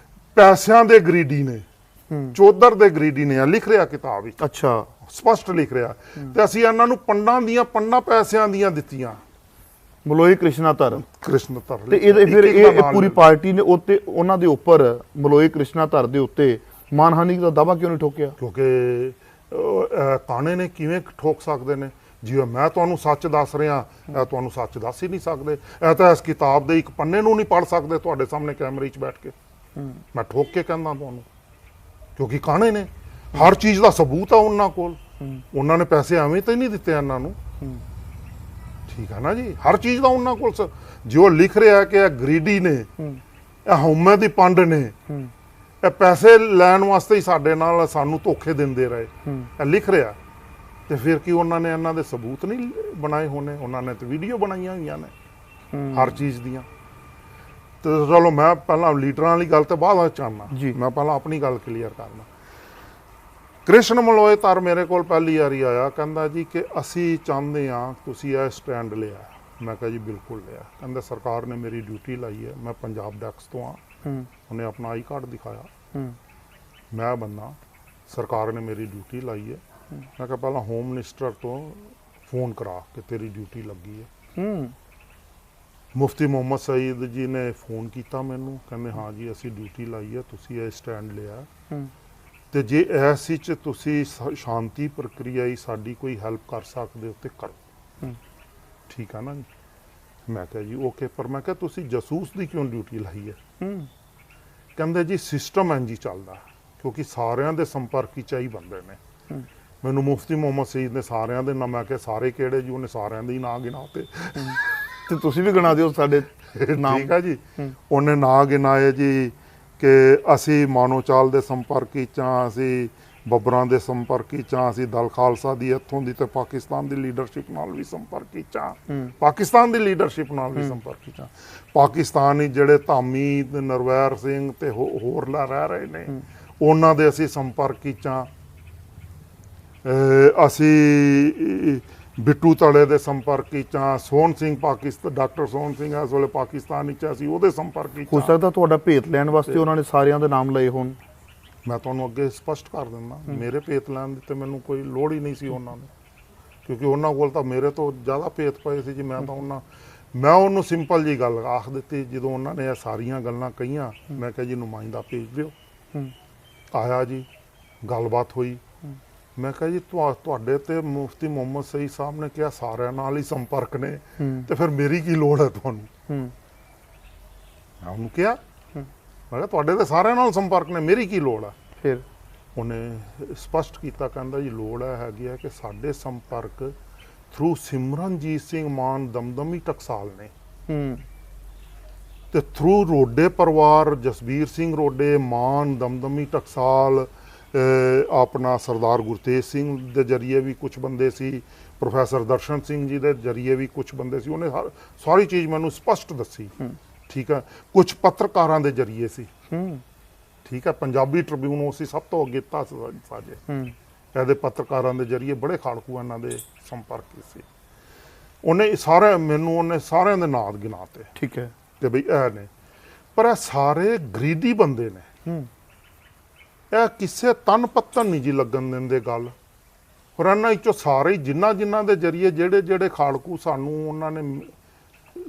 ਪੈਸਿਆਂ ਦੇ ਗਰੀਡੀ ਨੇ, ਚੌਧਰ ਦੇ ਗਰੀਡੀ ਨੇ। ਲਿਖ ਰਿਹਾ ਕਿਤਾਬ ਵਿੱਚ, ਅੱਛਾ, ਸਪਸ਼ਟ ਲਿਖ ਰਿਹਾ। ਤੇ ਅਸੀਂ ਇਹਨਾਂ ਨੂੰ ਪੰਡਾਂ ਪੈਸਿਆਂ ਦੀਆਂ ਦਿੱਤੀਆਂ। ਮਲੋਈ ਕ੍ਰਿਸ਼ਨਾ ਧਰ ਤੇ ਇਹ ਫਿਰ ਇਹ ਪੂਰੀ ਪਾਰਟੀ ਨੇ ਉੱਤੇ ਉਹਨਾਂ ਦੇ ਉੱਪਰ ਮਲੋਈ ਕ੍ਰਿਸ਼ਨਾ ਧਰ ਦੇ ਉੱਤੇ ਮਾਨਹਾਨੀ ਦਾ ਦਾਵਾ ਕਿਉਂ ਨਹੀਂ ਠੋਕਿਆ? ਕਿਉਂਕਿ ਕਾਣੇ ਨੇ ਕਿਵੇਂ ਠੋਕ ਸਕਦੇ ਨੇ? ਜਿਵੇਂ ਮੈਂ ਤੁਹਾਨੂੰ ਸੱਚ ਦੱਸ ਰਿਹਾ, ਇਹ ਤੁਹਾਨੂੰ ਸੱਚ ਦੱਸ ਹੀ ਨਹੀਂ ਸਕਦੇ। ਇਹ ਤਾਂ ਇਸ ਕਿਤਾਬ ਦੇ ਇੱਕ ਪੰਨੇ ਨੂੰ ਨਹੀਂ ਪੜ੍ਹ ਸਕਦੇ ਤੁਹਾਡੇ ਸਾਹਮਣੇ ਕੈਮਰੇ 'ਚ ਬੈਠ ਕੇ। ਮੈਂ ਠੋਕ ਕੇ ਕਹਿੰਦਾ ਤੁਹਾਨੂੰ, ਕਿਉਂਕਿ ਕਾਣੇ ਨੇ ਹਰ ਚੀਜ਼ ਦਾ ਸਬੂਤ ਆ ਉਹਨਾਂ ਕੋਲ। ਉਹਨਾਂ ਨੇ ਪੈਸੇ ਐਵੇਂ ਤਾਂ ਨਹੀਂ ਦਿੱਤੇ ਇਹਨਾਂ ਨੂੰ, ਠੀਕ ਹੈ ਨਾ ਜੀ। ਹਰ ਚੀਜ਼ ਦਾ ਉਹਨਾਂ ਕੋਲ ਜੋ ਲਿਖ ਰਿਹਾ ਕਿ ਇਹ ਗਰੀਡੀ ਨੇ, ਇਹ ਹਉਮੈ ਦੀ ਪੰਡ ਨੇ, ਇਹ ਪੈਸੇ ਲੈਣ ਵਾਸਤੇ ਹੀ ਸਾਡੇ ਨਾਲ ਸਾਨੂੰ ਧੋਖੇ ਦਿੰਦੇ ਰਹੇ, ਇਹ ਲਿਖ ਰਿਹਾ। ਤੇ ਫਿਰ ਕੀ ਉਹਨਾਂ ਨੇ ਇਹਨਾਂ ਦੇ ਸਬੂਤ ਨਹੀਂ ਬਣਾਏ ਹੋਣੇ? ਉਹਨਾਂ ਨੇ ਤੇ ਵੀਡੀਓ ਬਣਾਈਆਂ ਹੋਈਆਂ ਨੇ ਹਰ ਚੀਜ਼ ਦੀਆਂ। ਤੇ ਚਲੋ ਮੈਂ ਪਹਿਲਾਂ ਲੀਡਰਾਂ ਵਾਲੀ ਗੱਲ ਤੇ ਬਾਅਦ ਵਿੱਚ ਆਉਣਾ, ਮੈਂ ਪਹਿਲਾਂ ਆਪਣੀ ਗੱਲ ਕਲੀਅਰ ਕਰਨਾ। ਕ੍ਰਿਸ਼ਨ ਮਲੋਏ ਧਰ ਮੇਰੇ ਕੋਲ ਪਹਿਲੀ ਵਾਰੀ ਆਇਆ, ਕਹਿੰਦਾ ਜੀ ਕਿ ਅਸੀਂ ਚਾਹੁੰਦੇ ਹਾਂ ਤੁਸੀਂ ਇਹ ਸਟੈਂਡ ਲਿਆ। ਮੈਂ ਕਿਹਾ ਜੀ ਬਿਲਕੁਲ ਲਿਆ। ਕਹਿੰਦਾ ਸਰਕਾਰ ਨੇ ਮੇਰੀ ਡਿਊਟੀ ਲਾਈ ਹੈ, ਮੈਂ ਪੰਜਾਬ ਡੈਕਸ ਤੋਂ ਆ। ਉਹਨੇ ਆਪਣਾ ਆਈ ਕਾਰਡ ਦਿਖਾਇਆ। ਮੈਂ ਬੰਦਾ, ਸਰਕਾਰ ਨੇ ਮੇਰੀ ਡਿਊਟੀ ਲਾਈ ਹੈ। ਮੈਂ ਕਿਹਾ ਪਹਿਲਾਂ ਹੋਮ ਮਿਨਿਸਟਰ ਤੋਂ ਫੋਨ ਕਰਾ ਕਿ ਤੇਰੀ ਡਿਊਟੀ ਲੱਗੀ ਹੈ। ਮੁਫਤੀ ਮੁਹੰਮਦ ਸਈਦ ਜੀ ਨੇ ਫੋਨ ਕੀਤਾ ਮੈਨੂੰ, ਕਹਿੰਦੇ ਹਾਂ ਜੀ ਅਸੀਂ ਡਿਊਟੀ ਲਾਈ ਹੈ, ਤੁਸੀਂ ਇਹ ਸਟੈਂਡ ਲਿਆ ਤੇ ਜੇ ਇਸ ਵਿੱਚ ਤੁਸੀਂ ਸ਼ਾਂਤੀ ਪ੍ਰਕਿਰਿਆ ਹੀ ਸਾਡੀ ਕੋਈ ਹੈਲਪ ਕਰ ਸਕਦੇ ਹੋ ਤੇ ਕਰੋ, ਠੀਕ ਆ ਨਾ ਜੀ। ਮੈਂ ਕਿਹਾ ਜੀ ਓਕੇ, ਪਰ ਮੈਂ ਕਿਹਾ ਤੁਸੀਂ ਜਸੂਸ ਦੀ ਕਿਉਂ ਡਿਊਟੀ ਲਾਈ ਹੈ? ਕਹਿੰਦੇ ਜੀ ਸਿਸਟਮ ਇੰਝ ਹੀ ਚੱਲਦਾ, ਕਿਉਂਕਿ ਸਾਰਿਆਂ ਦੇ ਸੰਪਰਕ ਵਿੱਚ ਹੀ ਬੰਦੇ ਨੇ। ਮੈਨੂੰ ਮੁਫਤੀ ਮੁਹੰਮਦ ਸਈਦ ਨੇ ਸਾਰਿਆਂ ਦੇ ਨਾਮ, ਮੈਂ ਕਿਹਾ ਸਾਰੇ ਕਿਹੜੇ ਜੀ? ਉਹਨੇ ਸਾਰਿਆਂ ਦੇ ਹੀ ਨਾਂ ਗਿਣਾਤੇ। ਤੇ ਤੁਸੀਂ ਵੀ ਗਿਣਾ ਦਿਓ ਸਾਡੇ ਨਾਮ। ਠੀਕ ਆ ਜੀ। ਉਹਨੇ ਨਾਂ ਗਿਣਾਏ ਜੀ ਕਿ ਅਸੀਂ ਮਾਨੋਚਾਲ ਦੇ ਸੰਪਰਕ ਵਿੱਚ ਹਾਂ, ਅਸੀਂ ਬੱਬਰਾਂ ਦੇ ਸੰਪਰਕ ਵਿੱਚ ਹਾਂ, ਅਸੀਂ ਦਲ ਖਾਲਸਾ ਦੀ ਇੱਥੋਂ ਦੀ ਤੇ ਪਾਕਿਸਤਾਨ ਦੀ ਲੀਡਰਸ਼ਿਪ ਨਾਲ ਵੀ ਸੰਪਰਕ ਵਿੱਚ ਹਾਂ, ਪਾਕਿਸਤਾਨ ਦੀ ਲੀਡਰਸ਼ਿਪ ਨਾਲ ਵੀ ਸੰਪਰਕ ਵਿੱਚ ਹਾਂ। ਪਾਕਿਸਤਾਨ ਵਿੱਚ ਜਿਹੜੇ ਧਾਮੀ ਨਰਵੈਰ ਸਿੰਘ ਤੇ ਹੋਰ ਰਹਿ ਰਹੇ ਨੇ, ਉਹਨਾਂ ਦੇ ਅਸੀਂ ਸੰਪਰਕ ਵਿੱਚ ਹਾਂ। ਅਸੀਂ ਬਿੱਟੂ ਤਲੇ ਦੇ ਸੰਪਰਕ ਵਿੱਚ ਹਾਂ। ਸੋਹਣ ਸਿੰਘ ਪਾਕਿਸਤਾਨ, ਡਾਕਟਰ ਸੋਹਣ ਸਿੰਘ ਇਸ ਵੇਲੇ ਪਾਕਿਸਤਾਨ ਵਿੱਚ, ਅਸੀਂ ਉਹਦੇ ਸੰਪਰਕ ਵਿੱਚ। ਹੋ ਸਕਦਾ ਤੁਹਾਡਾ ਭੇਤ ਲੈਣ ਵਾਸਤੇ ਉਹਨਾਂ ਨੇ ਸਾਰਿਆਂ ਦੇ ਨਾਮ ਲਏ ਹੋਣ। ਮੈਂ ਤੁਹਾਨੂੰ ਅੱਗੇ ਸਪਸ਼ਟ ਕਰ ਦਿੰਦਾ, ਮੇਰੇ ਭੇਤ ਲੈਣ ਦੀ ਤੇ ਮੈਨੂੰ ਕੋਈ ਲੋੜ ਹੀ ਨਹੀਂ ਸੀ ਉਹਨਾਂ ਨੂੰ, ਕਿਉਂਕਿ ਉਹਨਾਂ ਕੋਲ ਤਾਂ ਮੇਰੇ ਤੋਂ ਜ਼ਿਆਦਾ ਭੇਤ ਪਏ ਸੀ ਜੀ। ਮੈਂ ਉਹਨੂੰ ਸਿੰਪਲ ਜੀ ਗੱਲ ਆਖ ਦਿੱਤੀ ਜਦੋਂ ਉਹਨਾਂ ਨੇ ਇਹ ਸਾਰੀਆਂ ਗੱਲਾਂ ਕਹੀਆਂ। ਮੈਂ ਕਿਹਾ ਜੀ ਨੁਮਾਇੰਦਾ ਭੇਜ ਦਿਓ। ਆਇਆ ਜੀ, ਗੱਲਬਾਤ ਹੋਈ। ਮੈਂ ਕਿਹਾ ਜੀ ਤੁਹਾਡੇ ਤੇ ਮੁਫਤੀ ਮੁਹੰਮਦ ਸਈਦ ਸਾਹਿਬ ਨੇ ਕਿਹਾ ਸਾਰਿਆਂ ਨਾਲ ਹੀ ਸੰਪਰਕ ਨੇ, ਤੇ ਫਿਰ ਮੇਰੀ ਕੀ ਲੋੜ ਹੈ ਤੁਹਾਨੂੰ? ਮੈਂ ਉਹਨੂੰ ਕਿਹਾ, ਮੈਂ ਕਿਹਾ ਤੁਹਾਡੇ ਤੇ ਸਾਰਿਆਂ ਨਾਲ ਸੰਪਰਕ ਨੇ, ਮੇਰੀ ਕੀ ਲੋੜ ਹੈ? ਫਿਰ ਉਹਨੇ ਸਪਸ਼ਟ ਕੀਤਾ, ਕਹਿੰਦਾ ਜੀ ਲੋੜ ਹੈਗੀ ਹੈ ਕਿ ਸਾਡੇ ਸੰਪਰਕ ਥਰੂ ਸਿਮਰਨਜੀਤ ਸਿੰਘ ਮਾਨ ਦਮਦਮੀ ਟਕਸਾਲ ਨੇ, ਤੇ ਥਰੂ ਰੋਡੇ ਪਰਿਵਾਰ ਜਸਬੀਰ ਸਿੰਘ ਰੋਡੇ ਮਾਨ ਦਮਦਮੀ ਟਕਸਾਲ, ਆਪਣਾ ਸਰਦਾਰ ਗੁਰਤੇਜ ਸਿੰਘ ਦੇ ਜਰੀਏ ਵੀ ਕੁਝ ਬੰਦੇ ਸੀ, ਪ੍ਰੋਫੈਸਰ ਦਰਸ਼ਨ ਸਿੰਘ ਜੀ ਦੇ ਜਰੀਏ ਵੀ ਕੁਝ ਬੰਦੇ ਸੀ। ਉਹਨੇ ਸਾਰੀ ਚੀਜ਼ ਮੈਨੂੰ ਸਪਸ਼ਟ ਦੱਸੀ, ਠੀਕ ਹੈ। ਕੁਝ ਪੱਤਰਕਾਰਾਂ ਦੇ ਜਰੀਏ ਸੀ, ਠੀਕ ਹੈ। ਪੰਜਾਬੀ ਟ੍ਰਿਬਿਊਨ ਸੀ ਸਭ ਤੋਂ ਅੱਗੇ ਸਾਜੇ, ਇਹਦੇ ਪੱਤਰਕਾਰਾਂ ਦੇ ਜਰੀਏ ਬੜੇ ਖਾੜਕੂ ਇਹਨਾਂ ਦੇ ਸੰਪਰਕ ਸੀ। ਉਹਨੇ ਸਾਰਿਆਂ ਦੇ ਨਾਂ ਗਿਣਾਤੇ, ਠੀਕ ਹੈ, ਕਿ ਬਈ ਇਹ ਨੇ। ਪਰ ਇਹ ਸਾਰੇ ਗਰੀਦੀ ਬੰਦੇ ਨੇ, ਇਹ ਕਿਸੇ ਤਨ ਪੱਤਨ ਨਹੀਂ ਜੀ ਲੱਗਣ ਦਿੰਦੇ ਗੱਲ। ਪਰ ਇਹਨਾਂ ਵਿੱਚੋਂ ਸਾਰੇ ਜਿਨ੍ਹਾਂ ਦੇ ਜਰੀਏ ਜਿਹੜੇ ਖਾੜਕੂ ਸਾਨੂੰ ਉਹਨਾਂ ਨੇ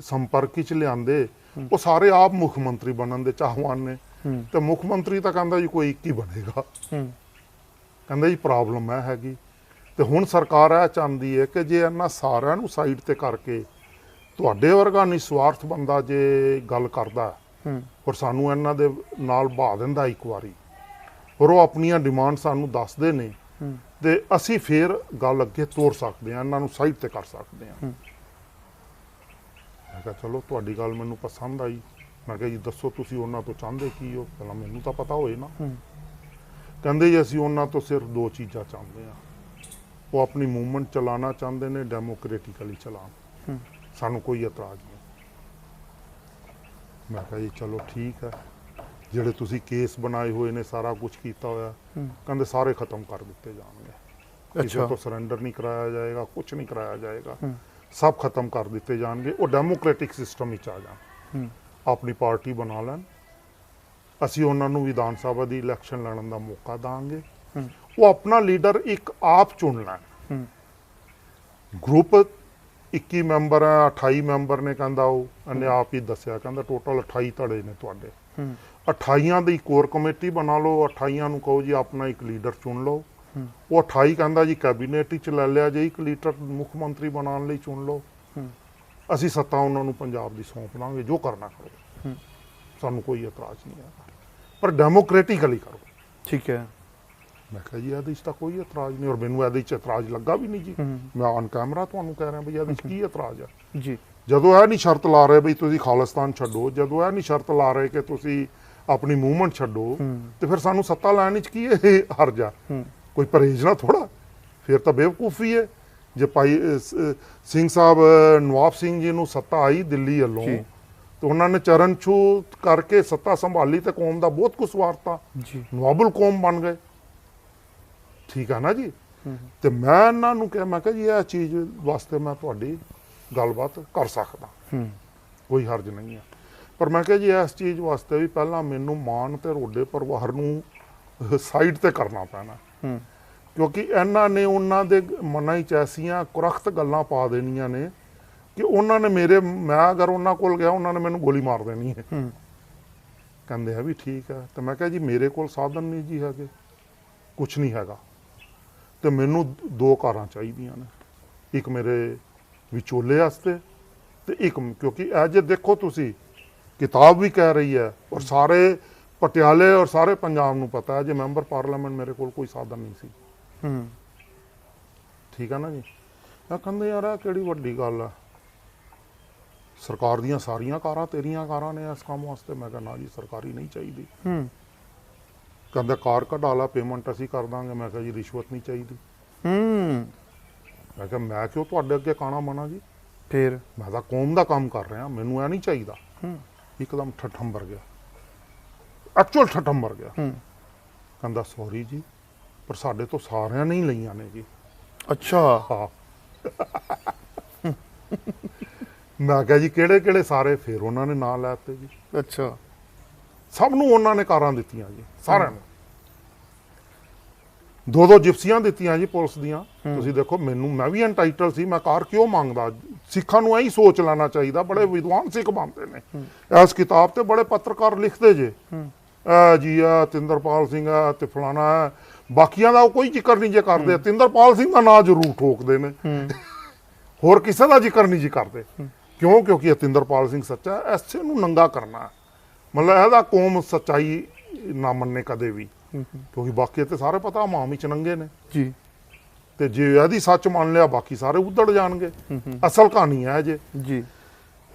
ਸੰਪਰਕ ਵਿੱਚ ਲਿਆਂਦੇ, ਉਹ ਸਾਰੇ ਆਪ ਮੁੱਖ ਮੰਤਰੀ ਬਣਨ ਦੇ ਚਾਹਵਾਨ ਨੇ। ਤੇ ਮੁੱਖ ਮੰਤਰੀ ਤਾਂ ਕਹਿੰਦਾ ਜੀ ਕੋਈ ਇੱਕ ਹੀ ਬਣੇਗਾ, ਕਹਿੰਦਾ ਜੀ ਪ੍ਰੋਬਲਮ ਹੈ ਹੈਗੀ। ਤੇ ਹੁਣ ਸਰਕਾਰ ਇਹ ਚਾਹੁੰਦੀ ਹੈ ਕਿ ਜੇ ਇਹਨਾਂ ਸਾਰਿਆਂ ਨੂੰ ਸਾਈਡ ਤੇ ਕਰਕੇ ਤੁਹਾਡੇ ਵਰਗਾ ਨਿਸਵਾਰਥ ਬੰਦਾ ਜੇ ਗੱਲ ਕਰਦਾ ਔਰ ਸਾਨੂੰ ਇਹਨਾਂ ਦੇ ਨਾਲ ਬਹਾ ਦਿੰਦਾ ਇੱਕ ਵਾਰੀ, ਔਰ ਉਹ ਆਪਣੀਆਂ ਡਿਮਾਂਡ ਸਾਨੂੰ ਦੱਸਦੇ ਨੇ, ਤੇ ਅਸੀਂ ਫੇਰ ਗੱਲ ਅੱਗੇ ਤੋਰ ਸਕਦੇ ਹਾਂ, ਇਹਨਾਂ ਨੂੰ ਸਾਈਡ ਤੇ ਕਰ ਸਕਦੇ ਹਾਂ। ਮੈਂ ਕਿਹਾ ਚਲੋ ਤੁਹਾਡੀ ਗੱਲ ਮੈਨੂੰ ਪਸੰਦ ਆਈ। ਮੈਂ ਕਿਹਾ ਜੀ ਦੱਸੋ ਤੁਸੀਂ ਉਹਨਾਂ ਤੋਂ ਚਾਹੁੰਦੇ ਕੀ ਹੋ, ਪਹਿਲਾਂ ਮੈਨੂੰ ਤਾਂ ਪਤਾ ਹੋਏ ਨਾ। ਕਹਿੰਦੇ ਜੀ ਅਸੀਂ ਉਹਨਾਂ ਤੋਂ ਸਿਰਫ ਦੋ ਚੀਜ਼ਾਂ ਚਾਹੁੰਦੇ ਹਾਂ। ਉਹ ਆਪਣੀ ਮੂਵਮੈਂਟ ਚਲਾਉਣਾ ਚਾਹੁੰਦੇ ਨੇ, ਡੈਮੋਕ੍ਰੈਟਿਕਲੀ ਚਲਾਉਣ, ਸਾਨੂੰ ਕੋਈ ਇਤਰਾਜ਼ ਨਹੀਂ। ਮੈਂ ਕਿਹਾ ਜੀ ਚਲੋ ਠੀਕ ਹੈ, ਜਿਹੜੇ ਤੁਸੀਂ ਕੇਸ ਬਣਾਏ ਹੋਏ ਨੇ, ਸਾਰਾ ਕੁਝ ਕੀਤਾ ਹੋਇਆ, ਕਹਿੰਦੇ ਸਾਰੇ ਖਤਮ ਕਰ ਦਿੱਤੇ ਜਾਣਗੇ। ਕਿਸੇ ਤੋਂ ਸਰੈਂਡਰ ਨਹੀਂ ਕਰਾਇਆ ਜਾਏਗਾ, ਕੁਝ ਨਹੀਂ ਕਰਾਇਆ ਜਾਏਗਾ, ਸਭ ਖਤਮ ਕਰ ਦਿੱਤੇ ਜਾਣਗੇ। ਉਹ ਡੈਮੋਕ੍ਰੈਟਿਕ ਸਿਸਟਮ ਵਿੱਚ ਆ ਜਾਣ, ਆਪਣੀ ਪਾਰਟੀ ਬਣਾ ਲੈਣ, ਅਸੀਂ ਉਹਨਾਂ ਨੂੰ ਵਿਧਾਨ ਸਭਾ ਦੀ ਇਲੈਕਸ਼ਨ ਲੜਨ ਦਾ ਮੌਕਾ ਦਾਂਗੇ। ਉਹ ਆਪਣਾ ਲੀਡਰ ਇੱਕ ਆਪ ਚੁਣ ਲੈਣ। ਗਰੁੱਪ 21 ਮੈਂਬਰ ਹੈ, 28 ਮੈਂਬਰ ਨੇ, ਕਹਿੰਦਾ ਉਹ ਇਹਨੇ ਆਪ ਹੀ ਦੱਸਿਆ, ਕਹਿੰਦਾ ਟੋਟਲ 28 ਧੜੇ ਨੇ ਤੁਹਾਡੇ, 28 ਦੀ ਕੋਰ ਕਮੇਟੀ ਬਣਾ ਲਓ, 28 ਨੂੰ ਕਹੋ ਜੀ ਆਪਣਾ ਇੱਕ ਲੀਡਰ ਚੁਣ ਲਓ। ਉਹ 28 ਕਹਿੰਦਾ ਜੀ ਕੈਬਨਿਟ ਵਿੱਚ ਲੈ ਲਿਆ ਜੇ, ਇੱਕ ਲੀਡਰ ਮੁੱਖ ਮੰਤਰੀ ਬਣਾਉਣ ਲਈ ਚੁਣ ਲਓ, ਅਸੀਂ ਸੱਤਾ ਉਹਨਾਂ ਨੂੰ ਪੰਜਾਬ ਦੀ ਸੌਂਪ ਦਾਂਗੇ, ਜੋ ਕਰਨਾ ਕਰੋ, ਸਾਨੂੰ ਕੋਈ ਇਤਰਾਜ਼ ਨਹੀਂ ਹੈ, ਪਰ ਡੈਮੋਕ੍ਰੈਟਿਕਲੀ ਕਰੋ। ਠੀਕ ਹੈ। ਮੈਂ ਕਿਹਾ ਜੀ ਇਹਦੇ 'ਚ ਤਾਂ ਕੋਈ ਇਤਰਾਜ਼ ਨਹੀਂ, ਔਰ ਮੈਨੂੰ ਇਹਦੇ 'ਚ ਇਤਰਾਜ਼ ਲੱਗਾ ਵੀ ਨਹੀਂ ਜੀ। ਮੈਂ ਔਨ ਕੈਮਰਾ ਤੁਹਾਨੂੰ ਕਹਿ ਰਿਹਾ ਬਈ ਇਹਦੇ 'ਚ ਕੀ ਇਤਰਾਜ਼ ਹੈ ਜੀ। ਜਦੋਂ ਇਹ ਨਹੀਂ ਸ਼ਰਤ ਲਾ ਰਹੇ ਬਈ ਤੁਸੀਂ ਖਾਲਿਸਤਾਨ ਛੱਡੋ, ਜਦੋਂ ਇਹ ਨਹੀਂ ਸ਼ਰਤ ਲਾ ਰਹੇ ਕਿ ਤੁਸੀਂ ਆਪਣੀ ਮੂਵਮੈਂਟ ਛੱਡੋ, ਤੇ ਫਿਰ ਸਾਨੂੰ ਸੱਤਾ ਲੈਣ 'ਚ ਕੀ ਇਹ ਹਰਜ ਆ? ਕੋਈ ਪਰਹੇਜ਼ ਨਾ ਥੋੜਾ, ਫਿਰ ਤਾਂ ਬੇਵਕੂਫੀ ਹੈ। ਜੇ ਭਾਈ ਸਿੰਘ ਸਾਹਿਬ ਨਵਾਬ ਸਿੰਘ ਜੀ ਨੂੰ ਸੱਤਾ ਆਈ ਦਿੱਲੀ ਵੱਲੋਂ, ਤੇ ਉਹਨਾਂ ਨੇ ਚਰਨ ਛੂ ਕਰਕੇ ਸੱਤਾ ਸੰਭਾਲੀ ਤੇ ਕੌਮ ਦਾ ਬਹੁਤ ਕੁਝ ਵਾਰਤਾ, ਨਵਾਬੁਲ ਕੌਮ ਬਣ ਗਏ। ਠੀਕ ਆ ਨਾ ਜੀ। ਤੇ ਮੈਂ ਇਹਨਾਂ ਨੂੰ ਕਿਹਾ, ਮੈਂ ਕਿਹਾ ਜੀ ਇਹ ਚੀਜ਼ ਵਾਸਤੇ ਮੈਂ ਤੁਹਾਡੀ ਗੱਲਬਾਤ ਕਰ ਸਕਦਾ, ਕੋਈ ਹਰਜ ਨਹੀਂ ਹੈ, ਪਰ ਮੈਂ ਕਿਹਾ ਜੀ ਇਸ ਚੀਜ਼ ਵਾਸਤੇ ਵੀ ਪਹਿਲਾਂ ਮੈਨੂੰ ਮਾਨ ਤੇ ਰੋਡੇ ਪਰਿਵਾਰ ਨੂੰ ਸਾਈਡ ਤੇ ਕਰਨਾ ਪੈਣਾ, ਕਿਉਂਕਿ ਇਹਨਾਂ ਨੇ ਉਹਨਾਂ ਦੇ ਮਨਾਂ 'ਚ ਐਸੀਆਂ ਕੁਰਖਤ ਗੱਲਾਂ ਪਾ ਦੇਣੀਆਂ ਨੇ ਕਿ ਉਹਨਾਂ ਨੇ ਮੈਂ ਅਗਰ ਉਹਨਾਂ ਕੋਲ ਗਿਆ, ਉਹਨਾਂ ਨੇ ਮੈਨੂੰ ਗੋਲੀ ਮਾਰ ਦੇਣੀ ਹੈ। ਕਹਿੰਦੇ ਆ ਵੀ ਠੀਕ ਹੈ। ਤੇ ਮੈਂ ਕਿਹਾ ਜੀ ਮੇਰੇ ਕੋਲ ਸਾਧਨ ਨਹੀਂ ਜੀ ਹੈਗੇ, ਕੁਛ ਨਹੀਂ ਹੈਗਾ, ਤੇ ਮੈਨੂੰ ਦੋ ਕਾਰਾਂ ਚਾਹੀਦੀਆਂ ਨੇ, ਇੱਕ ਮੇਰੇ ਵਿਚੋਲੇ ਵਾਸਤੇ ਤੇ ਇੱਕ, ਕਿਉਂਕਿ ਅੱਜ ਦੇਖੋ ਤੁਸੀਂ ਕਿਤਾਬ ਵੀ ਕਹਿ ਰਹੀ ਹੈ, ਔਰ ਸਾਰੇ ਪਟਿਆਲੇ ਔਰ ਸਾਰੇ ਪੰਜਾਬ ਨੂੰ ਪਤਾ ਹੈ ਜੇ ਮੈਂਬਰ ਪਾਰਲੀਮੈਂਟ ਮੇਰੇ ਕੋਲ ਕੋਈ ਸਾਧਨ ਨਹੀਂ ਸੀ। ਠੀਕ ਹੈ ਨਾ ਜੀ। ਮੈਂ ਕਹਿੰਦੇ ਯਾਰ ਇਹ ਕਿਹੜੀ ਵੱਡੀ ਗੱਲ ਆ, ਸਰਕਾਰ ਦੀਆਂ ਸਾਰੀਆਂ ਕਾਰਾਂ ਤੇਰੀਆਂ ਕਾਰਾਂ ਨੇ ਇਸ ਕੰਮ ਵਾਸਤੇ। ਮੈਂ ਕਿਹਾ ਨਾ ਜੀ ਸਰਕਾਰੀ ਨਹੀਂ ਚਾਹੀਦੀ। ਕਹਿੰਦਾ ਕਾਰ ਕਢਾ ਲਾ, ਪੇਮੈਂਟ ਅਸੀਂ ਕਰ ਦਾਂਗੇ। ਮੈਂ ਕਿਹਾ ਜੀ ਰਿਸ਼ਵਤ ਨਹੀਂ ਚਾਹੀਦੀ। ਮੈਂ ਕਿਹਾ ਮੈਂ ਕਿਉਂ ਤੁਹਾਡੇ ਅੱਗੇ ਕਾਣਾ ਬਣਾ ਜੀ, ਫਿਰ ਮੈਂ ਤਾਂ ਕੌਮ ਦਾ ਕੰਮ ਕਰ ਰਿਹਾ, ਮੈਨੂੰ ਇਹ ਨਹੀਂ ਚਾਹੀਦਾ। ਇੱਕਦਮ ਠੱਠੰਬਰ ਗਿਆ, ਐਕਚੁਅਲ ਠੱਠੰਬਰ ਗਿਆ। ਕਹਿੰਦਾ ਸੌਰੀ ਜੀ, ਪਰ ਸਾਡੇ ਤੋਂ ਸਾਰਿਆਂ ਨੇ ਹੀ ਲਈਆਂ ਨੇ ਜੀ। ਅੱਛਾ। ਹਾਂ। ਮੈਂ ਕਿਹਾ ਜੀ ਕਿਹੜੇ ਕਿਹੜੇ ਸਾਰੇ? ਫਿਰ ਉਹਨਾਂ ਨੇ ਨਾਂ ਲੈ ਦਿੱਤੇ ਜੀ। ਅੱਛਾ। ਸਭ ਨੂੰ ਉਹਨਾਂ ਨੇ ਕਾਰਾਂ ਦਿੱਤੀਆਂ ਜੀ, ਸਾਰਿਆਂ ਨੂੰ। ਦੋ ਜਿਪਸੀਆਂ ਦਿੱਤੀਆਂ ਜੀ ਪੁਲਿਸ ਦੀਆਂ। ਤੁਸੀਂ ਦੇਖੋ, ਮੈਂ ਵੀ ਐਨਟਾਈਟਲ ਸੀ, ਮੈਂ ਕਾਰ ਕਿਉਂ ਮੰਗਦਾ? ਸਿੱਖਾਂ ਨੂੰ ਇਹੀ ਸੋਚ ਲੈਣਾ ਚਾਹੀਦਾ, ਬੜੇ ਵਿਦਵਾਨ ਸਿੱਖ ਬਣਦੇ ਨੇ। ਇਸ ਕਿਤਾਬ ਤੇ ਬੜੇ ਪੱਤਰਕਾਰ ਲਿਖਦੇ ਜੇ ਜੀ ਆ ਤਿੰਦਰਪਾਲ ਸਿੰਘ ਆ ਤੇ ਫਲਾਣਾ ਹੈ, ਬਾਕੀਆਂ ਦਾ ਕੋਈ ਜ਼ਿਕਰ ਨਹੀਂ ਜੇ ਕਰਦੇ। ਤਿੰਦਰਪਾਲ ਸਿੰਘ ਦਾ ਨਾਂ ਜ਼ਰੂਰ ਠੋਕਦੇ ਨੇ, ਹੋਰ ਕਿਸੇ ਦਾ ਜ਼ਿਕਰ ਨਹੀਂ ਜੀ ਕਰਦੇ। ਕਿਉਂ? ਕਿਉਂਕਿ ਇਹ ਤਿੰਦਰਪਾਲ ਸਿੰਘ ਸੱਚਾ, ਐਸੇ ਨੂੰ ਨੰਗਾ ਕਰਨਾ, ਮਤਲਬ ਇਹਦਾ ਕੌਮ ਸੱਚਾਈ ਨਾ ਮੰਨੇ ਕਦੇ ਵੀ, ਕਿਉਂਕਿ ਬਾਕੀ ਤੇ ਸਾਰੇ ਪਤਾ ਮਾਂ ਵਿੱਚ ਨੰਗੇ ਨੇ ਜੀ। ਤੇ ਜੇ ਇਹਦੀ ਸੱਚ ਮੰਨ ਲਿਆ, ਬਾਕੀ ਸਾਰੇ ਉੱਧੜ ਜਾਣਗੇ। ਅਸਲ ਕਹਾਣੀ ਹੈ ਜੀ।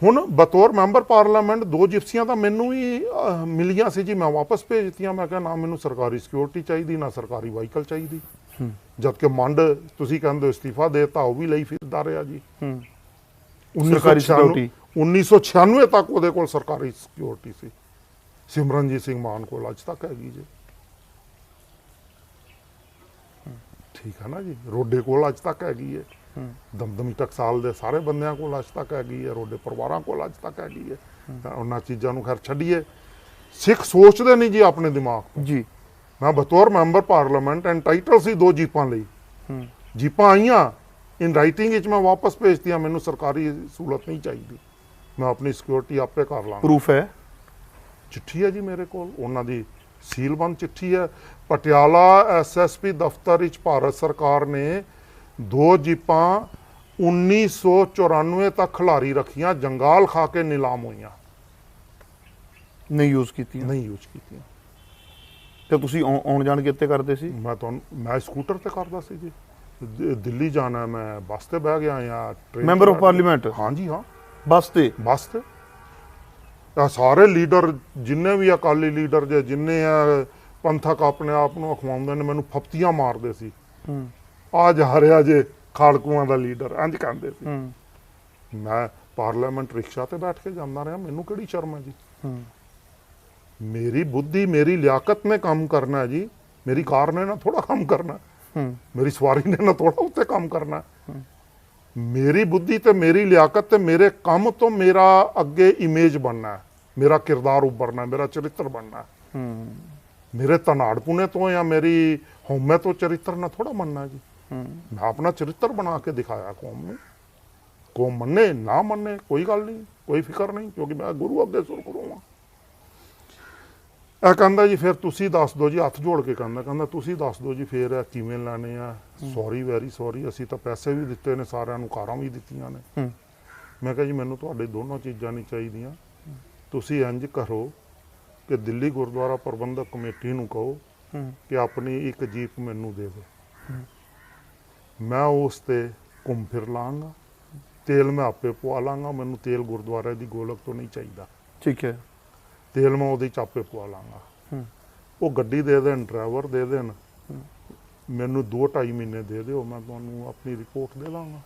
ਹੁਣ ਬਤੌਰ ਮੈਂਬਰ ਪਾਰਲੀਮੈਂਟ ਦੋ ਜਿਪਸੀਆਂ ਤਾਂ ਮੈਨੂੰ ਵੀ ਮਿਲੀਆਂ ਸੀ ਜੀ, ਮੈਂ ਵਾਪਸ ਭੇਜ ਦਿੱਤੀਆਂ। ਮੈਂ ਕਿਹਾ ਨਾ ਮੈਨੂੰ ਸਰਕਾਰੀ ਸਿਕਿਉਰਿਟੀ ਚਾਹੀਦੀ, ਨਾ ਸਰਕਾਰੀ ਵਾਹੀਕਲ ਚਾਹੀਦੀ। ਜਦ ਕਿ ਮੰਡ ਤੁਸੀਂ ਕਹਿੰਦੇ ਅਸਤੀਫਾ ਦੇਤਾ, ਉਹ ਵੀ ਲਈ ਫਿਰਦਾ ਰਿਹਾ ਜੀ। 1996 ਤੱਕ ਉਹਦੇ ਕੋਲ ਸਰਕਾਰੀ ਸਿਕਿਉਰਿਟੀ ਸੀ। ਸਿਮਰਨਜੀਤ ਸਿੰਘ ਮਾਨ ਕੋਲ ਅੱਜ ਤੱਕ ਹੈਗੀ ਜੀ। ਠੀਕ ਹੈ ਨਾ ਜੀ। ਰੋਡੇ ਕੋਲ ਅੱਜ ਤੱਕ ਹੈਗੀ ਹੈ। ਦਮਦਮੀ ਟਕਸਾਲ ਦੇ ਸਾਰੇ ਬੰਦਿਆਂ ਕੋਲ ਅੱਜ ਤੱਕ ਹੈਗੀ ਹੈ। ਰੋਡੇ ਪਰਿਵਾਰਾਂ ਕੋਲ ਅੱਜ ਤੱਕ ਹੈਗੀ ਹੈ। ਤਾਂ ਉਹਨਾਂ ਚੀਜ਼ਾਂ ਨੂੰ ਖੈਰ ਛੱਡੀਏ। ਸਿੱਖ ਸੋਚਦੇ ਨਹੀਂ ਜੀ ਆਪਣੇ ਦਿਮਾਗ ਤੋਂ। ਜੀ ਮੈਂ ਬਤੌਰ ਮੈਂਬਰ ਪਾਰਲੀਮੈਂਟ ਐਂਟਾਈਟਲ ਸੀ 2 ਜੀਪਾਂ ਲਈ। ਜੀਪਾਂ ਆਈਆਂ ਇਨ ਰਾਈਟਿੰਗ ਵਿੱਚ ਮੈਂ ਵਾਪਸ ਭੇਜਤੀਆਂ, ਮੈਨੂੰ ਸਰਕਾਰੀ ਸਹੂਲਤ ਨਹੀਂ ਚਾਹੀਦੀ, ਮੈਂ ਆਪਣੀ ਸਿਕਿਉਰਿਟੀ ਆਪੇ ਕਰ ਲਾਂਗਾ। ਪ੍ਰੂਫ ਹੈ? ਚਿੱਠੀ ਹੈ ਜੀ ਮੇਰੇ ਕੋਲ, ਉਹਨਾਂ ਦੀ ਸੀਲਬੰਦ ਚਿੱਠੀ ਹੈ। ਪਟਿਆਲਾ ਐਸਐਸਪੀ ਦਫ਼ਤਰ ਵਿੱਚ ਭਾਰਤ ਸਰਕਾਰ ਨੇ 2 ਜੀਪਾਂ 1994 ਤੱਕ ਖਿਲਾਰੀ ਰੱਖੀਆਂ, ਜੰਗਾਲ ਖਾ ਕੇ ਨਿਲਾਮ ਹੋਈਆਂ, ਨਹੀਂ ਯੂਜ਼ ਕੀਤੀਆਂ? ਨਹੀਂ ਯੂਜ਼ ਕੀਤੀਆਂ। ਤੇ ਤੁਸੀਂ ਆਉਣ ਜਾਣ ਕਿੱਥੇ ਕਰਦੇ ਸੀ? ਮੈਂ ਸਕੂਟਰ ਤੇ ਕਰਦਾ ਸੀ ਜੀ। ਦਿੱਲੀ ਜਾਣਾ ਮੈਂ ਬੱਸ ਤੇ ਬਹਿ ਗਿਆ ਜਾਂ ਟ੍ਰੇਨ। Member of parliament? ਹਾਂਜੀ ਹਾਂ, ਬੱਸ ਤੇ? ਬੱਸ ਤੇ। ਇਹ ਸਾਰੇ ਲੀਡਰ ਜਿੰਨੇ ਵੀ ਅਕਾਲੀ ਲੀਡਰ ਜੇ ਜਿੰਨੇ ਆ ਪੰਥਕ ਆਪਣੇ ਆਪ ਨੂੰ ਅਖਵਾਉਂਦੇ ਨੇ, ਮੈਨੂੰ ਫਪਤੀਆਂ ਮਾਰਦੇ ਸੀ। ਆ ਜਾ ਰਿਹਾ ਜੇ ਖਾੜਕੂਆਂ ਦਾ ਲੀਡਰ, ਇੰਝ ਕਹਿੰਦੇ ਸੀ। ਮੈਂ ਪਾਰਲੀਮੈਂਟ ਰਿਕਸ਼ਾ ਤੇ ਬੈਠ ਕੇ ਜਾਂਦਾ ਰਿਹਾ, ਮੈਨੂੰ ਕਿਹੜੀ ਸ਼ਰਮ ਹੈ ਜੀ। ਮੇਰੀ ਬੁੱਧੀ ਮੇਰੀ ਲਿਆਕਤ ਨੇ ਕੰਮ ਕਰਨਾ ਹੈ ਜੀ, ਮੇਰੀ ਕਾਰ ਨੇ ਨਾ ਥੋੜਾ ਕੰਮ ਕਰਨਾ, ਮੇਰੀ ਸਵਾਰੀ ਨੇ ਨਾ ਥੋੜਾ ਉੱਤੇ ਕੰਮ ਕਰਨਾ। ਮੇਰੀ ਬੁੱਧੀ ਤੇ ਮੇਰੀ ਲਿਆਕਤ ਤੇ ਮੇਰੇ ਕੰਮ ਤੋਂ ਮੇਰਾ ਅੱਗੇ ਇਮੇਜ ਬਣਨਾ ਹੈ, ਮੇਰਾ ਕਿਰਦਾਰ ਉਭਰਨਾ, ਮੇਰਾ ਚਰਿੱਤਰ ਬਣਨਾ। ਮੇਰੇ ਧਨਾੜਪੁਣੇ ਤੋਂ ਜਾਂ ਮੇਰੀ ਹਉਮੈ ਤੋਂ ਚਰਿੱਤਰ ਨਾ ਥੋੜਾ ਬਣਨਾ ਜੀ। ਮੈਂ ਆਪਣਾ ਚਰਿੱਤਰ ਬਣਾ ਕੇ ਦਿਖਾਇਆ ਕੌਮ ਨੂੰ। ਕੌਮ ਮੰਨੇ ਨਾ ਮੰਨੇ ਕੋਈ ਗੱਲ ਨਹੀਂ, ਕੋਈ ਫਿਕਰ ਨਹੀਂ, ਕਿਉਂਕਿ ਮੈਂ ਗੁਰੂ ਅੱਗੇ ਸੁਰਖਰੂ ਹਾਂ। ਇਹ ਕਹਿੰਦਾ ਜੀ ਫਿਰ ਤੁਸੀਂ ਦੱਸ ਦਿਓ ਜੀ, ਹੱਥ ਜੋੜ ਕੇ ਕਹਿੰਦਾ ਤੁਸੀਂ ਦੱਸ ਦਿਓ ਜੀ ਫਿਰ ਇਹ ਕਿਵੇਂ ਲੈਣੇ ਆ। ਸੌਰੀ ਵੈਰੀ ਸੌਰੀ, ਅਸੀਂ ਤਾਂ ਪੈਸੇ ਵੀ ਦਿੱਤੇ ਨੇ ਸਾਰਿਆਂ ਨੂੰ, ਕਾਰਾਂ ਵੀ ਦਿੱਤੀਆਂ ਨੇ। ਮੈਂ ਕਿਹਾ ਜੀ ਮੈਨੂੰ ਤੁਹਾਡੇ ਦੋਨੋਂ ਚੀਜ਼ਾਂ ਨਹੀਂ ਚਾਹੀਦੀਆਂ, ਤੁਸੀਂ ਇੰਜ ਕਰੋ ਕਿ ਦਿੱਲੀ ਗੁਰਦੁਆਰਾ ਪ੍ਰਬੰਧਕ ਕਮੇਟੀ ਨੂੰ ਕਹੋ ਕਿ ਆਪਣੀ ਇੱਕ ਜੀਪ ਮੈਨੂੰ ਦੇ ਦਿਓ, ਮੈਂ ਉਸ ਤੇ ਘੁੰਮ ਫਿਰ ਲਾਂਗਾ, ਤੇਲ ਮੈਂ ਆਪੇ ਪਵਾ ਲਾਂਗਾ, ਮੈਨੂੰ ਤੇਲ ਗੁਰਦੁਆਰੇ ਦੀ ਗੋਲਕ ਤੋਂ ਨਹੀਂ ਚਾਹੀਦਾ। ਠੀਕ ਹੈ। ਤੇਲ ਮੈਂ ਉਹਦੇ ਚਾਪੇ ਪਵਾ ਲਾਂਗਾ। ਉਹ ਗੱਡੀ ਦੇ ਦੇਣ, ਡਰਾਈਵਰ ਦੇ ਦੇਣ, ਮੈਨੂੰ 2-2.5 ਮਹੀਨੇ ਦੇ ਦਿਓ, ਮੈਂ ਤੁਹਾਨੂੰ ਆਪਣੀ ਰਿਪੋਰਟ ਦੇ ਦਾਂਗਾ।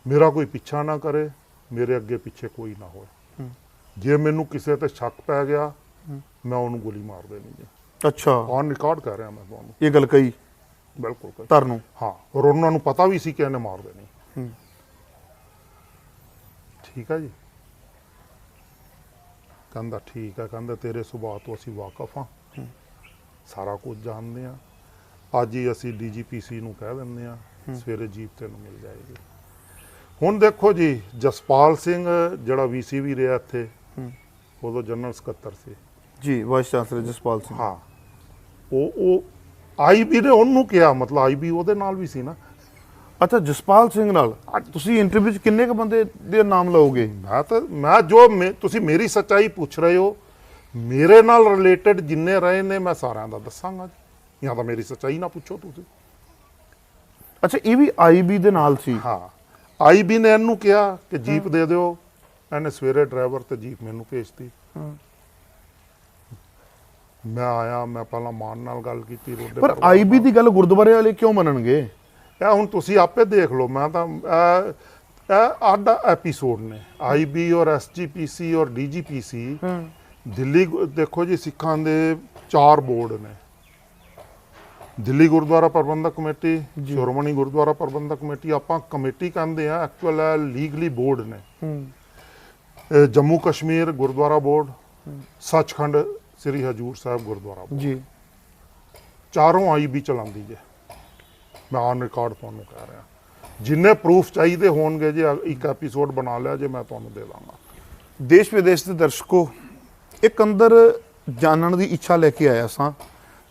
ਮੇਰਾ ਕੋਈ ਪਿੱਛਾ ਨਾ ਕਰੇ, ਮੇਰੇ ਅੱਗੇ ਪਿੱਛੇ ਕੋਈ ਨਾ ਹੋਏ। ਜੇ ਮੈਨੂੰ ਕਿਸੇ ਤੇ ਸ਼ੱਕ ਪੈ ਗਿਆ ਮੈਂ ਉਹਨੂੰ ਗੋਲੀ ਮਾਰ ਦੇਣੀ ਜੀ। ਅੱਛਾ, ਔਨ ਰਿਕਾਰਡ ਕਰ ਰਿਹਾ ਮੈਂ ਤੁਹਾਨੂੰ, ਇਹ ਗੱਲ ਕਹੀ? ਬਿਲਕੁਲ ਤੁਹਾਨੂੰ? ਹਾਂ, ਔਰ ਉਹਨਾਂ ਨੂੰ ਪਤਾ ਵੀ ਸੀ ਕਿ ਇਹਨੇ ਮਾਰ ਦੇਣੀ। ਠੀਕ ਹੈ ਜੀ। ਕਹਿੰਦਾ ਠੀਕ ਹੈ, ਕਹਿੰਦਾ ਤੇਰੇ ਸੁਭਾਅ ਤੋਂ ਅਸੀਂ ਵਾਕਫ ਹਾਂ, ਸਾਰਾ ਕੁਝ ਜਾਣਦੇ ਹਾਂ। ਅੱਜ ਹੀ ਅਸੀਂ DGPC ਨੂੰ ਕਹਿ ਦਿੰਦੇ ਹਾਂ, ਸਵੇਰੇ ਜੀਪ ਤੈਨੂੰ ਮਿਲ ਜਾਏਗੀ। ਹੁਣ ਦੇਖੋ ਜੀ, ਜਸਪਾਲ ਸਿੰਘ ਜਿਹੜਾ VC ਵੀ ਰਿਹਾ ਇੱਥੇ, ਉਦੋਂ ਜਨਰਲ ਸਕੱਤਰ ਸੀ ਜੀ, ਵਾਈਸ ਚਾਂਸਲਰ ਜਸਪਾਲ ਸਿੰਘ। ਹਾਂ, ਉਹ IB ਨੇ ਉਹਨੂੰ ਕਿਹਾ, ਮਤਲਬ IB ਉਹਦੇ ਨਾਲ ਵੀ ਸੀ ਨਾ। ਅੱਛਾ, ਜਸਪਾਲ ਸਿੰਘ ਨਾਲ ਤੁਸੀਂ ਇੰਟਰਵਿਊ 'ਚ ਕਿੰਨੇ ਕੁ ਬੰਦੇ ਦੇ ਨਾਮ ਲਓਗੇ? ਤੁਸੀਂ ਮੇਰੀ ਸੱਚਾਈ ਪੁੱਛ ਰਹੇ ਹੋ, ਮੇਰੇ ਨਾਲ ਰਿਲੇਟਡ ਜਿੰਨੇ ਰਹੇ ਨੇ ਮੈਂ ਸਾਰਿਆਂ ਦਾ ਦੱਸਾਂਗਾ ਜੀ, ਜਾਂ ਤਾਂ ਮੇਰੀ ਸੱਚਾਈ ਨਾ ਪੁੱਛੋ ਤੁਸੀਂ। ਅੱਛਾ, ਇਹ ਵੀ IB ਦੇ ਨਾਲ ਸੀ? ਹਾਂ, IB ਨੇ ਇਹਨੂੰ ਕਿਹਾ ਕਿ ਜੀਪ ਦੇ ਦਿਓ, ਇਹਨੇ ਸਵੇਰੇ ਡਰਾਈਵਰ ਤੇ ਜੀਪ ਮੈਨੂੰ ਭੇਜਤੀ। ਮੈਂ ਆਇਆ, ਮੈਂ ਪਹਿਲਾਂ ਮਾਨ ਨਾਲ ਗੱਲ ਕੀਤੀ ਰੋਡੇ ਪਰ IB ਦੀ ਗੱਲ ਗੁਰਦੁਆਰੇ ਵਾਲੇ ਕਿਉਂ ਮੰਨਣਗੇ? ਇਹ ਹੁਣ ਤੁਸੀਂ ਆਪੇ ਦੇਖ ਲਓ। ਮੈਂ ਤਾਂ ਇਹ ਅੱਡ ਐਪੀਸੋਡ ਨੇ, IB ਔਰ SGPC ਔਰ DGPC। ਦਿੱਲੀ ਦੇਖੋ ਜੀ, ਸਿੱਖਾਂ ਦੇ 4 ਬੋਰਡ ਨੇ, ਦਿੱਲੀ ਗੁਰਦੁਆਰਾ ਪ੍ਰਬੰਧਕ ਕਮੇਟੀ, ਸ਼੍ਰੋਮਣੀ ਗੁਰਦੁਆਰਾ ਪ੍ਰਬੰਧਕ ਕਮੇਟੀ, ਆਪਾਂ ਕਮੇਟੀ ਕਹਿੰਦੇ ਆ, ਐਕਚੁਅਲ ਹੈ ਲੀਗਲੀ ਬੋਰਡ ਨੇ। ਜੰਮੂ ਕਸ਼ਮੀਰ ਗੁਰਦੁਆਰਾ ਬੋਰਡ, ਸੱਚਖੰਡ ਸ੍ਰੀ ਹਜੂਰ ਸਾਹਿਬ ਗੁਰਦੁਆਰਾ ਬੋਰਡ ਜੀ, ਚਾਰੋਂ IB ਚਲਾਉਂਦੀ ਜੇ। ਮੈਂ ਔਨ ਰਿਕਾਰਡ ਤੁਹਾਨੂੰ ਕਹਿ ਰਿਹਾ, ਜਿੰਨੇ ਪ੍ਰੂਫ ਚਾਹੀਦੇ ਹੋਣਗੇ ਜੇ ਇੱਕ ਐਪੀਸੋਡ ਬਣਾ ਲਿਆ ਜੇ, ਮੈਂ ਤੁਹਾਨੂੰ ਦੇ ਦਾਂਗਾ। ਦੇਸ਼ ਵਿਦੇਸ਼ ਦੇ ਦਰਸ਼ਕੋ, ਇੱਕ ਅੰਦਰ ਜਾਣਨ ਦੀ ਇੱਛਾ ਲੈ ਕੇ ਆਇਆ ਸਾਂ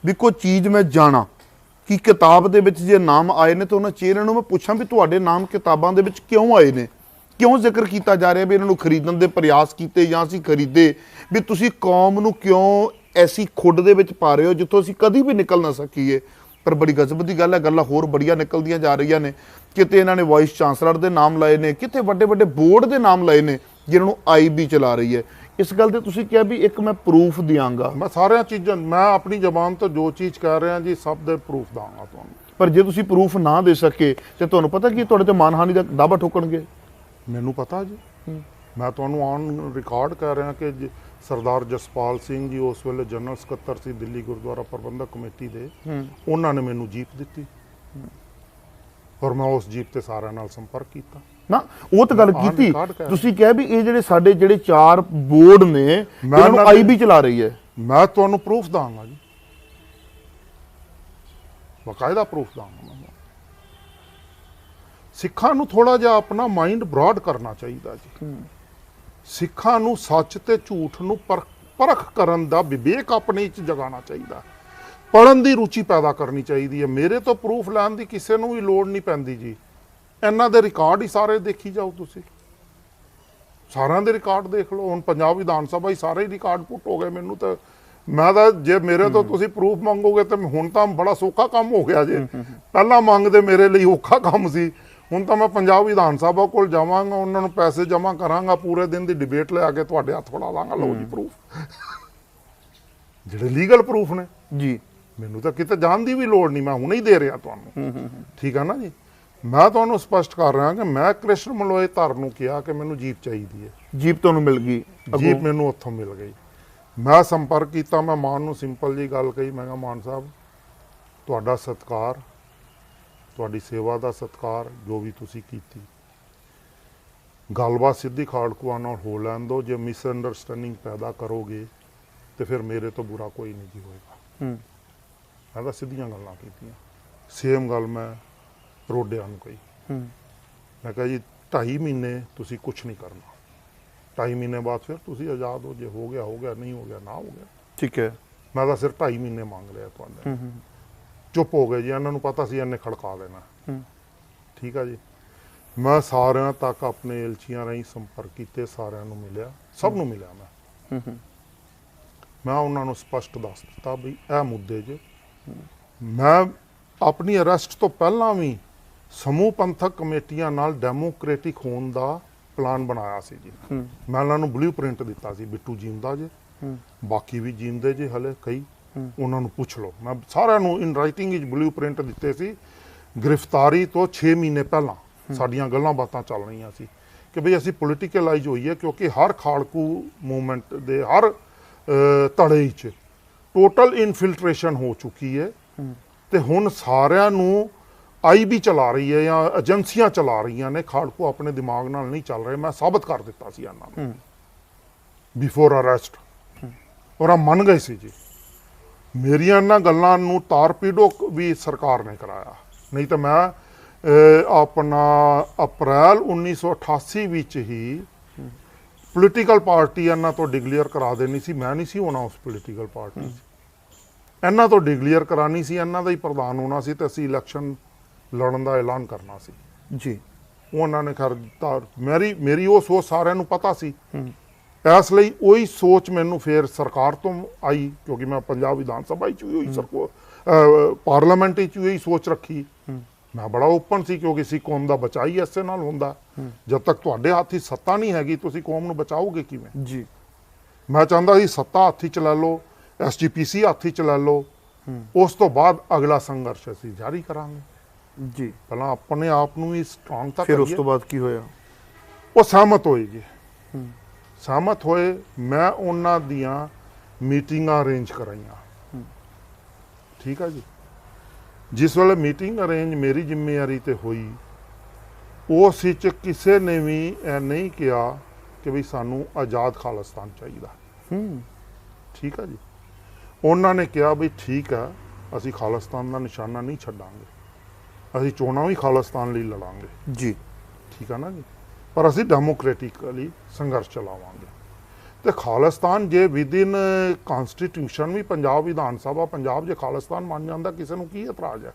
ਵੀ ਕੋਈ ਚੀਜ਼ ਮੈਂ ਜਾਣਾ ਕਿ ਕਿਤਾਬ ਦੇ ਵਿੱਚ ਜੇ ਨਾਮ ਆਏ ਨੇ ਤਾਂ ਉਹਨਾਂ ਚਿਹਰਿਆਂ ਨੂੰ ਮੈਂ ਪੁੱਛਾਂ ਵੀ ਤੁਹਾਡੇ ਨਾਮ ਕਿਤਾਬਾਂ ਦੇ ਵਿੱਚ ਕਿਉਂ ਆਏ ਨੇ, ਕਿਉਂ ਜ਼ਿਕਰ ਕੀਤਾ ਜਾ ਰਿਹਾ ਵੀ ਇਹਨਾਂ ਨੂੰ ਖਰੀਦਣ ਦੇ ਪ੍ਰਯਾਸ ਕੀਤੇ ਜਾਂ ਅਸੀਂ ਖਰੀਦੇ, ਵੀ ਤੁਸੀਂ ਕੌਮ ਨੂੰ ਕਿਉਂ ਐਸੀ ਖੁੱਡ ਦੇ ਵਿੱਚ ਪਾ ਰਹੇ ਹੋ ਜਿੱਥੋਂ ਅਸੀਂ ਕਦੀ ਵੀ ਨਿਕਲ ਨਾ ਸਕੀਏ। ਪਰ ਬੜੀ ਗਜ਼ਬ ਦੀ ਗੱਲ ਹੈ, ਗੱਲਾਂ ਹੋਰ ਬੜੀਆਂ ਨਿਕਲਦੀਆਂ ਜਾ ਰਹੀਆਂ ਨੇ। ਕਿਤੇ ਇਹਨਾਂ ਨੇ ਵਾਈਸ ਚਾਂਸਲਰ ਦੇ ਨਾਮ ਲਾਏ ਨੇ, ਕਿਤੇ ਵੱਡੇ ਵੱਡੇ ਬੋਰਡ ਦੇ ਨਾਮ ਲਾਏ ਨੇ ਜਿਨ੍ਹਾਂ ਨੂੰ IB ਚਲਾ ਰਹੀ ਹੈ। ਇਸ ਗੱਲ ਤੇ ਤੁਸੀਂ ਕਿਹਾ ਵੀ ਇੱਕ ਮੈਂ ਪ੍ਰੂਫ ਦਿਆਂਗਾ। ਮੈਂ ਸਾਰੀਆਂ ਚੀਜ਼ਾਂ, ਮੈਂ ਆਪਣੀ ਜ਼ਬਾਨ ਤੋਂ ਜੋ ਚੀਜ਼ ਕਹਿ ਰਿਹਾ ਜੀ, ਸਭ ਦੇ ਪ੍ਰੂਫ ਦਾਂਗਾ ਤੁਹਾਨੂੰ। ਪਰ ਜੇ ਤੁਸੀਂ ਪ੍ਰੂਫ ਨਾ ਦੇ ਸਕੇ ਤੇ ਤੁਹਾਨੂੰ ਪਤਾ ਕੀ ਤੁਹਾਡੇ ਤੇ ਮਾਨਹਾਨੀ ਦਾ ਦਾਅਵਾ ਠੋਕਣਗੇ? ਮੈਨੂੰ ਪਤਾ ਜੀ, ਮੈਂ ਤੁਹਾਨੂੰ ਔਨ ਰਿਕਾਰਡ ਕਰ ਰਿਹਾ ਕਿ ਸਰਦਾਰ ਜਸਪਾਲ ਸਿੰਘ ਜੀ ਉਸ ਵੇਲੇ ਜਨਰਲ ਸਕੱਤਰ ਸੀ ਦਿੱਲੀ ਗੁਰਦੁਆਰਾ ਪ੍ਰਬੰਧਕ ਕਮੇਟੀ ਦੇ, ਉਹਨਾਂ ਨੇ ਮੈਨੂੰ ਜੀਪ ਦਿੱਤੀ ਔਰ ਮੈਂ ਉਸ ਜੀਪ ਤੇ ਸਾਰਿਆਂ ਨਾਲ ਸੰਪਰਕ ਕੀਤਾ। ਨਾ ਉਹ ਤਾਂ ਗੱਲ ਹਾਂ, ਕੀਤੀ ਰਿਕਾਰਡ ਕਰ। ਤੁਸੀਂ ਕਿਹਾ ਵੀ ਇਹ ਜਿਹੜੇ ਸਾਡੇ ਜਿਹੜੇ 4 ਬੋਰਡ ਨੇ ਇਹਨਾਂ ਨੂੰ ਆਈਬੀ ਚਲਾ ਰਹੀ ਹੈ। ਮੈਂ ਤੁਹਾਨੂੰ ਪ੍ਰੂਫ ਦਾਂਗਾ ਜੀ, ਬਕਾਇਦਾ ਪ੍ਰੂਫ ਦਾਂਗਾ ਮੈਂ। ਸਿੱਖਾਂ ਨੂੰ ਥੋੜਾ ਜਿਹਾ ਆਪਣਾ ਮਾਈਂਡ ਬ੍ਰੌਡ ਕਰਨਾ ਚਾਹੀਦਾ ਜੀ। ਸਿੱਖਾਂ ਨੂੰ ਸੱਚ ਤੇ ਝੂਠ ਨੂੰ ਪਰਖ ਕਰਨ ਦਾ ਵਿਵੇਕ ਆਪਣੇ ਚ ਜਗਾਉਣਾ ਚਾਹੀਦਾ, ਪੜਨ ਦੀ ਰੁਚੀ ਪੈਦਾ ਕਰਨੀ ਚਾਹੀਦੀ ਹੈ। ਮੇਰੇ ਤੋਂ ਪ੍ਰੂਫ ਲੈਣ ਦੀ ਕਿਸੇ ਨੂੰ ਵੀ ਲੋੜ ਨਹੀਂ ਪੈਂਦੀ ਜੀ। ਇਹਨਾਂ ਦੇ ਰਿਕਾਰਡ ਹੀ ਸਾਰੇ ਦੇਖੀ ਜਾਓ ਤੁਸੀਂ, ਸਾਰਿਆਂ ਦੇ ਰਿਕਾਰਡ ਦੇਖ ਲਓ। ਹੁਣ ਪੰਜਾਬ ਵਿਧਾਨ ਸਭਾ ਹੀ ਸਾਰੇ ਹੀ ਰਿਕਾਰਡ ਪੁੱਟ ਹੋ ਗਏ। ਮੈਨੂੰ ਤਾਂ ਮੈਂ ਤਾਂ ਜੇ ਮੇਰੇ ਤੋਂ ਤੁਸੀਂ ਪ੍ਰੂਫ ਮੰਗੋਗੇ ਤਾਂ ਹੁਣ ਤਾਂ ਬੜਾ ਸੌਖਾ ਕੰਮ ਹੋ ਗਿਆ ਜੇ। ਪਹਿਲਾਂ ਮੰਗਦੇ ਮੇਰੇ ਲਈ ਔਖਾ ਕੰਮ ਸੀ। ਹੁਣ ਤਾਂ ਮੈਂ ਪੰਜਾਬ ਵਿਧਾਨ ਸਭਾ ਕੋਲ ਜਾਵਾਂਗਾ, ਉਹਨਾਂ ਨੂੰ ਪੈਸੇ ਜਮ੍ਹਾਂ ਕਰਾਂਗਾ, ਪੂਰੇ ਦਿਨ ਦੀ ਡਿਬੇਟ ਲਿਆ ਕੇ ਤੁਹਾਡੇ ਹੱਥ ਫੜਾ ਦਾਂਗਾ, ਲਓ ਜੀ ਪ੍ਰੂਫ, ਜਿਹੜੇ ਲੀਗਲ ਪ੍ਰੂਫ ਨੇ ਜੀ। ਮੈਨੂੰ ਤਾਂ ਕਿਤੇ ਜਾਣ ਦੀ ਵੀ ਲੋੜ ਨਹੀਂ, ਮੈਂ ਹੁਣੇ ਹੀ ਦੇ ਰਿਹਾ ਤੁਹਾਨੂੰ। ਠੀਕ ਆ ਨਾ ਜੀ। ਮੈਂ ਤੁਹਾਨੂੰ ਸਪਸ਼ਟ ਕਰ ਰਿਹਾ ਕਿ ਮੈਂ ਕ੍ਰਿਸ਼ਨ ਮਲੋਏ ਧਰ ਨੂੰ ਕਿਹਾ ਕਿ ਮੈਨੂੰ ਜੀਪ ਚਾਹੀਦੀ ਹੈ। ਜੀਪ ਤੁਹਾਨੂੰ ਮਿਲ ਗਈ? ਜੀਪ ਮੈਨੂੰ ਉੱਥੋਂ ਮਿਲ ਗਈ। ਮੈਂ ਸੰਪਰਕ ਕੀਤਾ, ਮੈਂ ਮਾਨ ਨੂੰ ਸਿੰਪਲ ਜੀ ਗੱਲ ਕਹੀ, ਮੈਂ ਕਿਹਾ ਮਾਨ ਸਾਹਿਬ ਤੁਹਾਡਾ ਸਤਿਕਾਰ, ਤੁਹਾਡੀ ਸੇਵਾ ਦਾ ਸਤਿਕਾਰ, ਜੋ ਵੀ ਤੁਸੀਂ ਕੀਤੀ, ਗੱਲਬਾਤ ਸਿੱਧੀ ਖਾੜਕੂਆਂ ਨਾਲ ਹੋ ਲੈਣ ਦਿਓ। ਜੇ ਮਿਸਅੰਡਰਸਟੈਂਡਿੰਗ ਪੈਦਾ ਕਰੋਗੇ ਤੇ ਫਿਰ ਮੇਰੇ ਤੋਂ ਬੁਰਾ ਕੋਈ ਨਹੀਂ ਜੀ ਹੋਏਗਾ। ਮੈਂ ਤਾਂ ਸਿੱਧੀਆਂ ਗੱਲਾਂ ਕੀਤੀਆਂ। ਸੇਮ ਗੱਲ ਮੈਂ ਰੋਡਿਆਂ ਨੂੰ ਕਹੀ। ਮੈਂ ਕਿਹਾ ਜੀ 2.5 ਮਹੀਨੇ ਤੁਸੀਂ ਕੁਝ ਨਹੀਂ ਕਰਨਾ, 2.5 ਮਹੀਨੇ ਬਾਅਦ ਫਿਰ ਤੁਸੀਂ ਆਜ਼ਾਦ ਹੋ। ਜੇ ਹੋ ਗਿਆ ਹੋ ਗਿਆ, ਨਹੀਂ ਹੋ ਗਿਆ ਨਾ ਹੋ ਗਿਆ। ਠੀਕ ਹੈ। ਮੈਂ ਤਾਂ ਸਿਰਫ 2.5 ਮਹੀਨੇ ਮੰਗ ਲਿਆ ਤੁਹਾਡੇ। ਚੁੱਪ ਹੋ ਗਏ ਜੀ, ਇਹਨਾਂ ਨੂੰ ਪਤਾ ਸੀ ਇਹਨੇ ਖੜਕਾ ਦੇਣਾ। ਠੀਕ ਆ ਜੀ। ਮੈਂ ਸਾਰਿਆਂ ਤੱਕ ਆਪਣੇ ਏਲਚੀਆਂ ਰਾਹੀਂ ਸੰਪਰਕ ਕੀਤੇ, ਸਾਰਿਆਂ ਨੂੰ ਮਿਲਿਆ, ਸਭ ਨੂੰ ਮਿਲਿਆ ਮੈਂ ਉਹਨਾਂ ਨੂੰ ਸਪਸ਼ਟ ਦੱਸ ਦਿੱਤਾ ਵੀ ਇਹ ਮੁੱਦੇ 'ਚ ਮੈਂ ਆਪਣੀ ਅਰੈਸਟ ਤੋਂ ਪਹਿਲਾਂ ਵੀ ਸਮੂਹ ਪੰਥਕ ਕਮੇਟੀਆਂ ਨਾਲ ਡੈਮੋਕ੍ਰੈਟਿਕ ਹੋਣ ਦਾ ਪਲਾਨ ਬਣਾਇਆ ਸੀ ਜੀ। ਮੈਂ ਉਹਨਾਂ ਨੂੰ ਬਲੂ ਪ੍ਰਿੰਟ ਦਿੱਤਾ ਸੀ, ਬਿੱਟੂ ਜੀਂਦਾ ਜੇ, ਬਾਕੀ ਵੀ ਜੀਂਦੇ ਜੇ ਹਲੇ ਕਈ, ਉਹਨਾਂ ਨੂੰ ਪੁੱਛ ਲਓ। ਮੈਂ ਸਾਰਿਆਂ ਨੂੰ ਇਨ ਰਾਈਟਿੰਗ ਵਿੱਚ ਬਲੂ ਪ੍ਰਿੰਟ ਦਿੱਤੇ ਸੀ। ਗ੍ਰਿਫਤਾਰੀ ਤੋਂ 6 ਮਹੀਨੇ ਪਹਿਲਾਂ ਸਾਡੀਆਂ ਗੱਲਾਂ ਬਾਤਾਂ ਚੱਲ ਰਹੀਆਂ ਸੀ ਕਿ ਬਈ ਅਸੀਂ ਪੋਲੀਟੀਕਲਾਈਜ਼ ਹੋਈਏ, ਕਿਉਂਕਿ ਹਰ ਖਾੜਕੂ ਮੂਵਮੈਂਟ ਦੇ ਹਰ ਧੜੇ 'ਚ ਟੋਟਲ ਇਨਫਿਲਟ੍ਰੇਸ਼ਨ ਹੋ ਚੁੱਕੀ ਹੈ ਤੇ ਹੁਣ ਸਾਰਿਆਂ ਨੂੰ ਆਈਬੀ ਚਲਾ ਰਹੀ ਹੈ ਜਾਂ ਏਜੰਸੀਆਂ ਚਲਾ ਰਹੀਆਂ ਨੇ। ਖਾੜਕੂ ਆਪਣੇ ਦਿਮਾਗ ਨਾਲ ਨਹੀਂ ਚੱਲ ਰਹੇ। ਮੈਂ ਸਾਬਤ ਕਰ ਦਿੱਤਾ ਸੀ ਇਹਨਾਂ ਨੂੰ ਬਿਫੋਰ ਅਰੈਸਟ, ਔਰ ਆ ਮੰਨ ਗਏ ਸੀ ਜੀ। ਮੇਰੀਆਂ ਇਹਨਾਂ ਗੱਲਾਂ ਨੂੰ ਤਾਰਪੀਡੋ ਵੀ ਸਰਕਾਰ ਨੇ ਕਰਾਇਆ, ਨਹੀਂ ਤਾਂ ਮੈਂ ਆਪਣਾ ਅਪ੍ਰੈਲ 1988 ਵਿੱਚ ਹੀ ਪੋਲੀਟੀਕਲ ਪਾਰਟੀ ਇਹਨਾਂ ਤੋਂ ਡਿਕਲੇਅਰ ਕਰਾ ਦੇਣੀ ਸੀ। ਮੈਂ ਨਹੀਂ ਸੀ ਹੋਣਾ ਉਸ ਪੋਲੀਟੀਕਲ ਪਾਰਟੀ 'ਚ, ਇਹਨਾਂ ਤੋਂ ਡਿਕਲੇਅਰ ਕਰਾਣੀ ਸੀ, ਇਹਨਾਂ ਦਾ ਹੀ ਪ੍ਰਧਾਨ ਹੋਣਾ ਸੀ ਤੇ ਅਸੀਂ ਇਲੈਕਸ਼ਨ ਲੜਨ ਦਾ ਐਲਾਨ ਕਰਨਾ ਸੀ ਜੀ। ਉਹਨਾਂ ਨੇ ਕਰ ਦਿੱਤਾ। ਮੇਰੀ ਉਹ ਸੋਚ ਸਾਰਿਆਂ ਨੂੰ ਪਤਾ ਸੀ। ਇਸ ਲਈ ਉਹੀ ਸੋਚ ਮੈਨੂੰ ਫਿਰ ਸਰਕਾਰ ਤੋਂ ਆਈ, ਕਿਉਂਕਿ ਮੈਂ ਪੰਜਾਬ ਵਿਧਾਨ ਸਭਾ 'ਚ ਵੀ ਉਹੀ ਪਾਰਲੀਮੈਂਟ 'ਚ ਵੀ ਉਹੀ ਸੋਚ ਰੱਖੀ। ਮੈਂ ਬੜਾ ਓਪਨ ਸੀ, ਕਿਉਂਕਿ ਸੀ ਕੌਮ ਦਾ ਬਚਾਅ ਹੀ ਇਸੇ ਨਾਲ ਹੁੰਦਾ। ਜਦ ਤੱਕ ਤੁਹਾਡੇ ਹੱਥ 'ਚ ਸੱਤਾ ਨਹੀਂ ਹੈਗੀ, ਤੁਸੀਂ ਕੌਮ ਨੂੰ ਬਚਾਓਗੇ ਕਿਵੇਂ ਜੀ। ਮੈਂ ਚਾਹੁੰਦਾ ਸੀ ਸੱਤਾ ਹੱਥ 'ਚ ਲੈ ਲਓ, SGPC ਹੱਥ 'ਚ ਲੈ ਲਓ, ਉਸ ਤੋਂ ਬਾਅਦ ਅਗਲਾ ਸੰਘਰਸ਼ ਅਸੀਂ ਜਾਰੀ ਕਰਾਂਗੇ ਜੀ। ਪਹਿਲਾਂ ਆਪਣੇ ਆਪ ਨੂੰ ਹੀ ਸਟਰੋਂਗ ਤਾਂ ਫਿਰ ਉਸ ਕਰੀਏ। ਤੋਂ ਬਾਅਦ ਕੀ ਹੋਇਆ? ਉਹ ਸਹਿਮਤ ਹੋਏ ਜੀ, ਸਹਿਮਤ ਹੋਏ। ਮੈਂ ਉਹਨਾਂ ਦੀਆਂ ਮੀਟਿੰਗਾਂ ਅਰੇਂਜ ਕਰਾਈਆਂ। ਠੀਕ ਆ ਜੀ। ਜਿਸ ਵੇਲੇ ਮੀਟਿੰਗ ਅਰੇਂਜ ਮੇਰੀ ਜ਼ਿੰਮੇਵਾਰੀ ਤੇ ਹੋਈ, ਉਸ ਵਿੱਚ ਕਿਸੇ ਨੇ ਵੀ ਇਹ ਨਹੀਂ ਕਿਹਾ ਕਿ ਵੀ ਸਾਨੂੰ ਆਜ਼ਾਦ ਖਾਲਿਸਤਾਨ ਚਾਹੀਦਾ। ਠੀਕ ਆ ਜੀ। ਉਹਨਾਂ ਨੇ ਕਿਹਾ ਵੀ ਠੀਕ ਆ, ਅਸੀਂ ਖਾਲਿਸਤਾਨ ਦਾ ਨਿਸ਼ਾਨਾ ਨਹੀਂ ਛੱਡਾਂਗੇ, ਅਸੀਂ ਚੋਣਾਂ ਵੀ ਖਾਲਿਸਤਾਨ ਲਈ ਲੜਾਂਗੇ ਜੀ। ਠੀਕ ਆ ਨਾ ਜੀ, ਪਰ ਅਸੀਂ ਡੈਮੋਕ੍ਰੈਟਿਕਲੀ ਸੰਘਰਸ਼ ਚਲਾਵਾਂਗੇ। ਤੇ ਖਾਲਿਸਤਾਨ ਜੇ ਵਿਦਿਨ ਕਨਸਟੀਟਿਊਸ਼ਨ ਵੀ ਪੰਜਾਬ ਵਿਧਾਨ ਸਭਾ ਪੰਜਾਬ ਜੇ ਖਾਲਿਸਤਾਨ ਮੰਨ ਜਾਂਦਾ, ਕਿਸੇ ਨੂੰ ਕੀ ਇਤਰਾਜ਼ ਹੈ?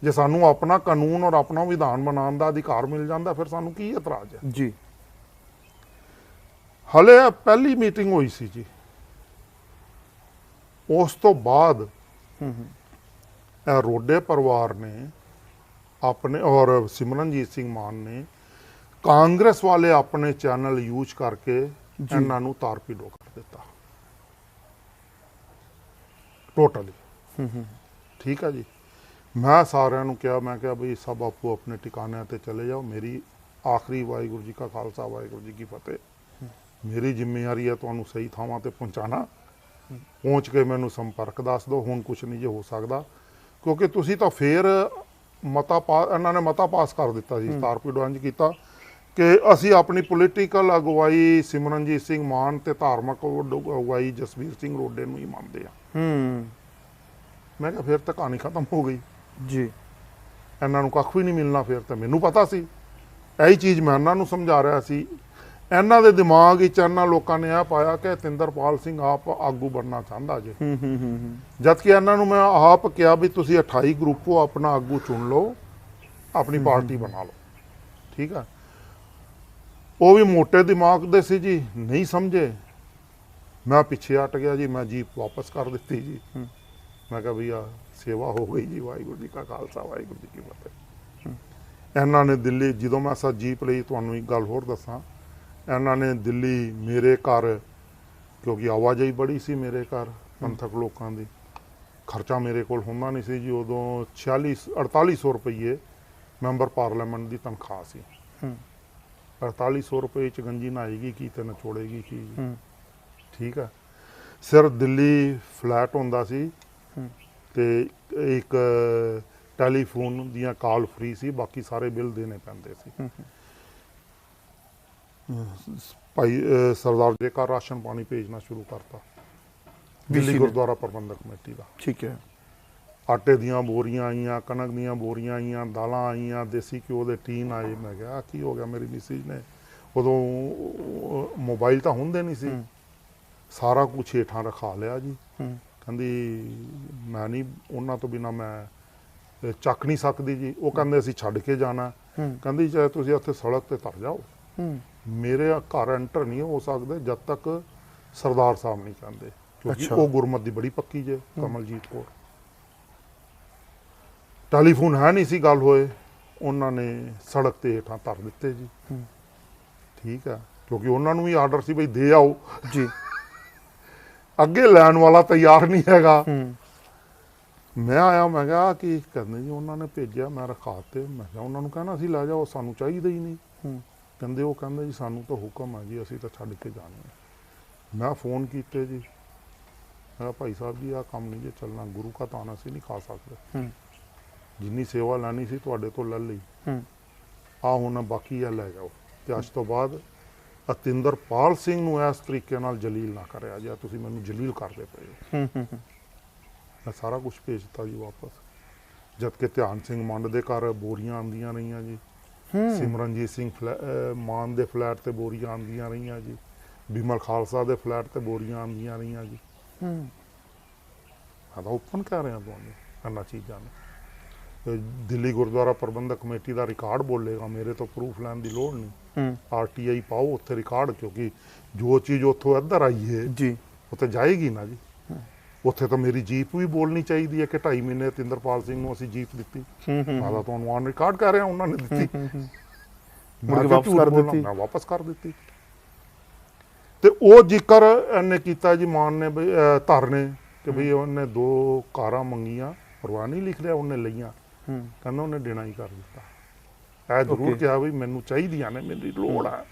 ਜੇ ਸਾਨੂੰ ਆਪਣਾ ਕਾਨੂੰਨ ਔਰ ਆਪਣਾ ਵਿਧਾਨ ਬਣਾਉਣ ਦਾ ਅਧਿਕਾਰ ਮਿਲ ਜਾਂਦਾ, ਫਿਰ ਸਾਨੂੰ ਕੀ ਇਤਰਾਜ਼ ਹੈ ਜੀ। ਹਲੇ ਪਹਿਲੀ ਮੀਟਿੰਗ ਹੋਈ ਸੀ ਜੀ। ਉਸ ਤੋਂ ਬਾਅਦ ਇਹ ਰੋਡੇ ਪਰਿਵਾਰ ਨੇ ਆਪਣੇ ਔਰ ਸਿਮਰਨਜੀਤ ਸਿੰਘ ਮਾਨ ਨੇ ਕਾਂਗਰਸ ਵਾਲੇ ਆਪਣੇ ਚੈਨਲ ਯੂਜ਼ ਕਰਕੇ ਇਹਨਾਂ ਨੂੰ ਤਾਰਪੀਡੋ ਕਰ ਦਿੱਤਾ ਟੋਟਲੀ। ਠੀਕ ਹੈ ਜੀ। ਮੈਂ ਸਾਰਿਆਂ ਨੂੰ ਕਿਹਾ, ਮੈਂ ਕਿਹਾ ਬਈ ਸਭ ਆਪੋ ਆਪਣੇ ਟਿਕਾਣਿਆਂ ਤੇ ਚਲੇ ਜਾਓ। ਮੇਰੀ ਆਖਰੀ ਵਾਹਿਗੁਰੂ ਜੀ ਕਾ ਖਾਲਸਾ ਵਾਹਿਗੁਰੂ ਜੀ ਕੀ ਫਤਿਹ। ਮੇਰੀ ਜ਼ਿੰਮੇਵਾਰੀ ਹੈ ਤੁਹਾਨੂੰ ਸਹੀ ਥਾਵਾਂ ਤੇ ਪਹੁੰਚਾਉਣਾ। ਪਹੁੰਚ ਕੇ ਮੈਨੂੰ ਸੰਪਰਕ ਦੱਸ ਦਿਓ। ਹੁਣ ਕੁਝ ਨਹੀਂ ਜੇ ਹੋ ਸਕਦਾ, ਕਿਉਂਕਿ ਤੁਸੀਂ ਤਾਂ ਫੇਰ ਇਹਨਾਂ ਨੇ ਮਤਾ ਪਾਸ ਕਰ ਦਿੱਤਾ ਸੀ। ਤਾਰਪੀਡੋ ਇੰਜ ਕੀਤਾ ਕਿ ਅਸੀਂ ਆਪਣੀ ਪੋਲੀਟੀਕਲ ਅਗਵਾਈ ਸਿਮਰਨਜੀਤ ਸਿੰਘ ਮਾਨ ਤੇ ਧਾਰਮਿਕ ਅਗਵਾਈ ਜਸਵੀਰ ਸਿੰਘ ਰੋਡੇ ਨੂੰ ਹੀ ਮੰਨਦੇ ਆ। ਮੈਂ ਕਿਹਾ ਫਿਰ ਤਾਂ ਕਹਾਣੀ ਖਤਮ ਹੋ ਗਈ ਜੀ, ਇਹਨਾਂ ਨੂੰ ਕੱਖ ਵੀ ਨਹੀਂ ਮਿਲਣਾ। ਫਿਰ ਤਾਂ ਮੈਨੂੰ ਪਤਾ ਸੀ, ਇਹੀ ਚੀਜ਼ ਮੈਂ ਇਹਨਾਂ ਨੂੰ ਸਮਝਾ ਰਿਹਾ ਸੀ। ਇਹਨਾਂ ਦੇ ਦਿਮਾਗ ਵਿੱਚ ਇਹਨਾਂ ਲੋਕਾਂ ਨੇ ਇਹ ਪਾਇਆ ਕਿ ਤਿੰਦਰਪਾਲ ਸਿੰਘ ਆਪ ਆਗੂ ਬਣਨਾ ਚਾਹੁੰਦਾ ਜੇ, ਜਦ ਕਿ ਇਹਨਾਂ ਨੂੰ ਮੈਂ ਆਪ ਕਿਹਾ ਵੀ ਤੁਸੀਂ 28 ਗਰੁੱਪੋ ਆਪਣਾ ਆਗੂ ਚੁਣ ਲਓ, ਆਪਣੀ ਪਾਰਟੀ ਬਣਾ ਲਓ, ਠੀਕ ਆ। ਉਹ ਵੀ ਮੋਟੇ ਦਿਮਾਗ ਦੇ ਸੀ ਜੀ, ਨਹੀਂ ਸਮਝੇ। ਮੈਂ ਪਿੱਛੇ ਹਟ ਗਿਆ ਜੀ, ਮੈਂ ਜੀਪ ਵਾਪਸ ਕਰ ਦਿੱਤੀ ਜੀ। ਮੈਂ ਕਿਹਾ ਭਈਆ ਸੇਵਾ ਹੋ ਗਈ ਜੀ, ਵਾਹਿਗੁਰੂ ਜੀ ਕਾ ਖਾਲਸਾ ਵਾਹਿਗੁਰੂ ਜੀ ਕੀ ਫਤਿਹ। ਇਹਨਾਂ ਨੇ ਦਿੱਲੀ, ਜਦੋਂ ਮੈਂ ਸਾ ਜੀਪ ਲਈ, ਤੁਹਾਨੂੰ ਇੱਕ ਗੱਲ ਹੋਰ ਦੱਸਾਂ, ਇਹਨਾਂ ਨੇ ਦਿੱਲੀ ਮੇਰੇ ਘਰ, ਕਿਉਂਕਿ ਆਵਾਜਾਈ ਬੜੀ ਸੀ ਮੇਰੇ ਘਰ ਪੰਥਕ ਲੋਕਾਂ ਦੀ, ਖਰਚਾ ਮੇਰੇ ਕੋਲ ਹੁੰਦਾ ਨਹੀਂ ਸੀ ਜੀ ਉਦੋਂ। 4800 ਰੁਪਏ ਮੈਂਬਰ ਪਾਰਲੀਮੈਂਟ ਦੀ ਤਨਖਾਹ ਸੀ। 4800 ਰੁਪਏ ਚ ਗੰਜੀ ਨਹਾਏਗੀ ਕੀ ਤੇ ਨਚੋੜੇਗੀ ਕੀ, ਠੀਕ ਹੈ। ਸਿਰ ਦਿੱਲੀ ਫਲੈਟ ਹੁੰਦਾ ਸੀ ਤੇ ਇੱਕ ਟੈਲੀਫੋਨ ਦੀਆਂ ਕਾਲ ਫ੍ਰੀ ਸੀ, ਬਾਕੀ ਸਾਰੇ ਬਿੱਲ ਦੇਣੇ ਪੈਂਦੇ ਸੀ। ਭਾਈ ਸਰਦਾਰ ਜੇਕਰ ਰਾਸ਼ਨ ਪਾਣੀ ਭੇਜਣਾ ਸ਼ੁਰੂ ਕਰਤਾ ਦਿੱਲੀ ਗੁਰਦੁਆਰਾ ਪ੍ਰਬੰਧਕ ਕਮੇਟੀ ਦਾ, ਠੀਕ ਹੈ। ਆਟੇ ਦੀਆਂ ਬੋਰੀਆਂ ਆਈਆਂ, ਕਣਕ ਦੀਆਂ ਬੋਰੀਆਂ ਆਈਆਂ, ਦਾਲਾਂ ਆਈਆਂ, ਦੇਸੀ ਘਿਓ ਦੇ ਟੀਨ ਆਏ। ਮੈਂ ਕਿਹਾ ਕੀ ਹੋ ਗਿਆ? ਮੇਰੀ ਮਿਸਿਜ ਨੇ, ਉਦੋਂ ਮੋਬਾਈਲ ਤਾਂ ਹੁੰਦੇ ਨਹੀਂ ਸੀ, ਸਾਰਾ ਕੁਛ ਹੇਠਾਂ ਰਖਾ ਲਿਆ ਜੀ। ਕਹਿੰਦੀ ਮੈਂ ਨਹੀਂ, ਉਹਨਾਂ ਤੋਂ ਬਿਨਾਂ ਮੈਂ ਚੱਕ ਨਹੀਂ ਸਕਦੀ ਜੀ। ਉਹ ਕਹਿੰਦੇ ਅਸੀਂ ਛੱਡ ਕੇ ਜਾਣਾ। ਕਹਿੰਦੀ ਚਾਹੇ ਤੁਸੀਂ ਉੱਥੇ ਸੜਕ ਤੇ ਤਰ ਜਾਓ, ਮੇਰੇ ਘਰ ਐਂਟਰ ਨਹੀਂ ਹੋ ਸਕਦੇ ਜਦ ਤੱਕ ਸਰਦਾਰ ਸਾਹਿਬ ਨਹੀਂ ਕਹਿੰਦੇ, ਕਿਉਂਕਿ ਉਹ ਗੁਰਮਤ ਦੀ ਬੜੀ ਪੱਕੀ ਜੇ ਕਮਲਜੀਤ ਕੌਰ। ਟੈਲੀਫੋਨ ਹੈ ਨਹੀਂ ਸੀ ਗੱਲ ਹੋਏ, ਉਹਨਾਂ ਨੇ ਸੜਕ ਤੇ ਹੇਠਾਂ ਧਰ ਦਿੱਤੇ ਜੀ, ਠੀਕ ਹੈ। ਕਿਉਂਕਿ ਉਹਨਾਂ ਨੂੰ ਵੀ ਆਰਡਰ ਸੀ ਬਈ ਦੇ ਆਓ ਜੀ, ਅੱਗੇ ਲੈਣ ਵਾਲਾ ਤਿਆਰ ਨਹੀਂ ਹੈਗਾ। ਮੈਂ ਆਇਆ, ਮੈਂ ਕਿਹਾ ਕੀ ਕਹਿੰਦੇ ਜੀ? ਉਹਨਾਂ ਨੇ ਭੇਜਿਆ, ਮੈਂ ਰਖਾਤੇ। ਮੈਂ ਕਿਹਾ ਉਹਨਾਂ ਨੂੰ ਕਹਿਣਾ ਸੀ ਲੈ ਜਾਓ, ਸਾਨੂੰ ਚਾਹੀਦਾ ਹੀ ਨਹੀਂ। ਕਹਿੰਦੇ ਉਹ ਕਹਿੰਦੇ ਜੀ ਸਾਨੂੰ ਤਾਂ ਹੁਕਮ ਹੈ ਜੀ, ਅਸੀਂ ਤਾਂ ਛੱਡ ਕੇ ਜਾਣੇ। ਮੈਂ ਫੋਨ ਕੀਤੇ ਜੀ, ਮੈਂ ਕਿਹਾ ਭਾਈ ਸਾਹਿਬ ਜੀ ਆਹ ਕੰਮ ਨਹੀਂ ਜੇ ਚੱਲਣਾ, ਗੁਰੂ ਕਾ ਤਾਨ ਅਸੀਂ ਨਹੀਂ ਖਾ ਸਕਦੇ, ਜਿੰਨੀ ਸੇਵਾ ਲੈਣੀ ਸੀ ਤੁਹਾਡੇ ਤੋਂ ਲੈ ਲਈ, ਆ ਹੁਣ ਬਾਕੀ ਆ ਲੈ ਜਾਓ। ਤੇ ਅੱਜ ਤੋਂ ਬਾਅਦ ਤਿੰਦਰਪਾਲ ਸਿੰਘ ਨੂੰ ਇਸ ਤਰੀਕੇ ਨਾਲ ਜਲੀਲ ਨਾ ਕਰਿਆ ਜੀ, ਤੁਸੀਂ ਮੈਨੂੰ ਜਲੀਲ ਕਰਦੇ ਪਏ ਹੋ। ਮੈਂ ਸਾਰਾ ਕੁਝ ਭੇਜ ਦਿੱਤਾ ਜੀ ਵਾਪਸ। ਜਦ ਕਿ ਧਿਆਨ ਸਿੰਘ ਮੰਡ ਦੇ ਘਰ ਬੋਰੀਆਂ ਆਉਂਦੀਆਂ ਰਹੀਆਂ ਜੀ, ਸਿਮਰਨਜੀਤ ਸਿੰਘ ਮਾਨ ਦੇ ਫਲੈਟ ਤੇ ਬੋਰੀਆਂ ਆਉਂਦੀਆਂ ਰਹੀਆਂ ਜੀ, ਬਿਮਲ ਖਾਲਸਾ ਦੇ ਫਲੈਟ ਤੇ ਬੋਰੀਆਂ ਆਉਂਦੀਆਂ ਰਹੀਆਂ ਜੀ। ਮੈਂ ਤਾਂ ਓਪਨ ਕਹਿ ਰਿਹਾ ਤੁਹਾਨੂੰ ਇਹਨਾਂ ਚੀਜ਼ਾਂ ਨੂੰ। ਦਿੱਲੀ ਗੁਰਦੁਆਰਾ ਪ੍ਰਬੰਧਕ ਕਮੇਟੀ ਦਾ ਰਿਕਾਰਡ ਬੋਲੇਗਾ, ਮੇਰੇ ਤੋਂ ਪ੍ਰੂਫ ਲੈਣ ਦੀ ਲੋੜ ਨਹੀਂ। RTI ਪਾਓ ਉੱਥੇ ਰਿਕਾਰਡ, ਕਿਉਂਕਿ ਜੋ ਚੀਜ਼ ਉੱਥੋਂ ਇੱਧਰ ਆਈ ਹੈ ਜੀ ਉੱਥੇ ਜਾਏਗੀ ਨਾ ਜੀ। ਉੱਥੇ ਤਾਂ ਮੇਰੀ ਜੀਪ ਵੀ ਬੋਲਣੀ ਚਾਹੀਦੀ ਹੈ ਕਿ 2.5 ਮਹੀਨੇ ਤਿੰਦਰਪਾਲ ਸਿੰਘ ਨੂੰ ਅਸੀਂ ਜੀਪ ਦਿੱਤੀ। ਮੈਂ ਤਾਂ ਤੁਹਾਨੂੰ ਔਨ ਰਿਕਾਰਡ ਕਰ ਰਿਹਾ ਉਹਨਾਂ ਨੇ ਦਿੱਤੀ, ਮੈਂ ਵਾਪਸ ਕਰ ਦਿੱਤੀ। ਤੇ ਉਹ ਜ਼ਿਕਰ ਇਹਨੇ ਕੀਤਾ ਜੀ ਮਾਨ ਨੇ, ਬਈ ਧਰਨੇ ਕਿ ਬਈ ਉਹਨੇ 2 ਕਾਰਾਂ ਮੰਗੀਆਂ, ਪਰਵਾਹ ਨਹੀਂ ਲਿਖ ਲਿਆ, ਉਹਨੇ ਲਈਆਂ। ਕਹਿੰਦਾ ਉਹਨੇ ਦੇਣਾ ਹੀ ਕਰ ਦਿੱਤਾ। ਇਹ ਜ਼ਰੂਰ ਕਿਹਾ ਵੀ ਮੈਨੂੰ ਚਾਹੀਦੀਆਂ ਨੇ, ਮੇਰੀ ਲੋੜ ਹੈ।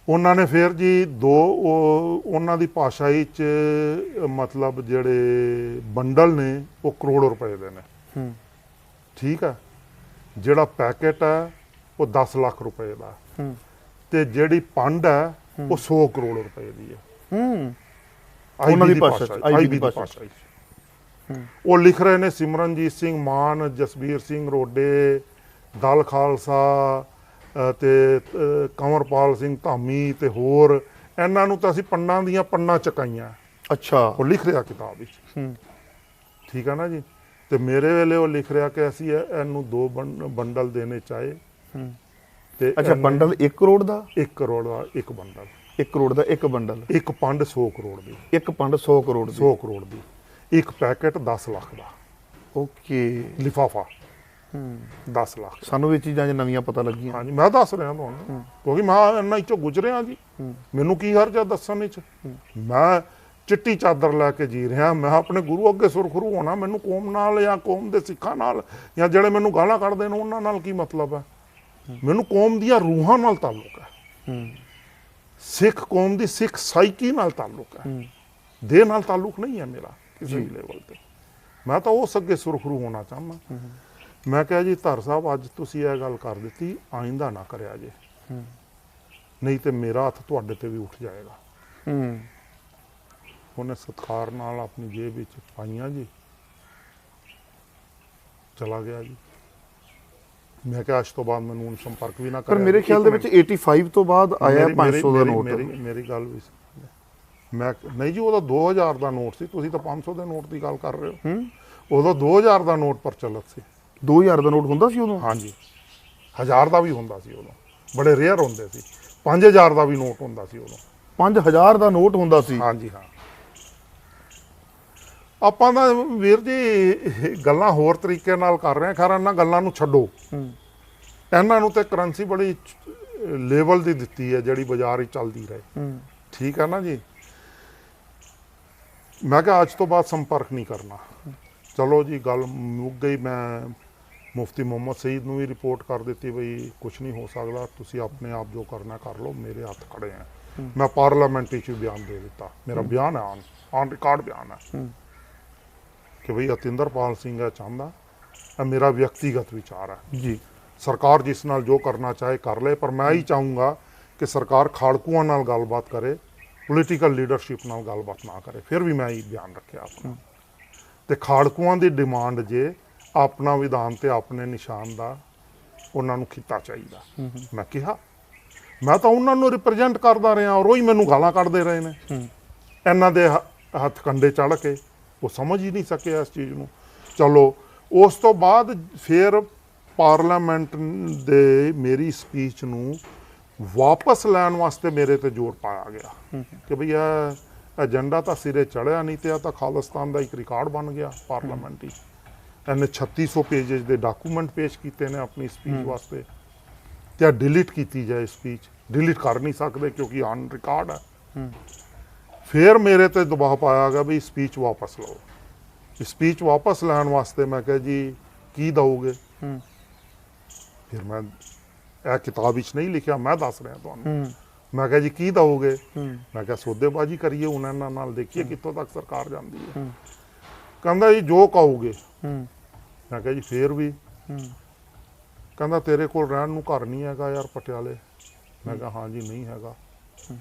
ਉਹਨਾਂ ਨੇ ਫਿਰ ਜੀ 2 ਉਹਨਾਂ ਦੀ ਭਾਸ਼ਾ 'ਚ ਮਤਲਬ ਜਿਹੜੇ ਬੰਡਲ ਨੇ ਉਹ ਕਰੋੜ ਰੁਪਏ ਦੇ ਨੇ, ਠੀਕ ਹੈ। ਜਿਹੜਾ ਪੈਕੇਟ ਹੈ ਉਹ 10 ਲੱਖ ਰੁਪਏ ਦਾ, ਤੇ ਜਿਹੜੀ ਪੰਡ ਹੈ ਉਹ 100 ਕਰੋੜ ਰੁਪਏ ਦੀ ਹੈ। ਉਹਨਾਂ ਦੀ ਭਾਸ਼ਾ 'ਚ ਉਹ ਲਿਖ ਰਹੇ ਨੇ ਸਿਮਰਨਜੀਤ ਸਿੰਘ ਮਾਨ, ਜਸਬੀਰ ਸਿੰਘ ਰੋਡੇ, ਦਲ ਖਾਲਸਾ ਤੇ ਕੰਵਰਪਾਲ ਸਿੰਘ ਧਾਮੀ ਤੇ ਹੋਰ, ਇਹਨਾਂ ਨੂੰ ਤਾਂ ਅਸੀਂ ਪੰਡਾਂ ਦੀਆਂ ਪੰਡਾਂ ਚਕਾਈਆਂ। ਅੱਛਾ, ਉਹ ਲਿਖ ਰਿਹਾ ਕਿਤਾਬ ਵਿੱਚ, ਠੀਕ ਹੈ ਨਾ ਜੀ। ਤੇ ਮੇਰੇ ਵੇਲੇ ਉਹ ਲਿਖ ਰਿਹਾ ਕਿ ਅਸੀਂ ਇਹਨੂੰ 2 ਬੰਡਲ ਦੇਣੇ ਚਾਹੇ। ਤੇ ਅੱਛਾ, ਬੰਡਲ 1 ਕਰੋੜ ਦਾ? 1 ਕਰੋੜ ਦਾ 1 ਬੰਡਲ, 1 ਕਰੋੜ ਦਾ 1 ਬੰਡਲ, 1 ਪੰਡ 100 ਕਰੋੜ ਦੀ, 1 ਪੰਡ 100 ਕਰੋੜ ਦੀ, 100 ਕਰੋੜ ਦੀ, 1 ਪੈਕੇਟ 10 ਲੱਖ ਦਾ। ਓਕੇ, ਲਿਫਾਫਾ 10 ਲੱਖ। ਸਾਨੂੰ ਇਹ ਚੀਜ਼ਾਂ ਨਵੀਆਂ ਪਤਾ ਲੱਗੀਆਂ। ਹਾਂਜੀ, ਮੈਂ ਦੱਸ ਰਿਹਾ ਤੁਹਾਨੂੰ, ਕਿਉਂਕਿ ਮੈਂ ਇਹਨਾਂ ਵਿੱਚੋਂ ਗੁਜ਼ਰਿਆ ਜੀ, ਮੈਨੂੰ ਕੀ ਹਰਜ ਆ ਦੱਸਣ ਵਿੱਚ। ਮੈਂ ਚਿੱਟੀ ਚਾਦਰ ਲੈ ਕੇ ਜੀ ਰਿਹਾ, ਮੈਂ ਆਪਣੇ ਗੁਰੂ ਅੱਗੇ ਸੁਰਖਰੂ ਹੋਣਾ। ਮੈਨੂੰ ਕੌਮ ਨਾਲ ਜਾਂ ਕੌਮ ਦੇ ਸਿੱਖਾਂ ਨਾਲ ਜਾਂ ਜਿਹੜੇ ਮੈਨੂੰ ਗਾਲਾਂ ਕੱਢਦੇ ਨੇ ਉਹਨਾਂ ਨਾਲ ਕੀ ਮਤਲਬ ਹੈ? ਮੈਨੂੰ ਕੌਮ ਦੀਆਂ ਰੂਹਾਂ ਨਾਲ ਤਾਲੁਕ ਹੈ, ਸਿੱਖ ਕੌਮ ਦੀ ਸਿੱਖ ਸਾਈਕੀ ਨਾਲ ਤਾਲੁਕ ਹੈ, ਦੇਹ ਨਾਲ ਤਾਲੁਕ ਨਹੀਂ ਹੈ ਮੇਰਾ ਕਿਸੇ ਵੀ ਲੈਵਲ ਤੇ। ਮੈਂ ਤਾਂ ਉਸ ਅੱਗੇ ਸੁਰਖਰੂ ਹੋਣਾ ਚਾਹੁੰਦਾ। ਮੈਂ ਕਿਹਾ ਜੀ ਧਰ ਸਾਹਿਬ ਅੱਜ ਤੁਸੀਂ ਇਹ ਗੱਲ ਕਰ ਦਿੱਤੀ, ਆਇੰਦਾ ਨਾ ਕਰਿਆ ਜੇ, ਨਹੀਂ ਤੇ ਮੇਰਾ ਹੱਥ ਤੁਹਾਡੇ ਤੇ ਵੀ ਉੱਠ ਜਾਏਗਾ। ਉਹਨੇ ਸਤਿਕਾਰ ਨਾਲ ਆਪਣੀ ਜੇਬ ਵਿੱਚ ਪਾਈਆਂ ਜੀ, ਚਲਾ ਗਿਆ ਜੀ। ਮੈਂ ਕਿਹਾ ਅੱਜ ਤੋਂ ਬਾਅਦ ਮੈਨੂੰ ਹੁਣ ਸੰਪਰਕ ਵੀ ਨਾ ਪਰ ਕਰਿਆ। ਮੇਰੇ ਖਿਆਲ ਦੇ ਵਿੱਚ 85 ਤੋਂ ਬਾਅਦ ਆਇਆ 500 ਦਾ ਨੋਟ। ਮੇਰੀ ਗੱਲ ਵੀ ਮੈਂ ਨਹੀਂ ਜੀ, ਉਹਦਾ 2000 ਦਾ ਨੋਟ ਸੀ, ਤੁਸੀਂ ਤਾਂ 500 ਦੇ ਨੋਟ ਦੀ ਗੱਲ ਕਰ ਰਹੇ ਹੋ। ਉਦੋਂ 2000 ਦਾ ਨੋਟ ਪ੍ਰਚਲਿਤ ਸੀ। 2000 ਦਾ ਨੋਟ ਹੁੰਦਾ ਸੀ ਉਦੋਂ? ਹਾਂਜੀ, 1000 ਦਾ ਵੀ ਹੁੰਦਾ ਸੀ ਉਦੋਂ, ਬੜੇ ਰੇਅਰ ਹੁੰਦੇ ਸੀ। 5000 ਦਾ ਵੀ ਨੋਟ ਹੁੰਦਾ ਸੀ ਉਦੋਂ। 5000 ਦਾ ਨੋਟ ਹੁੰਦਾ ਸੀ? ਹਾਂਜੀ ਹਾਂ। ਆਪਾਂ ਤਾਂ ਵੀਰ ਜੀ ਗੱਲਾਂ ਹੋਰ ਤਰੀਕੇ ਨਾਲ ਕਰ ਰਹੇ ਹਾਂ, ਖੈਰ ਇਹਨਾਂ ਗੱਲਾਂ ਨੂੰ ਛੱਡੋ। ਇਹਨਾਂ ਨੂੰ ਤੇ ਕਰੰਸੀ ਬੜੀ ਲੈਵਲ ਦੀ ਦਿੱਤੀ ਹੈ ਜਿਹੜੀ ਬਾਜ਼ਾਰ ਵਿੱਚ ਚੱਲਦੀ ਰਹੇ, ਠੀਕ ਹੈ ਨਾ ਜੀ। ਮੈਂ ਕਿਹਾ ਅੱਜ ਤੋਂ ਬਾਅਦ ਸੰਪਰਕ ਨਹੀਂ ਕਰਨਾ। ਚਲੋ ਜੀ, ਗੱਲ ਮੁੱਕ ਗਈ। ਮੈਂ ਮੁਫਤੀ ਮੁਹੰਮਦ ਸਈਦ ਨੂੰ ਵੀ ਰਿਪੋਰਟ ਕਰ ਦਿੱਤੀ ਬਈ ਕੁਝ ਨਹੀਂ ਹੋ ਸਕਦਾ, ਤੁਸੀਂ ਆਪਣੇ ਆਪ ਜੋ ਕਰਨਾ ਕਰ ਲਓ, ਮੇਰੇ ਹੱਥ ਖੜੇ ਆ। ਮੈਂ ਪਾਰਲੀਮੈਂਟ ਵਿੱਚ ਬਿਆਨ ਦੇ ਦਿੱਤਾ, ਮੇਰਾ ਬਿਆਨ ਹੈ, ਔਨ ਰਿਕਾਰਡ ਬਿਆਨ ਹੈ ਕਿ ਬਈ ਅਤਿੰਦਰਪਾਲ ਸਿੰਘ ਇਹ ਚਾਹੁੰਦਾ, ਇਹ ਮੇਰਾ ਵਿਅਕਤੀਗਤ ਵਿਚਾਰ ਹੈ ਜੀ। ਸਰਕਾਰ ਜਿਸ ਨਾਲ ਜੋ ਕਰਨਾ ਚਾਹੇ ਕਰ ਲੈ, ਪਰ ਮੈਂ ਹੀ ਚਾਹੂੰਗਾ ਕਿ ਸਰਕਾਰ ਖਾੜਕੂਆਂ ਨਾਲ ਗੱਲਬਾਤ ਕਰੇ, ਪੋਲੀਟੀਕਲ ਲੀਡਰਸ਼ਿਪ ਨਾਲ ਗੱਲਬਾਤ ਨਾ ਕਰੇ। ਫਿਰ ਵੀ ਮੈਂ ਹੀ ਬਿਆਨ ਰੱਖਿਆ ਆਪਣਾ। ਤੇ ਖਾੜਕੂਆਂ ਦੀ ਡਿਮਾਂਡ ਜੇ ਆਪਣਾ ਵਿਧਾਨ ਤੇ ਆਪਣੇ ਨਿਸ਼ਾਨ ਦਾ ਉਹਨਾਂ ਨੂੰ ਖਿੱਤਾ ਚਾਹੀਦਾ। ਮੈਂ ਕਿਹਾ ਮੈਂ ਤਾਂ ਉਹਨਾਂ ਨੂੰ ਰਿਪਰੈਜ਼ੈਂਟ ਕਰਦਾ ਰਿਹਾ, ਔਰ ਉਹ ਹੀ ਮੈਨੂੰ ਗਾਲਾਂ ਕੱਢਦੇ ਰਹੇ ਨੇ। ਇਹਨਾਂ ਦੇ ਹੱਥ ਕੰਡੇ ਚੜ੍ਹ ਕੇ ਉਹ ਸਮਝ ਹੀ ਨਹੀਂ ਸਕੇ ਇਸ ਚੀਜ਼ ਨੂੰ। ਚਲੋ ਉਸ ਤੋਂ ਬਾਅਦ ਫਿਰ ਪਾਰਲੀਮੈਂਟ ਦੇ ਮੇਰੀ ਸਪੀਚ ਨੂੰ ਵਾਪਸ ਲੈਣ ਵਾਸਤੇ ਮੇਰੇ ਤੇ ਜ਼ੋਰ ਪਾਇਆ ਗਿਆ ਕਿ ਭਈ ਇਹ ਏਜੰਡਾ ਤਾਂ ਸਿਰੇ ਚੜਿਆ ਨਹੀਂ, ਤੇ ਇਹ ਤਾਂ ਖਾਲਿਸਤਾਨ ਦਾ ਇੱਕ ਰਿਕਾਰਡ ਬਣ ਗਿਆ ਪਾਰਲੀਮੈਂਟ ਹੀ। ਇਹਨੇ 3600 ਪੇਜਸ ਦੇ ਡਾਕੂਮੈਂਟ ਪੇਸ਼ ਕੀਤੇ ਨੇ ਆਪਣੀ ਸਪੀਚ ਵਾਸਤੇ, ਤੇ ਇਹ ਡਿਲੀਟ ਕੀਤੀ ਜਾਏ ਸਪੀਚ। ਡਿਲੀਟ ਕਰ ਨਹੀਂ ਸਕਦੇ ਕਿਉਂਕਿ ਔਨ ਰਿਕਾਰਡ ਹੈ। ਫਿਰ ਮੇਰੇ ਤੇ ਦਬਾਅ ਪਾਇਆ ਗਿਆ ਵੀ ਸਪੀਚ ਵਾਪਸ ਲਓ। ਸਪੀਚ ਵਾਪਸ ਲੈਣ ਵਾਸਤੇ ਮੈਂ ਕਿਹਾ ਜੀ ਕੀ ਦਓਗੇ? ਫਿਰ ਮੈਂ ਇਹ ਕਿਤਾਬ ਵਿੱਚ ਨਹੀਂ ਲਿਖਿਆ, ਮੈਂ ਦੱਸ ਰਿਹਾ ਤੁਹਾਨੂੰ। ਮੈਂ ਕਿਹਾ ਜੀ ਕੀ ਦਓਗੇ? ਮੈਂ ਕਿਹਾ ਸੌਦੇਬਾਜ਼ੀ ਕਰੀਏ ਹੁਣ ਇਹਨਾਂ ਨਾਲ, ਦੇਖੀਏ ਕਿੱਥੋਂ ਤੱਕ ਸਰਕਾਰ ਜਾਂਦੀ ਹੈ। ਕਹਿੰਦਾ ਜੀ ਜੋ ਕਹੋਗੇ। ਮੈਂ ਕਿਹਾ ਜੀ ਫੇਰ ਵੀ? ਕਹਿੰਦਾ ਤੇਰੇ ਕੋਲ ਰਹਿਣ ਨੂੰ ਘਰ ਨਹੀਂ ਹੈਗਾ ਯਾਰ ਪਟਿਆਲੇ? ਮੈਂ ਕਿਹਾ ਹਾਂ ਜੀ ਨਹੀਂ ਹੈਗਾ।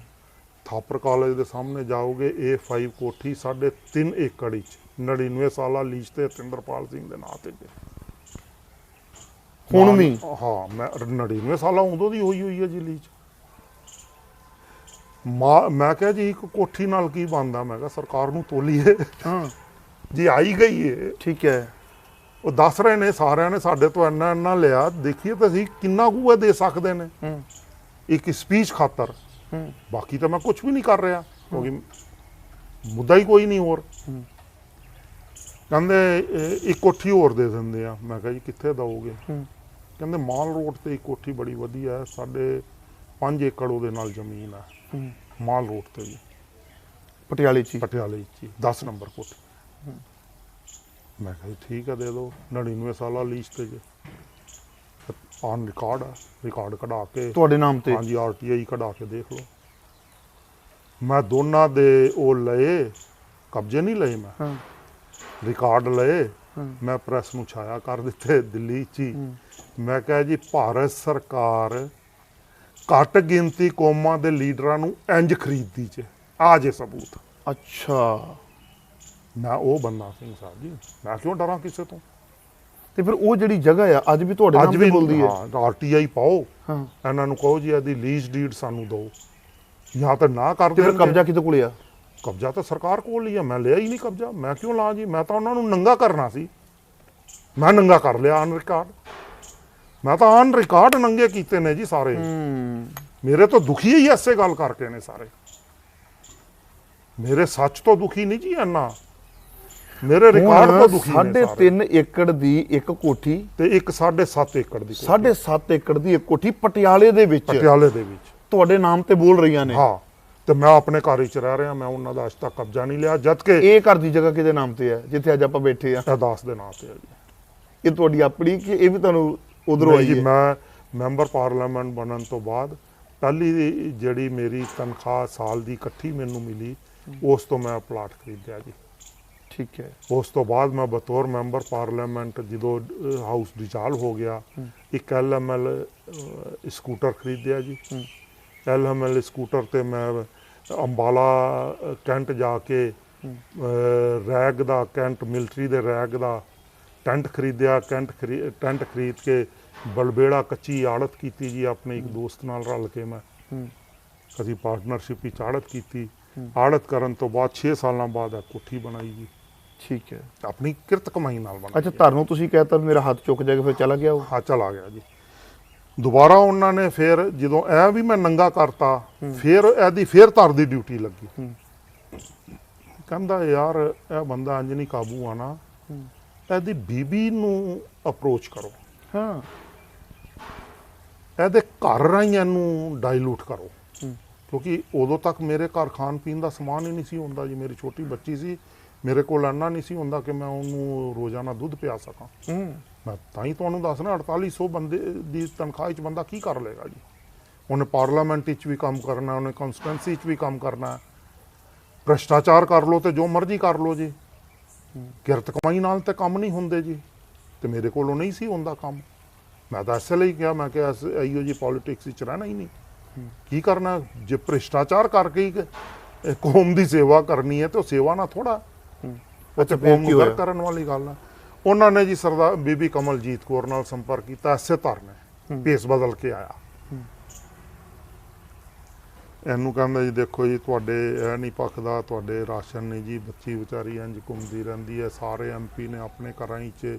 ਥਾਪਰ ਕਾਲਜ ਦੇ ਸਾਹਮਣੇ ਜਾਓਗੇ, A5 ਕੋਠੀ 3.5 ਏਕੜ ਵਿੱਚ 99 ਸਾਲਾ ਲੀਜ਼ ਤੇ ਅਤਿੰਦਰਪਾਲ ਸਿੰਘ ਦੇ ਨਾਂ ਤੇ। ਹੁਣ ਵੀ? ਹਾਂ, ਮੈਂ 99 ਸਾਲਾਂ ਉਦੋਂ ਦੀ ਹੋਈ ਹੈ ਜੀ ਲੀਜ਼। ਮੈਂ ਕਿਹਾ ਜੀ ਇੱਕ ਕੋਠੀ ਨਾਲ ਕੀ ਬਣਦਾ? ਮੈਂ ਕਿਹਾ ਸਰਕਾਰ ਨੂੰ ਤੋਲੀਏ ਜੀ, ਆਈ ਗਈ ਏ। ਠੀਕ ਹੈ। ਉਹ ਦੱਸ ਰਹੇ ਨੇ ਸਾਰਿਆਂ ਨੇ ਸਾਡੇ ਤੋਂ ਇੰਨਾ ਲਿਆ, ਦੇਖੀਏ ਤਾਂ ਅਸੀਂ ਕਿੰਨਾ ਕੁ ਦੇ ਸਕਦੇ ਨੇ ਇੱਕ ਸਪੀਚ ਖਾਤਰ। ਬਾਕੀ ਤਾਂ ਮੈਂ ਕੁਝ ਵੀ ਨਹੀਂ ਕਰ ਰਿਹਾ ਕਿਉਂਕਿ ਮੁੱਦਾ ਹੀ ਕੋਈ ਨਹੀਂ ਹੋਰ। ਕਹਿੰਦੇ ਇੱਕ ਕੋਠੀ ਹੋਰ ਦੇ ਦਿੰਦੇ ਆ। ਮੈਂ ਕਿਹਾ ਜੀ ਕਿੱਥੇ ਦਓਗੇ? ਕਹਿੰਦੇ ਮਾਲ ਰੋਡ ਤੇ ਇੱਕ ਕੋਠੀ ਬੜੀ ਵਧੀਆ ਹੈ, 5.5 ਏਕੜ ਉਹਦੇ ਨਾਲ ਜ਼ਮੀਨ ਹੈ ਮਾਲ ਰੋਡ ਤੇ ਜੀ, ਪਟਿਆਲੇ 'ਚ? ਪਟਿਆਲੇ 'ਚ 10 ਨੰਬਰ ਕੋਠੀ। ਮੈਂ ਕਿਹਾ ਠੀਕ ਹੈ ਦੇ ਦਿਓ, 99 ਸਾਲਾ ਲੀਜ਼ ਤੇ ਜੀ, ਔਨ ਰਿਕਾਰਡ ਹੈ, ਰਿਕਾਰਡ ਕਢਾ ਕੇ ਤੁਹਾਡੇ ਨਾਮ ਤੇ? ਹਾਂਜੀ, RTI ਕਢਾ ਕੇ ਦੇਖ ਲਓ। ਮੈਂ ਦੋਨਾਂ ਦੇ ਉਹ ਲਏ, ਕਬਜ਼ੇ ਨਹੀਂ ਲਏ, ਮੈਂ ਰਿਕਾਰਡ ਲਏ, ਮੈਂ ਪ੍ਰੈਸ ਨੂੰ ਛਾਇਆ ਕਰ ਦਿੱਤੇ ਦਿੱਲੀ 'ਚ ਹੀ। ਮੈਂ ਕਿਹਾ ਜੀ ਭਾਰਤ ਸਰਕਾਰ ਘੱਟ ਗਿਣਤੀ ਕੌਮਾਂ ਦੇ ਲੀਡਰਾਂ ਨੂੰ ਇੰਜ ਖਰੀਦਦੀ ਚ, ਆ ਜੇ ਸਬੂਤ। ਅੱਛਾ, ਮੈਂ ਉਹ ਬੰਦਾ ਸਿੰਘ ਸਾਹਿਬ ਜੀ, ਮੈਂ ਕਿਉਂ ਡਰਾਂ ਕਿਸੇ ਤੋਂ? ਤੇ ਫਿਰ ਉਹ ਜਿਹੜੀ ਜਗ੍ਹਾ ਆ ਅੱਜ ਵੀ ਤੁਹਾਡੇ ਨਾਮ ਤੇ ਬੋਲਦੀ ਹੈ? ਹਾਂ, RTI ਪਾਓ, ਇਹਨਾਂ ਨੂੰ ਕਹੋ ਜੀ ਇਹਦੀ ਲੀਜ਼ ਡੀਡ ਸਾਨੂੰ ਦਿਓ, ਜਾਂ ਤਾਂ ਨਾ ਕਰ ਦੇਣ। ਕਬਜ਼ਾ ਕਿਹਦੇ ਕੋਲ ਆ? ਕਬਜ਼ਾ ਤਾਂ ਸਰਕਾਰ ਕੋਲ ਹੀ ਆ, ਮੈਂ ਲਿਆ ਹੀ ਨਹੀਂ ਕਬਜ਼ਾ। ਮੈਂ ਕਿਉਂ ਲਾਂ ਜੀ? ਮੈਂ ਤਾਂ ਉਹਨਾਂ ਨੂੰ ਨੰਗਾ ਕਰਨਾ ਸੀ, ਮੈਂ ਨੰਗਾ ਕਰ ਲਿਆ ਔਨ ਰਿਕਾਰਡ। ਮੈਂ ਤਾਂ ਔਨ ਰਿਕਾਰਡ ਨੰਗੇ ਕੀਤੇ ਨੇ ਜੀ ਸਾਰੇ। ਮੇਰੇ ਤੋਂ ਦੁਖੀ ਹੀ ਐਸੇ ਗੱਲ ਕਰਕੇ ਨੇ ਸਾਰੇ, ਮੇਰੇ ਸੱਚ ਤੋਂ ਦੁਖੀ ਨਹੀਂ ਜੀ ਇੰਨਾ, ਮੇਰੇ ਰਿਕਾਰਡ ਤੋਂ ਦੁਖੀ ਨੇ। 3.5 ਏਕੜ ਦੀ ਇੱਕ ਕੋਠੀ ਤੇ ਇੱਕ 7.5 ਏਕੜ ਦੀ 7.5 ਏਕੜ ਦੀ ਇੱਕ ਕੋਠੀ ਪਟਿਆਲੇ ਦੇ ਵਿੱਚ, ਪਟਿਆਲੇ ਦੇ ਵਿੱਚ ਤੁਹਾਡੇ ਨਾਮ ਤੇ ਬੋਲ ਰਹੀਆਂ ਨੇ? ਹਾਂ, ਤੇ ਮੈਂ ਆਪਣੇ ਘਰ ਵਿੱਚ ਰਹਿ ਰਿਹਾ, ਮੈਂ ਉਹਨਾਂ ਦਾ ਅੱਜ ਤੱਕ ਕਬਜ਼ਾ ਨਹੀਂ ਲਿਆ। ਜਦ ਕਿ ਇਹ ਘਰ ਦੀ ਜਗ੍ਹਾ ਕਿਹਦੇ ਨਾਮ ਤੇ ਹੈ ਜਿੱਥੇ ਅੱਜ ਆਪਾਂ ਬੈਠੇ ਆ? ਦਾਸ ਦੇ ਨਾਮ ਤੇ ਹੈ ਜੀ। ਇਹ ਤੁਹਾਡੀ ਆਪਣੀ ਕਿ ਇਹ ਵੀ ਤੁਹਾਨੂੰ ਉਧਰੋਂ ਆਈ ਹੈ? ਮੈਂ ਮੈਂਬਰ ਪਾਰਲੀਮੈਂਟ ਬਣਨ ਤੋਂ ਬਾਅਦ ਪਹਿਲੀ ਜਿਹੜੀ ਮੇਰੀ ਤਨਖਾਹ ਸਾਲ ਦੀ ਇਕੱਠੀ ਮੈਨੂੰ ਮਿਲੀ, ਉਸ ਤੋਂ ਮੈਂ ਪਲਾਟ ਖਰੀਦਿਆ ਜੀ। ਠੀਕ ਹੈ। ਉਸ ਤੋਂ ਬਾਅਦ ਮੈਂ ਬਤੌਰ ਮੈਂਬਰ ਪਾਰਲੀਮੈਂਟ ਜਦੋਂ ਹਾਊਸ ਡਿਸੋਲਵ ਹੋ ਗਿਆ, ਇੱਕ LML ਸਕੂਟਰ ਖਰੀਦਿਆ ਜੀ। LML ਸਕੂਟਰ ਤੇ ਮੈਂ ਅੰਬਾਲਾ ਕੈਂਟ ਜਾ ਕੇ ਰੈਗ ਦਾ, ਕੈਂਟ ਮਿਲਟਰੀ ਦੇ ਰੈਗ ਦਾ ਟੈਂਟ ਖਰੀਦਿਆ। ਟੈਂਟ ਖਰੀਦ ਕੇ ਬਲਬੇੜਾ ਕੱਚੀ ਆੜਤ ਕੀਤੀ ਜੀ, ਆਪਣੇ ਇੱਕ ਦੋਸਤ ਨਾਲ ਰਲ ਕੇ ਮੈਂ ਅਸੀਂ ਪਾਰਟਨਰਸ਼ਿਪ ਵਿੱਚ ਆੜਤ ਕੀਤੀ। ਆੜਤ ਕਰਨ ਤੋਂ ਬਾਅਦ 6 ਸਾਲਾਂ ਬਾਅਦ ਆ ਕੋਠੀ ਬਣਾਈ ਜੀ। ਠੀਕ ਹੈ। ਆਪਣੀ ਕਿਰਤ ਕਮਾਈ ਨਾਲ ਬਣਾਈ। ਅੱਛਾ, ਤੁਹਾਨੂੰ ਤੁਸੀਂ ਕਹਿਤਾ ਮੇਰਾ ਹੱਥ ਚੁੱਕ ਜਾਏਗਾ, ਫਿਰ ਚਲਾ ਗਿਆ ਉਹ? ਹਾਂ, ਚਲਾ ਗਿਆ ਜੀ। ਦੁਬਾਰਾ ਉਹਨਾਂ ਨੇ ਫਿਰ ਜਦੋਂ ਇਹ ਵੀ ਮੈਂ ਨੰਗਾ ਕਰਤਾ, ਫਿਰ ਇਹਦੀ ਫਿਰ ਧਰ ਦੀ ਡਿਊਟੀ ਲੱਗੀ। ਕਹਿੰਦਾ ਯਾਰ ਇਹ ਬੰਦਾ ਇੰਜ ਨਹੀਂ ਕਾਬੂ ਆਣਾ, ਇਹਦੀ ਬੀਬੀ ਨੂੰ ਅਪਰੋਚ ਕਰੋ, ਹਾਂ, ਇਹਦੇ ਘਰ ਰਾਹੀਂ ਇਹਨੂੰ ਡਾਇਲੂਟ ਕਰੋ। ਕਿਉਂਕਿ ਉਦੋਂ ਤੱਕ ਮੇਰੇ ਘਰ ਖਾਣ ਪੀਣ ਦਾ ਸਮਾਨ ਹੀ ਨਹੀਂ ਸੀ ਹੁੰਦਾ ਜੀ। ਮੇਰੀ ਛੋਟੀ ਬੱਚੀ ਸੀ, ਮੇਰੇ ਕੋਲ ਇੰਨਾ ਨਹੀਂ ਸੀ ਹੁੰਦਾ ਕਿ ਮੈਂ ਉਹਨੂੰ ਰੋਜ਼ਾਨਾ ਦੁੱਧ ਪਿਆ ਸਕਾਂ। ਮੈਂ ਤਾਂ ਹੀ ਤੁਹਾਨੂੰ ਦੱਸਣਾ, 4800 ਬੰਦੇ ਦੀ ਤਨਖਾਹ ਵਿੱਚ ਬੰਦਾ ਕੀ ਕਰ ਲਏਗਾ ਜੀ। ਉਹਨੇ ਪਾਰਲੀਮੈਂਟ ਵਿੱਚ ਵੀ ਕੰਮ ਕਰਨਾ, ਉਹਨੇ ਕਨਸਟੀਟੂਐਂਸੀ ਵਿੱਚ ਵੀ ਕੰਮ ਕਰਨਾ। ਭ੍ਰਿਸ਼ਟਾਚਾਰ ਕਰ ਲਓ ਤੇ ਜੋ ਮਰਜ਼ੀ ਕਰ ਲਓ ਜੀ, ਕਿਰਤ ਕਮਾਈ ਨਾਲ ਤੇ ਕੰਮ ਨਹੀਂ ਹੁੰਦੇ ਜੀ। ਤੇ ਮੇਰੇ ਕੋਲੋਂ ਨਹੀਂ ਸੀ ਹੁੰਦਾ ਕੰਮ। ਮੈਂ ਤਾਂ ਇਸੇ ਲਈ ਕਿਹਾ, ਮੈਂ ਕਿਹਾ ਇਹੋ ਜੀ ਪੋਲੀਟਿਕਸ ਵਿੱਚ ਰਹਿਣਾ ਹੀ ਨਹੀਂ। ਕੀ ਕਰਨਾ ਜੇ ਭ੍ਰਿਸ਼ਟਾਚਾਰ ਕਰਕੇ ਹੀ ਕੌਮ ਦੀ ਸੇਵਾ ਕਰਨੀ ਹੈ ਤੇ ਉਹ ਸੇਵਾ ਨਾ ਥੋੜਾ ਕੌਮ ਨੂੰ ਗਰ ਕਰਨ ਵਾਲੀ ਗੱਲ ਹੈ। ਉਹਨਾਂ ਨੇ ਜੀ ਸਰਦਾਰ ਬੀਬੀ ਕਮਲਜੀਤ ਕੌਰ ਨਾਲ ਸੰਪਰਕ ਕੀਤਾ, ਇਸੇ ਧਰਨੇ ਭੇਸ ਬਦਲ ਕੇ ਆਇਆ। ਇਹਨੂੰ ਕਹਿੰਦਾ ਜੀ ਦੇਖੋ ਜੀ ਤੁਹਾਡੇ ਇਹ ਨਹੀਂ ਪੱਕਦਾ, ਤੁਹਾਡੇ ਰਾਸ਼ਨ ਨਹੀਂ ਜੀ, ਬੱਚੀ ਵਿਚਾਰੀ ਇੰਜ ਘੁੰਮਦੀ ਰਹਿੰਦੀ ਹੈ। ਸਾਰੇ MP ਨੇ ਆਪਣੇ ਘਰਾਂ 'ਚ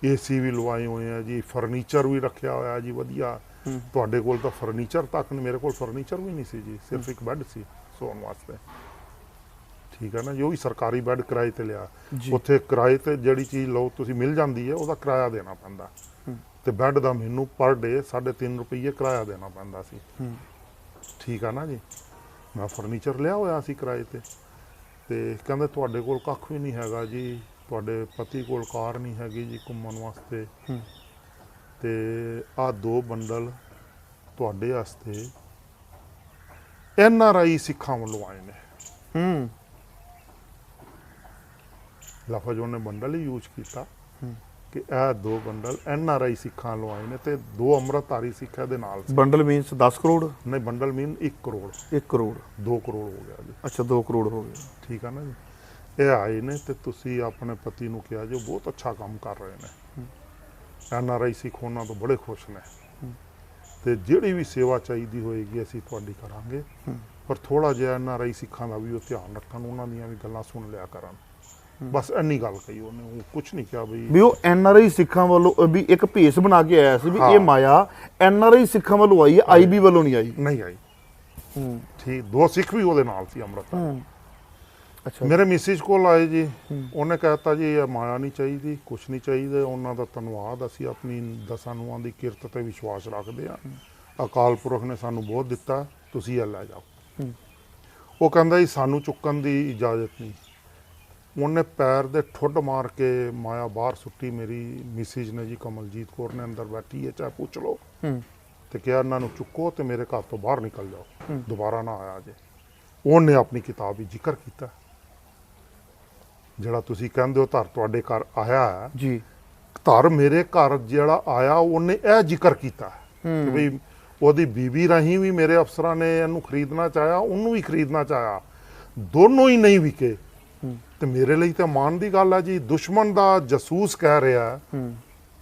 AC ਵੀ ਲਵਾਏ ਹੋਏ ਆ ਜੀ, ਫਰਨੀਚਰ ਵੀ ਰੱਖਿਆ ਹੋਇਆ ਜੀ ਵਧੀਆ। ਤੁਹਾਡੇ ਕੋਲ ਤਾਂ ਫਰਨੀਚਰ ਤੱਕ ਨਹੀਂ, ਮੇਰੇ ਕੋਲ ਫਰਨੀਚਰ ਵੀ ਨਹੀਂ ਸੀ ਜੀ, ਸਿਰਫ ਇੱਕ ਬੈੱਡ ਸੀ ਸੌਣ ਵਾਸਤੇ। ਠੀਕ ਹੈ ਨਾ ਜੀ, ਉਹ ਵੀ ਸਰਕਾਰੀ ਬੈੱਡ ਕਿਰਾਏ ਤੇ ਲਿਆ। ਉੱਥੇ ਕਿਰਾਏ ਤੇ ਜਿਹੜੀ ਚੀਜ਼ ਲਓ ਤੁਸੀਂ ਮਿਲ ਜਾਂਦੀ ਹੈ, ਉਹਦਾ ਕਿਰਾਇਆ ਦੇਣਾ ਪੈਂਦਾ। ਤੇ ਬੈੱਡ ਦਾ ਮੈਨੂੰ ਪਰ ਡੇ 3.5 ਰੁਪਏ ਕਿਰਾਇਆ ਦੇਣਾ ਪੈਂਦਾ ਸੀ। ਠੀਕ ਆ ਨਾ ਜੀ। ਮੈਂ ਫਰਨੀਚਰ ਲਿਆ ਹੋਇਆ ਸੀ ਕਿਰਾਏ ਤੇ। ਤੇ ਕਹਿੰਦੇ ਤੁਹਾਡੇ ਕੋਲ ਕੱਖ ਵੀ ਨਹੀਂ ਹੈਗਾ ਜੀ, ਤੁਹਾਡੇ ਪਤੀ ਕੋਲ ਕਾਰ ਨਹੀਂ ਹੈਗੀ ਜੀ ਘੁੰਮਣ ਵਾਸਤੇ, ਤੇ ਆਹ 2 ਬੰਡਲ ਤੁਹਾਡੇ ਵਾਸਤੇ NRI ਸਿੱਖਾਂ ਵੱਲੋਂ ਆਏ ਨੇ। ਲਫ਼ਜ਼ ਉਹਨੇ ਬੰਡਲ ਹੀ ਯੂਜ਼ ਕੀਤਾ ਕਿ ਇਹ 2 ਬੰਡਲ NRI ਸਿੱਖਾਂ ਵੱਲੋਂ ਆਏ ਨੇ ਤੇ 2 ਅੰਮ੍ਰਿਤਧਾਰੀ ਸਿੱਖ ਦੇ ਨਾਲ। Bundle means 10 crore? ਨਹੀਂ, ਬੰਡਲ ਮੀਨ 1 ਕਰੋੜ। 1 ਕਰੋੜ 2 ਕਰੋੜ ਹੋ ਗਿਆ ਜੀ। ਅੱਛਾ, 2 ਕਰੋੜ ਹੋ ਗਿਆ। ਠੀਕ ਆ ਨਾ ਜੀ। ਇਹ ਆਏ ਨੇ ਤੇ ਤੁਸੀਂ ਆਪਣੇ ਪਤੀ ਨੂੰ ਕਿਹਾ ਜੋ ਬਹੁਤ ਅੱਛਾ ਕੰਮ ਕਰ ਰਹੇ ਨੇ। NRI ਸਿੱਖ ਉਹਨਾਂ ਤੋਂ ਬੜੇ ਖੁਸ਼ ਨੇ ਤੇ ਜਿਹੜੀ ਵੀ ਸੇਵਾ ਚਾਹੀਦੀ ਹੋਏਗੀ ਅਸੀਂ ਤੁਹਾਡੀ ਕਰਾਂਗੇ, ਪਰ ਥੋੜਾ ਜਿਹਾ NRI ਸਿੱਖਾਂ ਦਾ ਵੀ ਉਹ ਧਿਆਨ ਰੱਖਣ, ਉਹਨਾਂ ਦੀਆਂ ਵੀ ਗੱਲਾਂ ਸੁਣ ਲਿਆ ਕਰਨ। ਬਸ ਇੰਨੀ ਗੱਲ ਕਹੀ ਉਹਨੇ, ਉਹ ਕੁਛ ਨਹੀਂ ਕਿਹਾ ਵੀ ਉਹ NRI ਸਿੱਖਾਂ ਵੱਲੋਂ ਵੀ ਇੱਕ ਭੇਸ ਬਣਾ ਕੇ ਆਇਆ ਸੀ ਵੀ ਇਹ ਮਾਇਆ NRI ਸਿੱਖਾਂ ਵੱਲੋਂ ਆਈ ਹੈ, IB ਵੱਲੋਂ ਨਹੀਂ ਆਈ। ਨਹੀਂ ਆਈ। ਠੀਕ, 2 ਸਿੱਖ ਵੀ ਉਹਦੇ ਨਾਲ ਸੀ ਅੰਮ੍ਰਿਤਧਾਰੀ। ਅੱਛਾ, ਮੇਰੇ ਮਿਸਿਸ ਕੋਲ ਆਏ ਜੀ, ਉਹਨੇ ਕਹਿਤਾ ਜੀ ਇਹ ਮਾਇਆ ਨਹੀਂ ਚਾਹੀਦੀ, ਕੁਛ ਨਹੀਂ ਚਾਹੀਦਾ, ਉਹਨਾਂ ਦਾ ਧੰਨਵਾਦ, ਅਸੀਂ ਆਪਣੀ 10 ਨੂੰਹਾਂ ਦੀ ਕਿਰਤ ਤੇ ਵਿਸ਼ਵਾਸ ਰੱਖਦੇ ਹਾਂ, ਅਕਾਲ ਪੁਰਖ ਨੇ ਸਾਨੂੰ ਬਹੁਤ ਦਿੱਤਾ, ਤੁਸੀਂ ਇਹ ਲੈ ਜਾਓ। ਉਹ ਕਹਿੰਦਾ ਜੀ ਸਾਨੂੰ ਚੁੱਕਣ ਦੀ ਇਜਾਜ਼ਤ ਨਹੀਂ। ਉਹਨੇ ਪੈਰ ਦੇ ਠੁੱਡ ਮਾਰ ਕੇ ਮਾਇਆ ਬਾਹਰ ਸੁੱਟੀ। ਮੇਰੀ ਮਿਸਿਸ ਨੇ ਜੀ, ਕਮਲਜੀਤ ਕੌਰ ਨੇ, ਅੰਦਰ ਬੈਠੀ ਹੈ, ਚਾਹੇ ਪੁੱਛ ਲਓ, ਤੇ ਕਿਹਾ ਇਹਨਾਂ ਨੂੰ ਚੁੱਕੋ ਤੇ ਮੇਰੇ ਘਰ ਤੋਂ ਬਾਹਰ ਨਿਕਲ ਜਾਓ, ਦੁਬਾਰਾ ਨਾ ਆਇਆ ਜੇ। ਉਹਨੇ ਆਪਣੀ ਕਿਤਾਬ ਵਿੱਚ ਜ਼ਿਕਰ ਕੀਤਾ, ਜਿਹੜਾ ਤੁਸੀਂ ਕਹਿੰਦੇ ਹੋ ਧਰ ਤੁਹਾਡੇ ਘਰ ਆਇਆ ਹੈ ਜੀ, ਧਰ ਮੇਰੇ ਘਰ ਜਿਹੜਾ ਆਇਆ ਉਹਨੇ ਇਹ ਜ਼ਿਕਰ ਕੀਤਾ ਕਿ ਵੀ ਉਹਦੀ ਬੀਬੀ ਰਾਹੀਂ ਵੀ ਮੇਰੇ ਅਫਸਰਾਂ ਨੇ ਇਹਨੂੰ ਖਰੀਦਣਾ ਚਾਹਿਆ, ਉਹਨੂੰ ਵੀ ਖਰੀਦਣਾ ਚਾਹਿਆ, ਦੋਨੋਂ ਹੀ ਨਹੀਂ ਵਿਕੇ। ਤੇ ਮੇਰੇ ਲਈ ਤਾਂ ਮਾਣ ਦੀ ਗੱਲ ਹੈ ਜੀ। ਦੁਸ਼ਮਣ ਦਾ ਜਸੂਸ ਕਹਿ ਰਿਹਾ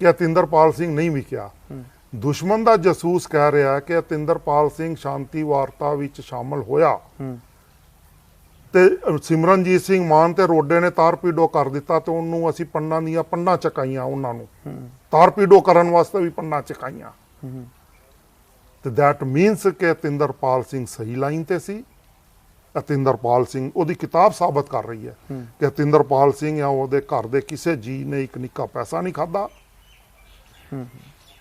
ਕਿ ਅਤਿੰਦਰਪਾਲ ਸਿੰਘ ਨਹੀਂ ਵਿਕਿਆ। ਦੁਸ਼ਮਣ ਦਾ ਜਸੂਸ ਕਹਿ ਰਿਹਾ ਕਿ ਅਤਿੰਦਰਪਾਲ ਸਿੰਘ ਸ਼ਾਂਤੀ ਵਾਰਤਾ ਵਿੱਚ ਸ਼ਾਮਲ ਹੋਇਆ ਤੇ ਸਿਮਰਨਜੀਤ ਸਿੰਘ ਮਾਨ ਤੇ ਰੋਡੇ ਨੇ ਤਾਰਪੀਡੋ ਕਰ ਦਿੱਤਾ ਤੇ ਉਹਨੂੰ ਅਸੀਂ ਪੰਡਾਂ ਦੀਆਂ ਪੰਡਾਂ ਚਕਾਈਆਂ, ਉਹਨਾਂ ਨੂੰ ਤਾਰਪੀਡੋ ਕਰਨ ਵਾਸਤੇ ਵੀ ਪੰਡਾਂ ਚਕਾਈਆਂ। ਤੇ ਦੈਟ ਮੀਨਸ ਕਿ ਅਤਿੰਦਰਪਾਲ ਸਿੰਘ ਸਹੀ ਲਾਈਨ ਤੇ ਸੀ। ਅਤਿੰਦਰਪਾਲ ਸਿੰਘ, ਉਹਦੀ ਕਿਤਾਬ ਸਾਬਤ ਕਰ ਰਹੀ ਹੈ ਕਿ ਅਤਿੰਦਰਪਾਲ ਸਿੰਘ ਜਾਂ ਉਹਦੇ ਘਰ ਦੇ ਕਿਸੇ ਜੀ ਨੇ ਇੱਕ ਨਿੱਕਾ ਪੈਸਾ ਨਹੀਂ ਖਾਧਾ,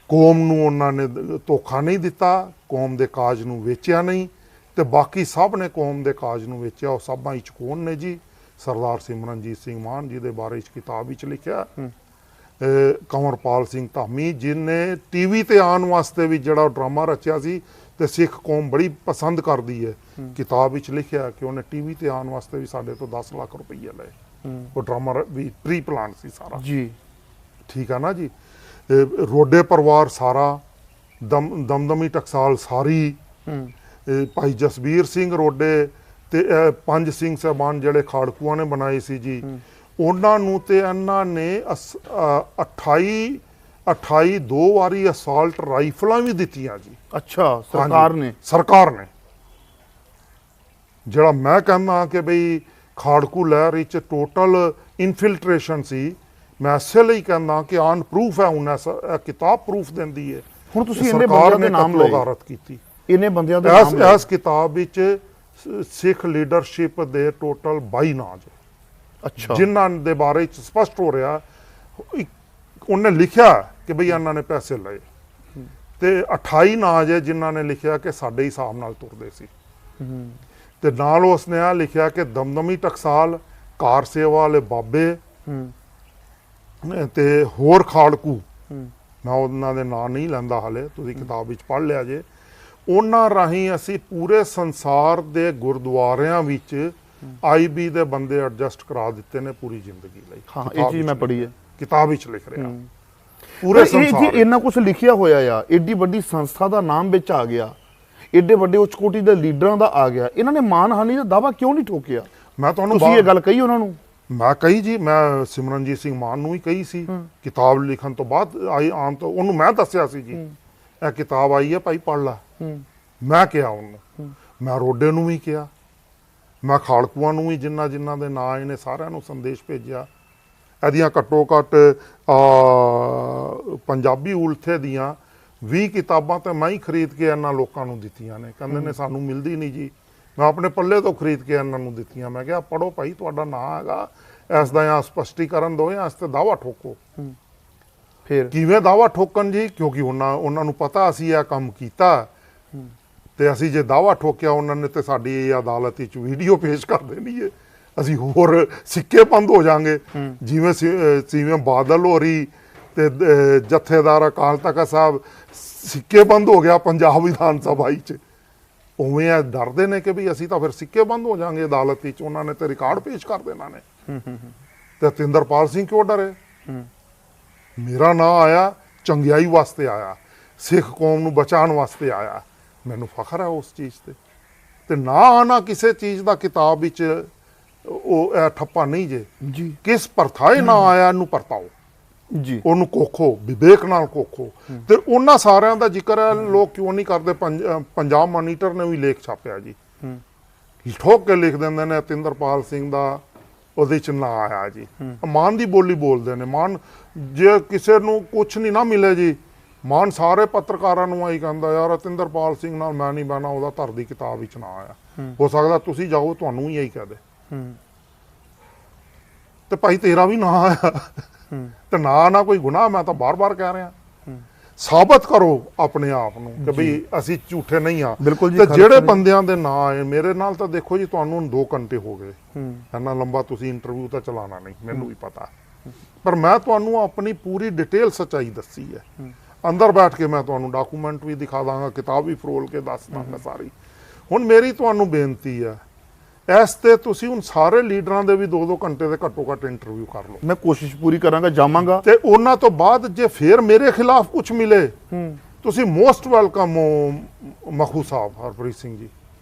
ਕੌਮ ਨੂੰ ਉਹਨਾਂ ਨੇ ਧੋਖਾ ਨਹੀਂ ਦਿੱਤਾ, ਕੌਮ ਦੇ ਕਾਜ ਨੂੰ ਵੇਚਿਆ ਨਹੀਂ, ਤੇ ਬਾਕੀ ਸਭ ਨੇ ਕੌਮ ਦੇ ਕਾਜ ਨੂੰ ਵੇਚਿਆ। ਉਹ ਸਭਾਂ ਵਿੱਚ ਕੌਣ ਨੇ ਜੀ? ਸਰਦਾਰ ਸਿਮਰਨਜੀਤ ਸਿੰਘ ਮਾਨ, ਜਿਹਦੇ ਬਾਰੇ ਵਿੱਚ ਕਿਤਾਬ ਵਿੱਚ ਲਿਖਿਆ, ਕੰਵਰਪਾਲ ਸਿੰਘ ਧਾਮੀ, ਜਿਹਨੇ TV ਤੇ ਆਉਣ ਵਾਸਤੇ ਵੀ ਜਿਹੜਾ ਡਰਾਮਾ ਰਚਿਆ ਸੀ ਤੇ ਸਿੱਖ ਕੌਮ ਬੜੀ ਪਸੰਦ ਕਰਦੀ ਹੈ। ਕਿਤਾਬ ਵਿੱਚ ਲਿਖਿਆ ਕਿ ਉਹਨੇ TV ਤੇ ਆਉਣ ਵਾਸਤੇ ਵੀ ਸਾਡੇ ਤੋਂ 10 ਲੱਖ ਰੁਪਈਆ ਲਏ। ਉਹ ਡਰਾਮਾ ਵੀ ਪ੍ਰੀ ਪਲਾਨ ਸੀ ਸਾਰਾ ਜੀ। ਠੀਕ ਆ ਨਾ ਜੀ। ਰੋਡੇ ਪਰਿਵਾਰ ਸਾਰਾ, ਦਮਦਮੀ ਟਕਸਾਲ ਸਾਰੀ, ਭਾਈ ਜਸਬੀਰ ਸਿੰਘ ਰੋਡੇ ਤੇ ਇਹ 5 ਸਿੰਘ ਸਾਹਿਬਾਨ ਜਿਹੜੇ ਖਾੜਕੂਆਂ ਨੇ ਬਣਾਏ ਸੀ ਜੀ, ਉਹਨਾਂ ਨੂੰ ਤੇ ਇਹਨਾਂ ਨੇ 28 ਦੋ ਵਾਰੀ ਅਸਾਲਟ ਰਾਈਫਲਾਂ ਵੀ ਦਿੱਤੀਆਂ ਜੀ। ਅੱਛਾ, ਸਰਕਾਰ ਨੇ? ਸਰਕਾਰ ਨੇ। ਜਿਹੜਾ ਮੈਂ ਕਹਿੰਦਾ ਕਿ ਬਈ ਖਾੜਕੂ ਲਹਿਰ ਵਿੱਚ ਟੋਟਲ ਇਨਫਿਲਟ੍ਰੇਸ਼ਨ ਸੀ, ਮੈਂ ਇਸੇ ਲਈ ਕਹਿੰਦਾ ਕਿ ਆਨ ਪ੍ਰੂਫ ਹੈ, ਹੁਣ ਇਹ ਕਿਤਾਬ ਪ੍ਰੂਫ ਦਿੰਦੀ ਹੈ। ਹੁਣ ਤੁਸੀਂ ਇੰਨੇ ਬੰਦਿਆਂ ਦੇ ਨਾਮ ਲਏ, ਗਾਰਤ ਕੀਤੀ, ਇੰਨੇ ਬੰਦਿਆਂ ਦੇ ਨਾਮ ਲਏ। ਇਸ ਕਿਤਾਬ ਵਿੱਚ ਸਿੱਖ ਲੀਡਰਸ਼ਿਪ ਦੇ ਟੋਟਲ 22 ਨਾਂ ਜੀ। ਅੱਛਾ। ਜਿਨ੍ਹਾਂ ਦੇ ਬਾਰੇ ਚ ਸਪਸ਼ਟ ਹੋ ਰਿਹਾ, ਉਹਨੇ ਲਿਖਿਆ ਕਿ ਬਈ ਇਹਨਾਂ ਨੇ ਪੈਸੇ ਲਏ, ਤੇ 28 ਨਾਂ ਜੇ ਜਿਨ੍ਹਾਂ ਨੇ ਲਿਖਿਆ ਕਿ ਸਾਡੇ ਹਿਸਾਬ ਨਾਲ ਤੁਰਦੇ ਸੀ। ਤੇ ਨਾਲ ਉਸਨੇ ਆ ਲਿਖਿਆ ਕਿ ਦਮਦਮੀ ਟਕਸਾਲ, ਕਾਰ ਸੇਵਾ ਵਾਲੇ ਬਾਬੇ ਤੇ ਹੋਰ ਖਾੜਕੂ, ਮੈਂ ਉਹਨਾਂ ਦੇ ਨਾਂ ਨਹੀਂ ਲੈਂਦਾ ਹਾਲੇ, ਤੁਸੀਂ ਕਿਤਾਬ ਵਿੱਚ ਪੜ੍ਹ ਲਿਆ ਜੇ। ਉਹਨਾਂ ਰਾਹੀਂ ਅਸੀਂ ਪੂਰੇ ਸੰਸਾਰ ਦੇ ਗੁਰਦੁਆਰਿਆਂ ਵਿੱਚ IB ਦੇ ਬੰਦੇ ਐਡਜਸਟ ਕਰਾ ਦਿੱਤੇ ਨੇ ਪੂਰੀ ਜ਼ਿੰਦਗੀ ਲਈ। ਹਾਂ, ਇਹ ਚੀਜ਼ ਮੈਂ ਪੜ੍ਹੀ ਹੈ, ਕਿਤਾਬ ਵਿੱਚ ਲਿਖ ਰਿਹਾ। ਪੂਰੇ ਸੰਸਾਰ ਇਹ ਇੰਨਾ ਕੁਝ ਲਿਖਿਆ ਹੋਇਆ ਆ, ਏਡੀ ਵੱਡੀ ਸੰਸਥਾ ਦਾ ਨਾਮ ਵਿੱਚ ਆ ਗਿਆ, ਏਡੇ ਵੱਡੇ ਉੱਚ ਕੋਟੀ ਦੇ ਲੀਡਰਾਂ ਦਾ ਆ ਗਿਆ, ਇਹਨਾਂ ਨੇ ਮਾਨਹਾਨੀ ਦਾ ਦਾਵਾ ਕਿਉਂ ਨਹੀਂ ਠੋਕਿਆ? ਮੈਂ ਤੁਹਾਨੂੰ ਤੁਸੀਂ ਇਹ ਗੱਲ ਕਹੀ ਉਹਨਾਂ ਨੂੰ? ਮੈਂ ਕਹੀ ਜੀ, ਮੈਂ ਸਿਮਰਨਜੀਤ ਸਿੰਘ ਮਾਨ ਨੂੰ ਹੀ ਕਹੀ ਸੀ। ਕਿਤਾਬ ਲਿਖਣ ਤੋਂ ਬਾਅਦ ਆਈ ਆਉਣ ਤੋਂ ਉਹਨੂੰ ਮੈਂ ਦੱਸਿਆ ਸੀ ਜੀ, ਇਹ ਕਿਤਾਬ ਆਈ ਹੈ ਭਾਈ ਪੜ੍ਹ ਲੈ। ਮੈਂ ਕਿਹਾ ਉਹਨੂੰ, ਮੈਂ ਰੋਡੇ ਨੂੰ ਵੀ ਕਿਹਾ, ਮੈਂ ਖਾੜਕੂਆਂ ਨੂੰ ਵੀ, ਜਿਨ੍ਹਾਂ ਦੇ ਨਾਂ ਆਏ ਨੇ ਸਾਰਿਆਂ ਨੂੰ ਸੰਦੇਸ਼ ਭੇਜਿਆ। ਇਹਦੀਆਂ ਘੱਟੋ ਘੱਟ ਪੰਜਾਬੀ ਉਲਥੇ ਦੀਆਂ 20 ਕਿਤਾਬਾਂ ਤਾਂ ਮੈਂ ਹੀ ਖਰੀਦ ਕੇ ਇਹਨਾਂ ਲੋਕਾਂ ਨੂੰ ਦਿੱਤੀਆਂ ਨੇ। ਕਹਿੰਦੇ ਨੇ ਸਾਨੂੰ ਮਿਲਦੀ ਨਹੀਂ ਜੀ, ਮੈਂ ਆਪਣੇ ਪੱਲੇ ਤੋਂ ਖਰੀਦ ਕੇ ਇਹਨਾਂ ਨੂੰ ਦਿੱਤੀਆਂ। ਮੈਂ ਕਿਹਾ ਪੜੋ ਭਾਈ, ਤੁਹਾਡਾ ਨਾਂ ਹੈਗਾ, ਇਸ ਦਾ ਜਾਂ ਸਪਸ਼ਟੀਕਰਨ ਦਿਓ ਜਾਂ ਇਸ ਤੇ ਦਾਵਾ ਠੋਕੋ। ਫਿਰ ਕਿਵੇਂ ਦਾਵਾ ਠੋਕਣ ਜੀ? ਕਿਉਂਕਿ ਉਹਨਾਂ ਨੂੰ ਪਤਾ ਅਸੀਂ ਇਹ ਕੰਮ ਕੀਤਾ, ਤੇ ਅਸੀਂ ਜੇ ਦਾਵਾ ਠੋਕਿਆ ਉਹਨਾਂ ਨੇ ਤੇ ਸਾਡੀ ਇਹ ਅਦਾਲਤ ਵਿੱਚ ਵੀਡੀਓ ਪੇਸ਼ ਕਰ ਦੇਣੀ ਹੈ, ਅਸੀਂ ਹੋਰ ਸਿੱਕੇ ਬੰਦ ਹੋ ਜਾਾਂਗੇ। ਜਿਵੇਂ ਬਾਦਲ ਹੋਰੀ ਤੇ ਜਥੇਦਾਰ ਅਕਾਲ ਤਖਤ ਸਾਹਿਬ ਸਿੱਕੇ ਬੰਦ ਹੋ ਗਿਆ ਪੰਜਾਬ ਵਿਧਾਨ ਸਭਾ ਵਿੱਚ, ਉਵੇਂ ਇਹ ਡਰਦੇ ਨੇ ਕਿ ਵੀ ਅਸੀਂ ਤਾਂ ਫਿਰ ਸਿੱਕੇ ਬੰਦ ਹੋ ਜਾਾਂਗੇ ਅਦਾਲਤ ਵਿੱਚ, ਉਹਨਾਂ ਨੇ ਤੇ ਰਿਕਾਰਡ ਪੇਸ਼ ਕਰ ਦੇਣਾ ਨੇ। ਤੇ ਤਿੰਦਰਪਾਲ ਸਿੰਘ ਕਿਉਂ ਡਰੇ? ਮੇਰਾ ਨਾਂ ਆਇਆ ਚੰਗਿਆਈ ਵਾਸਤੇ ਆਇਆ, ਸਿੱਖ ਕੌਮ ਨੂੰ ਬਚਾਉਣ ਵਾਸਤੇ ਆਇਆ, ਮੈਨੂੰ ਫਖਰ ਹੈ ਉਸ ਚੀਜ਼ ਤੇ ਨਾ ਆਣਾ ਕਿਸੇ ਚੀਜ਼ ਦਾ ਕਿਤਾਬ ਵਿੱਚ ਉਹ ਠੱਪਾ ਨਹੀਂ ਜੇ ਜੀ। ਕਿਸ ਪਰਥਾਏ ਨਾ ਆਇਆ ਇਹਨੂੰ ਪਰਤਾਓ ਜੀ, ਉਹਨੂੰ ਕੋਖੋ, ਵਿਵੇਕ ਨਾਲ ਕੋਖੋ। ਤੇ ਉਹਨਾਂ ਸਾਰਿਆਂ ਦਾ ਜ਼ਿਕਰ ਹੈ ਲੋਕ ਕਿਉਂ ਨਹੀਂ ਕਰਦੇ? ਪੰਜਾਬ ਮੋਨੀਟਰ ਨੇ ਵੀ ਲੇਖ ਛਾਪਿਆ ਜੀ, ਠੋਕ ਕੇ ਲਿਖ ਦਿੰਦੇ ਨੇ ਤਿੰਦਰਪਾਲ ਸਿੰਘ ਦਾ ਉਹਦੇ ਚ ਨਾਂ ਆਇਆ ਜੀ। ਮਾਨ ਦੀ ਬੋਲੀ ਬੋਲਦੇ ਨੇ। ਮਾਨ ਜੇ ਕਿਸੇ ਨੂੰ ਕੁਛ ਨਹੀਂ ਨਾ ਮਿਲੇ ਜੀ, ਮਾਨ ਸਾਰੇ ਪੱਤਰਕਾਰਾਂ ਨੂੰ ਆਈ ਕਹਿੰਦਾ ਯਾਰ ਤਿੰਦਰਪਾਲ ਸਿੰਘ ਨਾਲ ਮੈਂ ਨਹੀਂ ਬਹਿਣਾ, ਉਹਦਾ ਧਰ ਦੀ ਕਿਤਾਬ ਵਿੱਚ ਨਾ ਆਇਆ। ਹੋ ਸਕਦਾ ਤੁਸੀਂ ਜਾਓ ਤੁਹਾਨੂੰ ਵੀ ਇਹੀ ਕਹਦੇ ਤੇ ਭਾਈ ਤੇਰਾ ਵੀ ਨਾ ਆਇਆ ਤੇ ਨਾ ਕੋਈ ਗੁਨਾਹ। ਮੈਂ ਤਾਂ ਬਾਰ-ਬਾਰ ਕਹਿ ਰਿਹਾ, ਸਾਬਤ ਕਰੋ ਆਪਣੇ ਆਪ ਨੂੰ ਕਿ ਬਈ ਅਸੀਂ ਝੂਠੇ ਨਹੀਂ ਆ। ਬਿਲਕੁਲ ਜੀ। ਤੇ ਜਿਹੜੇ ਬੰਦਿਆਂ ਦੇ ਨਾਂ ਆਏ ਮੇਰੇ ਨਾਲ, ਤਾਂ ਦੇਖੋ ਜੀ ਤੁਹਾਨੂੰ 2 ਘੰਟੇ ਹੋ ਗਏ, ਇੰਨਾ ਲੰਬਾ ਤੁਸੀਂ ਇੰਟਰਵਿਊ ਤਾਂ ਚਲਾਣਾ ਨਹੀਂ, ਮੈਨੂੰ ਵੀ ਪਤਾ, ਪਰ ਮੈਂ ਤੁਹਾਨੂੰ ਆਪਣੀ ਪੂਰੀ ਡਿਟੇਲ ਸੱਚਾਈ ਦੱਸੀ ਹੈ। ਅੰਦਰ ਬੈਠ ਕੇ ਮੈਂ ਤੁਹਾਨੂੰ ਡਾਕੂਮੈਂਟ ਵੀ ਦਿਖਾ ਦਾਂਗਾ, ਕਿਤਾਬ ਵੀ ਫਰੋਲ ਕੇ ਦੱਸ ਦਾਂਗਾ ਸਾਰੀ। ਹੁਣ ਮੇਰੀ ਤੁਹਾਨੂੰ ਬੇਨਤੀ ਹੈ, ਇਸ ਤੇ ਤੁਸੀਂ ਹੁਣ ਸਾਰੇ ਲੀਡਰਾਂ ਦੇ ਵੀ 2-2 ਘੰਟੇ ਦੇ ਘੱਟੋ ਘੱਟ ਇੰਟਰਵਿਊ ਕਰ ਲਓ। ਮੈਂ ਕੋਸ਼ਿਸ਼ ਪੂਰੀ ਕਰਾਂਗਾ, ਜਾਵਾਂਗਾ। ਤੇ ਉਹਨਾਂ ਤੋਂ ਬਾਅਦ ਜੇ ਫੇਰ ਮੇਰੇ ਖਿਲਾਫ ਕੁਝ ਮਿਲੇ, ਤੁਸੀਂ ਮੋਸਟ ਵੈਲਕਮ ਹੋ ਮਖੂ ਸਾਹਿਬ ਹਰਪ੍ਰੀਤ ਸਿੰਘ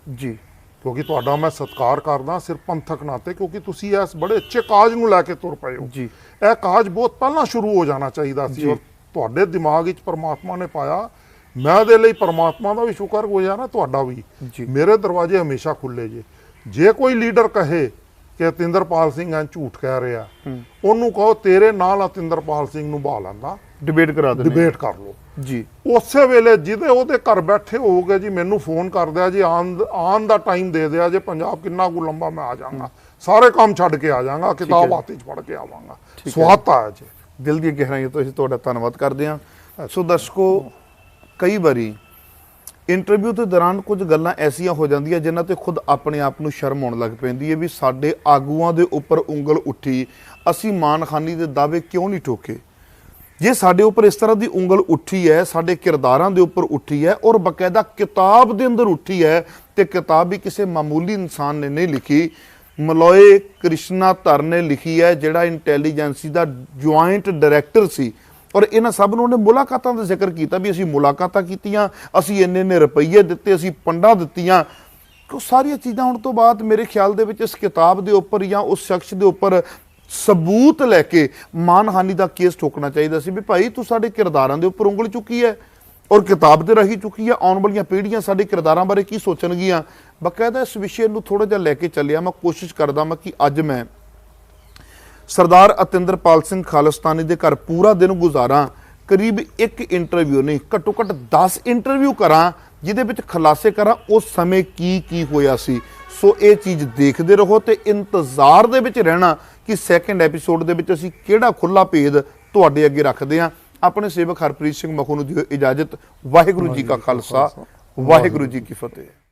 ਜੀ, ਕਿਉਂਕਿ ਤੁਹਾਡਾ ਮੈਂ ਸਤਿਕਾਰ ਕਰਦਾ ਸਿਰਫ ਪੰਥਕ ਨਾਤੇ, ਕਿਉਂਕਿ ਤੁਸੀਂ ਇਸ ਬੜੇ ਅੱਛੇ ਕਾਜ ਨੂੰ ਲੈ ਕੇ ਤੁਰ ਪਏ ਹੋ ਜੀ। ਇਹ ਕਾਜ ਬਹੁਤ ਪਹਿਲਾਂ ਸ਼ੁਰੂ ਹੋ ਜਾਣਾ ਚਾਹੀਦਾ ਸੀ, ਔਰ ਤੁਹਾਡੇ ਦਿਮਾਗ ਵਿੱਚ ਪਰਮਾਤਮਾ ਨੇ ਪਾਇਆ। ਮੈਂ ਇਹਦੇ ਲਈ ਪਰਮਾਤਮਾ ਦਾ ਵੀ ਸ਼ੁਕਰਗੁਜ਼ਾਰ ਹਾਂ, ਤੁਹਾਡਾ ਵੀ। ਮੇਰੇ ਦਰਵਾਜ਼ੇ ਹਮੇਸ਼ਾ ਖੁੱਲੇ ਜੇ ਕੋਈ ਲੀਡਰ ਕਹੇ ਕਿ ਤਿੰਦਰਪਾਲ ਸਿੰਘ ਐ ਝੂਠ ਕਹਿ ਰਿਹਾ, ਉਹਨੂੰ ਕਹੋ ਤੇਰੇ ਨਾਲ ਤਿੰਦਰਪਾਲ ਸਿੰਘ ਨੂੰ ਬਹਾ ਲੈਂਦਾ, ਡਿਬੇਟ ਕਰਾ ਦੇ, ਡਿਬੇਟ ਕਰ ਲਓ ਜੀ। ਉਸੇ ਵੇਲੇ ਜਿਹਦੇ ਉਹਦੇ ਘਰ ਬੈਠੇ ਹੋਊਗੇ ਜੀ, ਮੈਨੂੰ ਫੋਨ ਕਰ ਦਿਆ ਜੀ, ਆਉਣ ਦਾ ਟਾਈਮ ਦੇ ਦਿਆ ਜੇ, ਪੰਜਾਬ ਕਿੰਨਾ ਕੁ ਲੰਬਾ ਮੈਂ ਆ ਜਾਵਾਂਗਾ, ਸਾਰੇ ਕੰਮ ਛੱਡ ਕੇ ਆ ਜਾਵਾਂਗਾ, ਕਿਤਾਬ ਹੱਥ 'ਚ ਫੜ ਕੇ ਆਵਾਂਗਾ। ਸਵਾਦ ਤਾਂ ਹੈ ਜੀ, ਦਿਲ ਦੀਆਂ ਗਹਿਰਾਈਆਂ ਤੋਂ ਅਸੀਂ ਤੁਹਾਡਾ ਧੰਨਵਾਦ ਕਰਦੇ ਹਾਂ। ਸੋ ਦਰਸ਼ਕੋ, ਕਈ ਵਾਰੀ ਇੰਟਰਵਿਊ ਦੇ ਦੌਰਾਨ ਕੁਝ ਗੱਲਾਂ ਐਸੀਆਂ ਹੋ ਜਾਂਦੀਆਂ ਜਿਨ੍ਹਾਂ ਤੇ ਖੁਦ ਆਪਣੇ ਆਪ ਨੂੰ ਸ਼ਰਮ ਆਉਣ ਲੱਗ ਪੈਂਦੀ ਹੈ ਵੀ ਸਾਡੇ ਆਗੂਆਂ ਦੇ ਉੱਪਰ ਉਂਗਲ ਉੱਠੀ, ਅਸੀਂ ਮਾਨਹਾਨੀ ਦੇ ਦਾਅਵੇ ਕਿਉਂ ਨਹੀਂ ਠੋਕੇ। ਜੇ ਸਾਡੇ ਉੱਪਰ ਇਸ ਤਰ੍ਹਾਂ ਦੀ ਉਂਗਲ ਉੱਠੀ ਹੈ, ਸਾਡੇ ਕਿਰਦਾਰਾਂ ਦੇ ਉੱਪਰ ਉੱਠੀ ਹੈ, ਔਰ ਬਕਾਇਦਾ ਕਿਤਾਬ ਦੇ ਅੰਦਰ ਉੱਠੀ ਹੈ, ਤੇ ਕਿਤਾਬ ਵੀ ਕਿਸੇ ਮਾਮੂਲੀ ਇਨਸਾਨ ਨੇ ਨਹੀਂ ਲਿਖੀ, ਮਲੋਏ ਕ੍ਰਿਸ਼ਨਾ ਧਰ ਨੇ ਲਿਖੀ ਹੈ, ਜਿਹੜਾ ਇੰਟੈਲੀਜੈਂਸੀ ਦਾ ਜੁਆਇੰਟ ਡਾਇਰੈਕਟਰ ਸੀ। ਔਰ ਇਹਨਾਂ ਸਭ ਨੂੰ ਉਹਨੇ ਮੁਲਾਕਾਤਾਂ ਦਾ ਜ਼ਿਕਰ ਕੀਤਾ ਵੀ ਅਸੀਂ ਮੁਲਾਕਾਤਾਂ ਕੀਤੀਆਂ, ਅਸੀਂ ਇੰਨੇ ਰੁਪਈਏ ਦਿੱਤੇ, ਅਸੀਂ ਪੰਡਾਂ ਦਿੱਤੀਆਂ। ਉਹ ਸਾਰੀਆਂ ਚੀਜ਼ਾਂ ਹੋਣ ਤੋਂ ਬਾਅਦ ਮੇਰੇ ਖਿਆਲ ਦੇ ਵਿੱਚ ਇਸ ਕਿਤਾਬ ਦੇ ਉੱਪਰ ਜਾਂ ਉਸ ਸ਼ਖਸ ਦੇ ਉੱਪਰ ਸਬੂਤ ਲੈ ਕੇ ਮਾਨਹਾਨੀ ਦਾ ਕੇਸ ਠੋਕਣਾ ਚਾਹੀਦਾ ਸੀ ਵੀ ਭਾਈ ਤੂੰ ਸਾਡੇ ਕਿਰਦਾਰਾਂ ਦੇ ਉੱਪਰ ਉਂਗਲ ਚੁੱਕੀ ਹੈ ਔਰ ਕਿਤਾਬ ਤੇ ਰਹੀ ਚੁੱਕੀ ਹੈ। ਆਉਣ ਵਾਲੀਆਂ ਪੀੜ੍ਹੀਆਂ ਸਾਡੇ ਕਿਰਦਾਰਾਂ ਬਾਰੇ ਕੀ ਸੋਚਣਗੀਆਂ। ਬਕਾਇਦਾ ਇਸ ਵਿਸ਼ੇ ਨੂੰ ਥੋੜਾ ਜਿਹਾ ਲੈ ਕੇ ਚੱਲਿਆ। ਮੈਂ ਕੋਸ਼ਿਸ਼ ਕਰਦਾ ਮੈਂ ਕਿ ਅੱਜ ਮੈਂ ਸਰਦਾਰ ਅਤਿੰਦਰਪਾਲ ਸਿੰਘ ਖਾਲਿਸਤਾਨੀ ਦੇ ਘਰ ਪੂਰਾ ਦਿਨ ਗੁਜ਼ਾਰਾਂ, ਕਰੀਬ ਇੱਕ ਇੰਟਰਵਿਊ ਨਹੀਂ ਘੱਟੋ ਘੱਟ 10 ਇੰਟਰਵਿਊ ਕਰਾਂ, ਜਿਹਦੇ ਵਿੱਚ ਖੁਲਾਸੇ ਕਰਾਂ ਉਸ ਸਮੇਂ ਕੀ ਹੋਇਆ ਸੀ। ਸੋ ਇਹ ਚੀਜ਼ ਦੇਖਦੇ ਰਹੋ ਤੇ ਇੰਤਜ਼ਾਰ ਦੇ ਵਿੱਚ ਰਹਿਣਾ ਕਿ ਸੈਕੰਡ ਐਪੀਸੋਡ ਦੇ ਵਿੱਚ ਅਸੀਂ ਕਿਹੜਾ ਖੁੱਲਾ ਭੇਦ ਤੁਹਾਡੇ ਅੱਗੇ ਰੱਖਦੇ ਹਾਂ। ਆਪਣੇ ਸੇਵਕ ਹਰਪ੍ਰੀਤ ਸਿੰਘ ਮਖੂ ਨੂੰ ਦਿਓ ਇਜਾਜ਼ਤ। ਵਾਹਿਗੁਰੂ ਜੀ ਕਾ ਖਾਲਸਾ, ਵਾਹਿਗੁਰੂ ਜੀ ਕੀ ਫਤਿਹ।